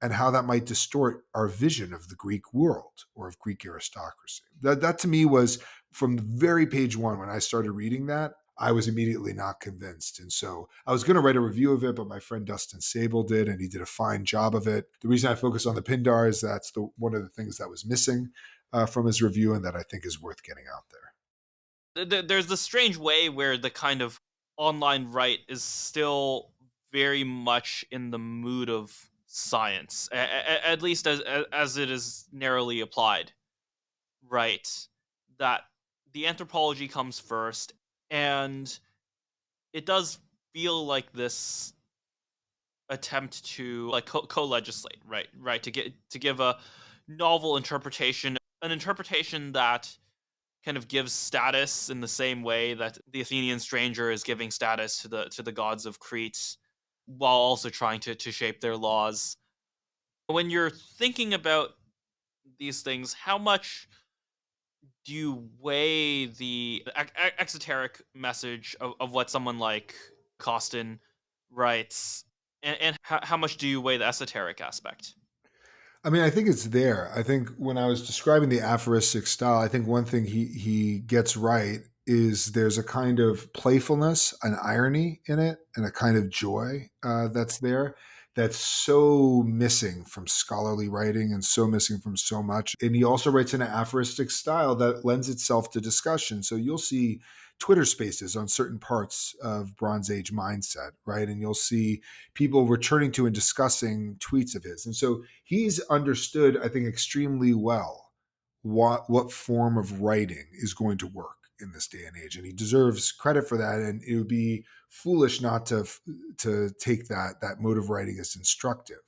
and how that might distort our vision of the Greek world or of Greek aristocracy. That to me was from the very page one when I started reading that, I was immediately not convinced. And so I was going to write a review of it, but my friend Dustin Sable did, and he did a fine job of it. The reason I focus on the Pindar is that's one of the things that was missing from his review and that I think is worth getting out there. There's this strange way where the kind of online right is still very much in the mood of science, at least as it is narrowly applied. Right, that the anthropology comes first, and it does feel like this attempt to like co-legislate, right, to give a novel interpretation, an interpretation that kind of gives status in the same way that the Athenian stranger is giving status to the gods of Crete, while also trying to shape their laws. When you're thinking about these things, how much do you weigh the exoteric message of what someone like Costin writes, and how much do you weigh the esoteric aspect? I mean, I think it's there. I think when I was describing the aphoristic style, I think one thing he gets right is there's a kind of playfulness, an irony in it, and a kind of joy that's there that's so missing from scholarly writing and so missing from so much. And he also writes in an aphoristic style that lends itself to discussion. So you'll see Twitter spaces on certain parts of Bronze Age mindset, right? And you'll see people returning to and discussing tweets of his. And so he's understood, I think, extremely well what form of writing is going to work in this day and age, and he deserves credit for that. And it would be foolish not to take that mode of writing as instructive,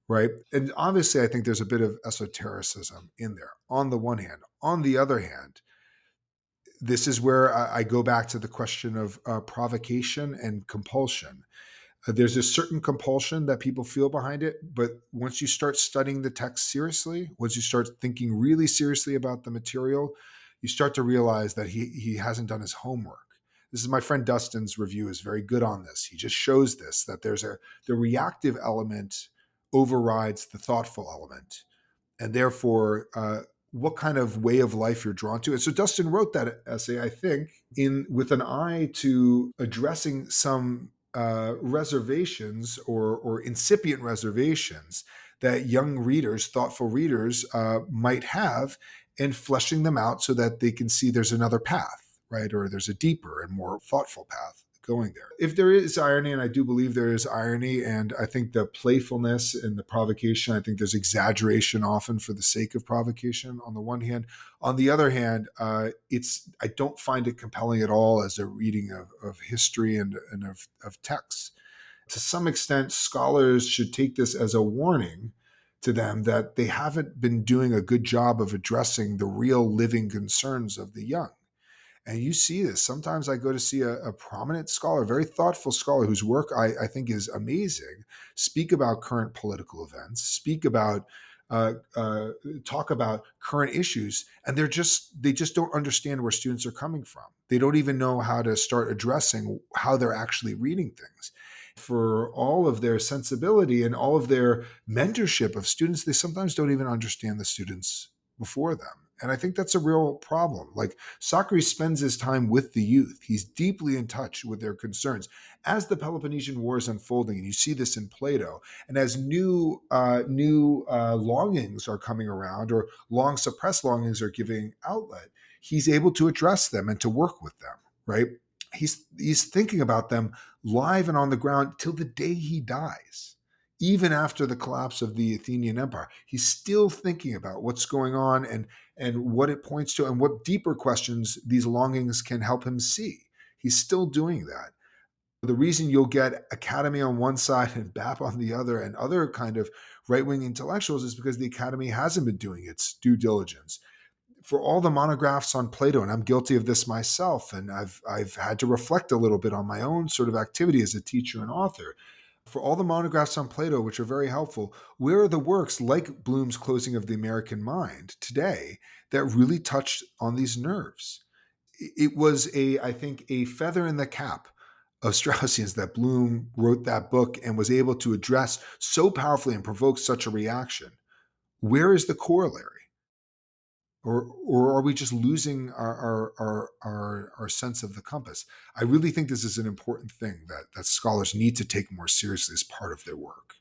right? And obviously, I think there's a bit of esotericism in there. On the one hand, on the other hand, this is where I go back to the question of provocation and compulsion. There's a certain compulsion that people feel behind it, but once you start studying the text seriously, once you start thinking really seriously about the material, you start to realize that he hasn't done his homework. This is my friend Dustin's review is very good on this. He just shows this that the reactive element overrides the thoughtful element, and therefore what kind of way of life you're drawn to. And so Dustin wrote that essay, I think, in with an eye to addressing some reservations or incipient reservations that young readers, thoughtful readers, might have, and fleshing them out so that they can see there's another path, right? Or there's a deeper and more thoughtful path going there. If there is irony, and I do believe there is irony, and I think the playfulness and the provocation, I think there's exaggeration often for the sake of provocation on the one hand. On the other hand, I don't find it compelling at all as a reading of history and of texts. To some extent, scholars should take this as a warning to them that they haven't been doing a good job of addressing the real living concerns of the young. And you see this. Sometimes I go to see a prominent scholar, a very thoughtful scholar whose work I think is amazing, speak about current political events, speak about, talk about current issues, and they just don't understand where students are coming from. They don't even know how to start addressing how they're actually reading things. For all of their sensibility and all of their mentorship of students, they sometimes don't even understand the students before them. And I think that's a real problem. Like Socrates spends his time with the youth. He's deeply in touch with their concerns. As the Peloponnesian War is unfolding, and you see this in Plato, and as new longings are coming around, or long suppressed longings are giving outlet, he's able to address them and to work with them. Right? He's thinking about them live and on the ground till the day he dies. Even after the collapse of the Athenian Empire, he's still thinking about what's going on and what it points to and what deeper questions these longings can help him see. He's still doing that. The reason you'll get Academy on one side and BAP on the other and other kind of right-wing intellectuals is because the Academy hasn't been doing its due diligence. For all the monographs on Plato, and I'm guilty of this myself, and I've had to reflect a little bit on my own sort of activity as a teacher and author. For all the monographs on Plato, which are very helpful, where are the works like Bloom's Closing of the American Mind today that really touched on these nerves? It was I think, a feather in the cap of Straussian's that Bloom wrote that book and was able to address so powerfully and provoke such a reaction. Where is the corollary? Or are we just losing our sense of the compass? I really think this is an important thing that scholars need to take more seriously as part of their work.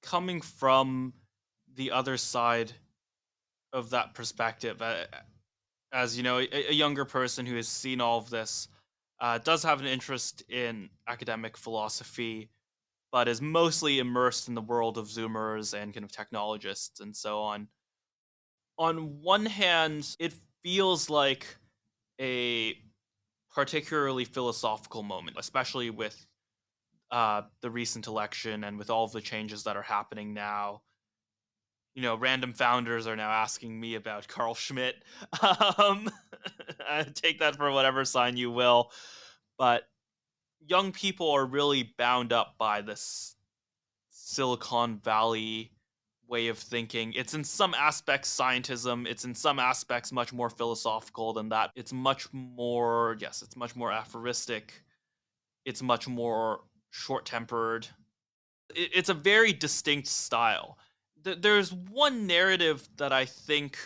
Coming from the other side of that perspective, as you know, a younger person who has seen all of this, does have an interest in academic philosophy, but is mostly immersed in the world of Zoomers and kind of technologists and so on. On one hand, it feels like a particularly philosophical moment, especially with the recent election and with all of the changes that are happening now. You know, random founders are now asking me about Carl Schmidt. Um, take that for whatever sign you will. But young people are really bound up by this Silicon Valley way of thinking. It's in some aspects scientism, it's in some aspects much more philosophical than that. It's much more, yes, it's much more aphoristic, it's much more short tempered. It's a very distinct style. There's one narrative that I think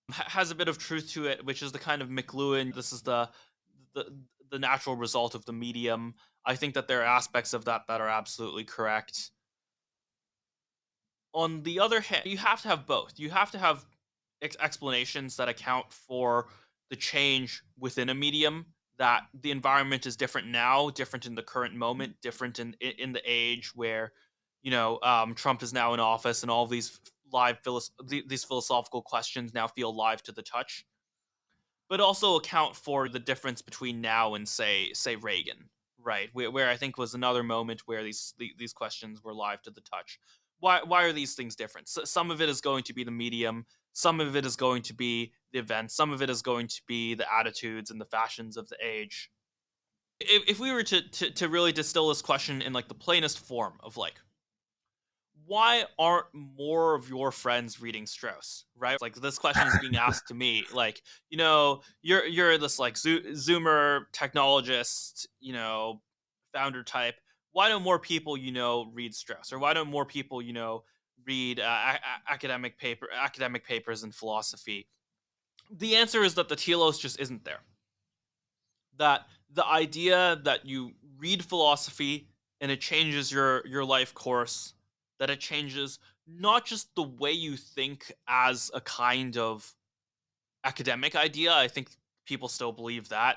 has a bit of truth to it, which is the kind of McLuhan. This is the the natural result of the medium. I think that there are aspects of that that are absolutely correct. On the other hand, you have to have both. You have to have explanations that account for the change within a medium, that the environment is different now, different in the current moment, different in the age where, Trump is now in office, and all of these these philosophical questions now feel live to the touch, but also account for the difference between now and say Reagan, right? Where I think was another moment where these questions were live to the touch. Why are these things different? Some of it is going to be the medium, some of it is going to be the events, some of it is going to be the attitudes and the fashions of the age. If we were to really distill this question in like the plainest form of like, why aren't more of your friends reading Strauss? Right? Like this question is being asked to me. Like, you're this like Zoomer technologist, founder type. Why don't more people, read Strauss, or why don't more people, read academic papers in philosophy? The answer is that the telos just isn't there. That the idea that you read philosophy and it changes your life course, that it changes not just the way you think as a kind of academic idea. I think people still believe that,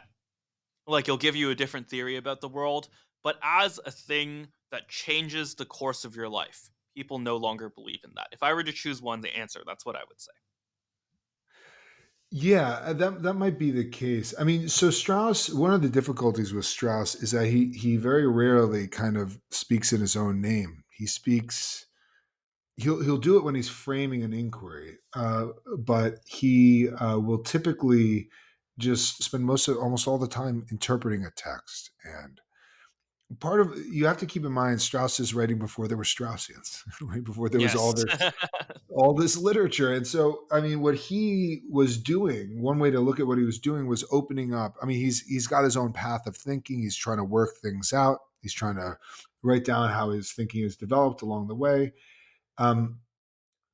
like it'll give you a different theory about the world, but as a thing that changes the course of your life, people no longer believe in that. If I were to choose one to answer, that's what I would say. Yeah, that might be the case. I mean, so Strauss, one of the difficulties with Strauss is that he very rarely kind of speaks in his own name. He'll do it when he's framing an inquiry, but he will typically just spend most of almost all the time interpreting a text. And part of you have to keep in mind Strauss is writing before there were Straussians, right? Before there was Yes. all this literature. And so, I mean, what he was doing, one way to look at what he was doing was opening up. I mean, he's got his own path of thinking. He's trying to work things out. He's trying to write down how his thinking has developed along the way. Um,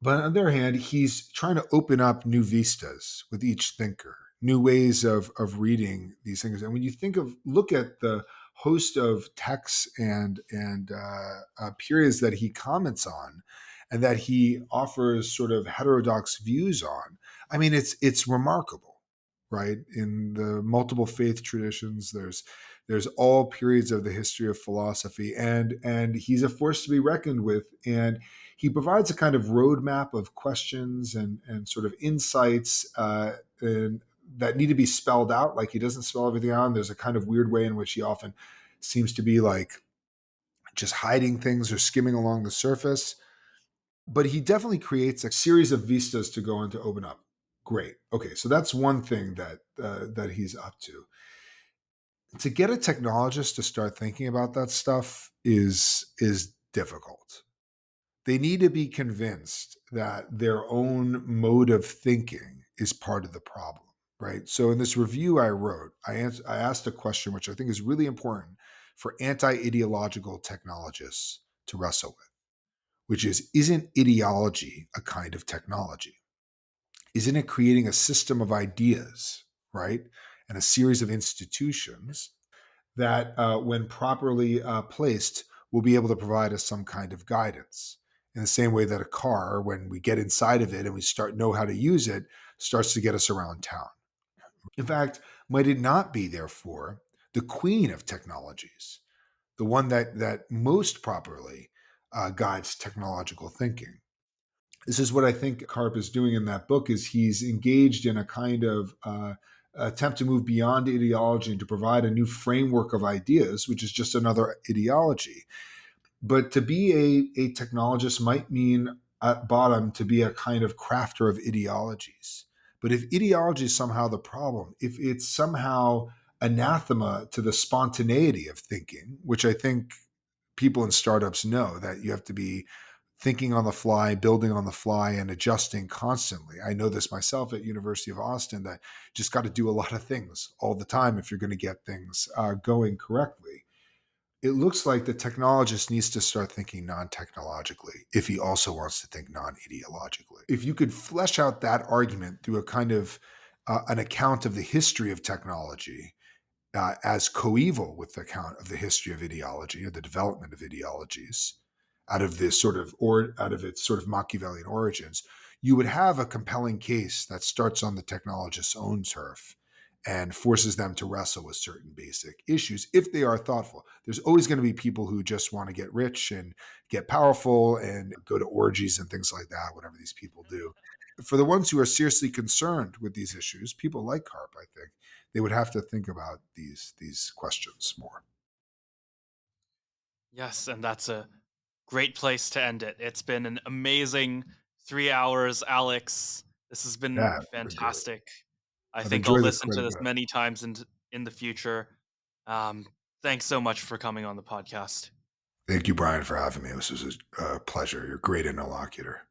but on the other hand, he's trying to open up new vistas with each thinker, new ways of reading these things. And when you look at the host of texts and periods that he comments on, and that he offers sort of heterodox views on, I mean, it's remarkable, right? In the multiple faith traditions, there's all periods of the history of philosophy, and he's a force to be reckoned with. And he provides a kind of roadmap of questions and sort of insights and that need to be spelled out. Like he doesn't spell everything out. And there's a kind of weird way in which he often seems to be like just hiding things or skimming along the surface. But he definitely creates a series of vistas to go and to open up. Great. Okay, so that's one thing that he's up to. To get a technologist to start thinking about that stuff is difficult. They need to be convinced that their own mode of thinking is part of the problem, right? So in this review I wrote, I asked a question which I think is really important for anti-ideological technologists to wrestle with, which is, isn't ideology a kind of technology? Isn't it creating a system of ideas, right? And a series of institutions that, when properly placed, will be able to provide us some kind of guidance. In the same way that a car, when we get inside of it and we start know how to use it, starts to get us around town. In fact, might it not be, therefore, the queen of technologies, the one that most properly guides technological thinking? This is what I think Karp is doing in that book. Is he's engaged in a kind of attempt to move beyond ideology and to provide a new framework of ideas, which is just another ideology. But to be a technologist might mean at bottom to be a kind of crafter of ideologies. But if ideology is somehow the problem, if it's somehow anathema to the spontaneity of thinking, which I think people in startups know that you have to be thinking on the fly, building on the fly, and adjusting constantly. I know this myself at University of Austin, that just got to do a lot of things all the time if you're going to get things going correctly. It looks like the technologist needs to start thinking non-technologically if he also wants to think non-ideologically. If you could flesh out that argument through a kind of an account of the history of technology, as coeval with the account of the history of ideology or the development of ideologies out of this sort of or out of its sort of Machiavellian origins, you would have a compelling case that starts on the technologist's own turf and forces them to wrestle with certain basic issues if they are thoughtful. There's always going to be people who just want to get rich and get powerful and go to orgies and things like that, whatever these people do. For the ones who are seriously concerned with these issues, people like Carp, I think, they would have to think about these questions more. Yes, and that's a great place to end it. It's been an amazing 3 hours, Alex. This has been Yeah, been great. fantastic. I I've think I'll enjoyed this listen quite to a this bit. many times in the future. Um, Thanks so much for coming on the podcast. Thank you, Brian, for having me. This was a pleasure. You're a great interlocutor.